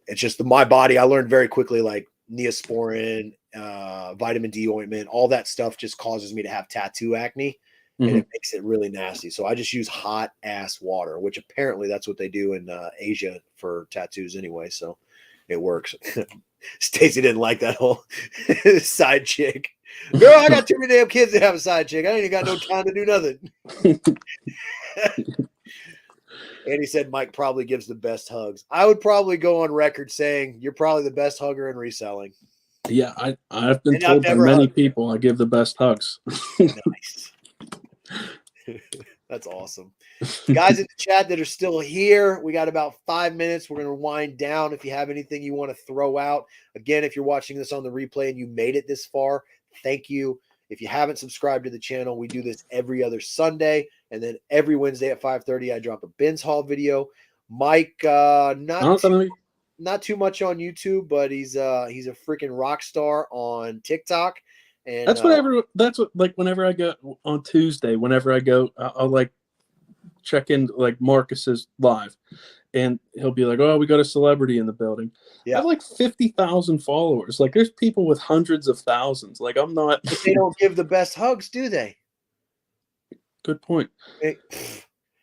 it's just my body. I learned very quickly, like Neosporin, vitamin D ointment, all that stuff just causes me to have tattoo acne, and it makes it really nasty. So I just use hot ass water, which apparently that's what they do in Asia for tattoos anyway. So it works. Stacy didn't like that whole side chick. Girl, I got too many damn kids to have a side chick. I ain't got no time to do nothing. And he said Mike probably gives the best hugs. I would probably go on record saying you're probably the best hugger in reselling. Yeah, I've been told by many people I give the best hugs. Nice. That's awesome. Guys in the chat that are still here, we got about 5 minutes. We're going to wind down. If you have anything you want to throw out, again, if you're watching this on the replay and you made it this far, thank you. If you haven't subscribed to the channel, we do this every other Sunday, and then every Wednesday at 5:30, I drop a Ben's Haul video. Mike, not too much on YouTube, but he's a freaking rock star on TikTok. And that's whenever I go on Tuesday, whenever I go, I'll like check in like Marcus's live, and he'll be like, "Oh, we got a celebrity in the building." Yeah, I have like 50,000 followers. Like, there's people with hundreds of thousands. Like, I'm not. But they don't give the best hugs, do they? Good point. I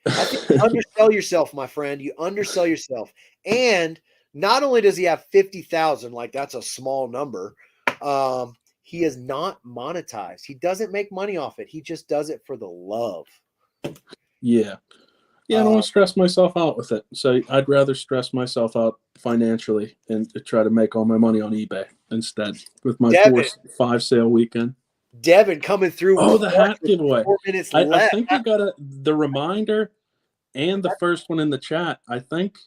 think you undersell yourself, my friend. You undersell yourself. And not only does he have 50,000, like that's a small number, he is not monetized. He doesn't make money off it. He just does it for the love. Yeah. Yeah, I don't want to stress myself out with it. So I'd rather stress myself out financially and try to make all my money on eBay instead with my 4-5 sale weekend. Devin coming through. Oh, the hat giveaway. 4 minutes left. I think we got the reminder and the first one in the chat. I think.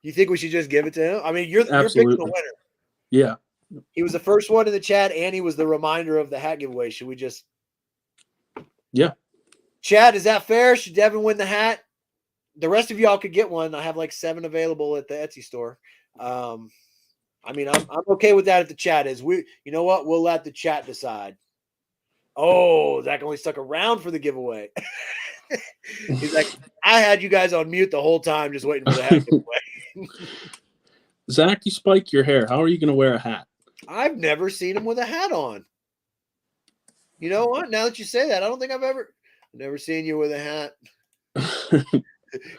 You think we should just give it to him? I mean, you're picking the winner. Yeah. He was the first one in the chat, and he was the reminder of the hat giveaway. Should we just? Yeah. Chad, is that fair? Should Devin win the hat? The rest of y'all could get one. I have like 7 available at the Etsy store. I mean, I'm okay with that if the chat is. You know what? We'll let the chat decide. Oh, Zach only stuck around for the giveaway. He's like, I had you guys on mute the whole time just waiting for the hat giveaway. Zach, you spike your hair. How are you going to wear a hat? I've never seen him with a hat on. You know what? Now that you say that, I don't think I've never seen you with a hat.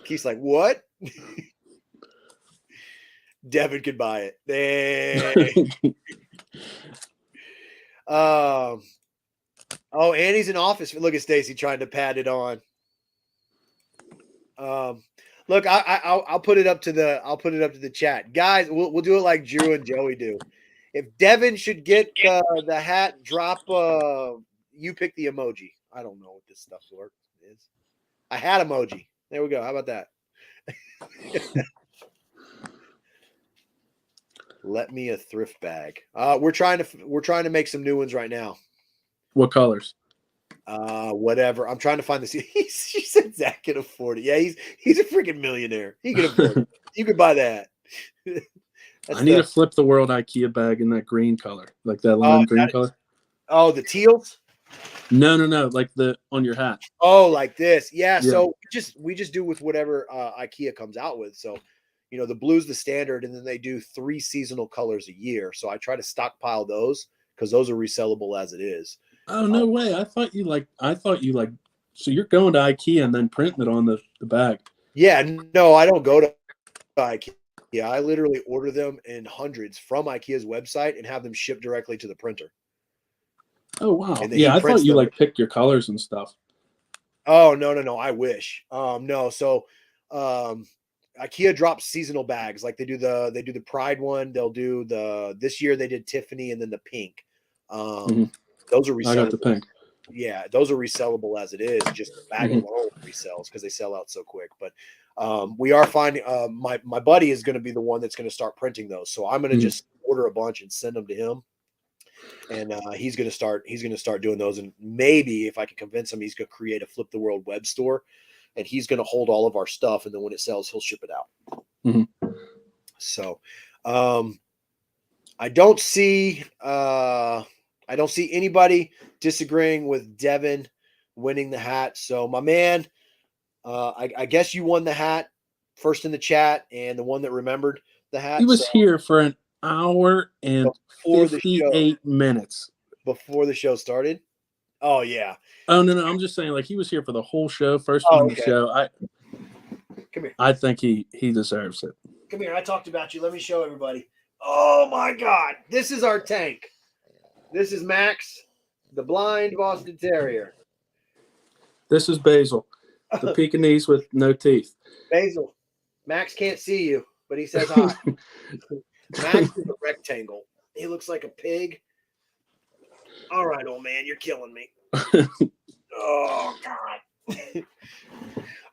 Keith's like, what? Devin could buy it. Oh, Annie's in office. Look at Stacy trying to pad it on. Look, I'll put it up to the chat, guys. We'll do it like Drew and Joey do. If Devin should get the hat, drop. You pick the emoji. I don't know what this stuff is. A hat emoji. There we go. How about that? Let me a thrift bag. We're trying to make some new ones right now. What colors? Whatever. I'm trying to find this. She said Zach can afford it. Yeah, he's a freaking millionaire. He can afford it. You could buy that. I need to flip the world IKEA bag in that green color, like that lime green color. Oh, the teals? No. Like on your hat. Oh, like this. Yeah. So we just do with whatever IKEA comes out with. So, you know, the blue's the standard, and then they do 3 seasonal colors a year. So I try to stockpile those because those are resellable as it is. Oh, no way. I thought you so you're going to IKEA and then printing it on the bag. Yeah, no, I don't go to IKEA. Yeah, I literally order them in hundreds from IKEA's website and have them shipped directly to the printer. Oh, wow. Yeah, I thought you picked your colors and stuff. Oh, no. I wish. No. So IKEA drops seasonal bags. Like they do the Pride one. They'll do this year they did Tiffany and then the pink. Those are resellable. I got the pink. Yeah, those are resellable as it is. Just the bag alone resells because they sell out so quick. But We are finding my buddy is going to be the one that's going to start printing those. So I'm going to just order a bunch and send them to him. And he's going to start doing those. And maybe if I can convince him, he's going to create a Flip the World web store, and he's going to hold all of our stuff. And then when it sells, he'll ship it out. Mm-hmm. So I don't see anybody disagreeing with Devin winning the hat. So my man, I guess you won the hat first in the chat, and the one that remembered the hat. He was here for an hour and 58 minutes before the show started. Oh yeah. Oh no, I'm just saying, like, he was here for the whole show, first one in the show. Come here. I think he deserves it. Come here. I talked about you. Let me show everybody. Oh my God. This is our tank. This is Max, the blind Boston Terrier. This is Basil, the Pekingese with no teeth. Basil. Max can't see you, but he says hi. Max is a rectangle. He looks like a pig. All right, old man, you're killing me. Oh God.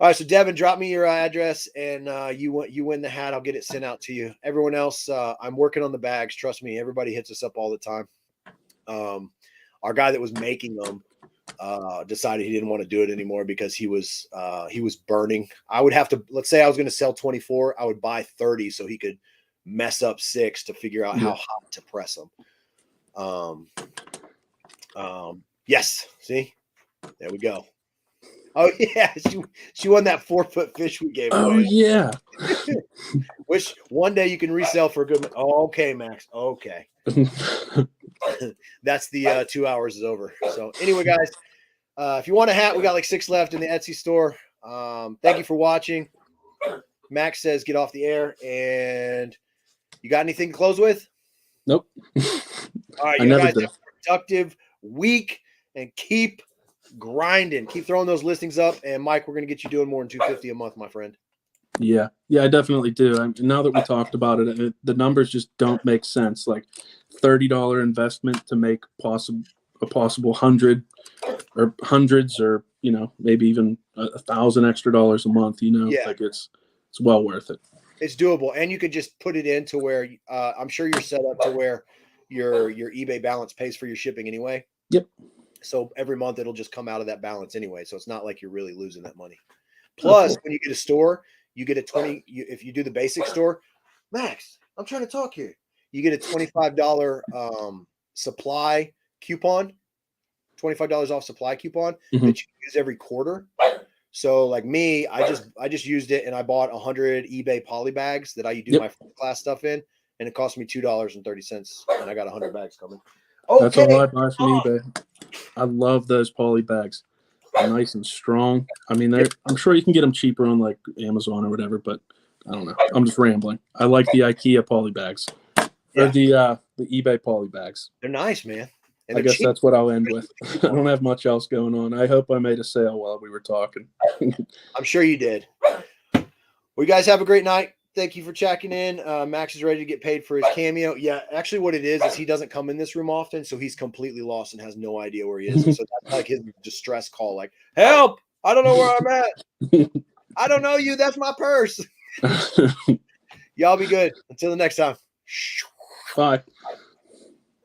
All right, so Devin, drop me your address, and you win the hat. I'll get it sent out to you. Everyone else, I'm working on the bags. Trust me, everybody hits us up all the time. Our guy that was making them decided he didn't want to do it anymore because he was burning. I would have to, let's say I was going to sell 24, I would buy 30 so he could mess up 6 to figure out how hot to press them. Yes, see, there we go. Oh yeah, she won that 4-foot fish we gave away. Oh yeah. Which one day you can resell for a good. Oh, okay, Max. Okay. That's the 2 hours is over. So anyway, guys, if you want a hat, we got like 6 left in the Etsy store. Thank you for watching. Max says get off the air, and you got anything to close with? Nope. All right, you guys have a productive week and keep grinding. Keep throwing those listings up. And Mike, we're going to get you doing more than $250 a month, my friend. Yeah, I definitely do. Now that we talked about it, the numbers just don't make sense. Like $30 investment to make a possible 100 or hundreds, or maybe even $1,000 extra dollars a month. Like it's well worth it. It's doable, and you could just put it into where I'm sure you're set up to where your eBay balance pays for your shipping anyway. Yep. So every month it'll just come out of that balance anyway. So it's not like you're really losing that money. Plus, when you get a store, you get a 20. If you do the basic store, Max, I'm trying to talk here. You get a $25 supply coupon, $25 off supply coupon that you use every quarter. So like me, I just used it, and I bought 100 eBay poly bags that I do my class stuff in, and it cost me $2.30, and I got 100 bags coming. Okay. That's all I buy from eBay. I love those poly bags. They're nice and strong. I mean, I'm sure you can get them cheaper on like Amazon or whatever, but I don't know. I'm just rambling. I like the IKEA poly bags, or the eBay poly bags. They're nice, man. And I guess that's what I'll end with. I don't have much else going on. I hope I made a sale while we were talking. I'm sure you did. Well, you guys have a great night. Thank you for checking in. Max is ready to get paid for his cameo. Yeah, actually what it is he doesn't come in this room often, so he's completely lost and has no idea where he is. So that's like his distress call, like, help! I don't know where I'm at. I don't know you. That's my purse. Y'all be good. Until the next time. Bye.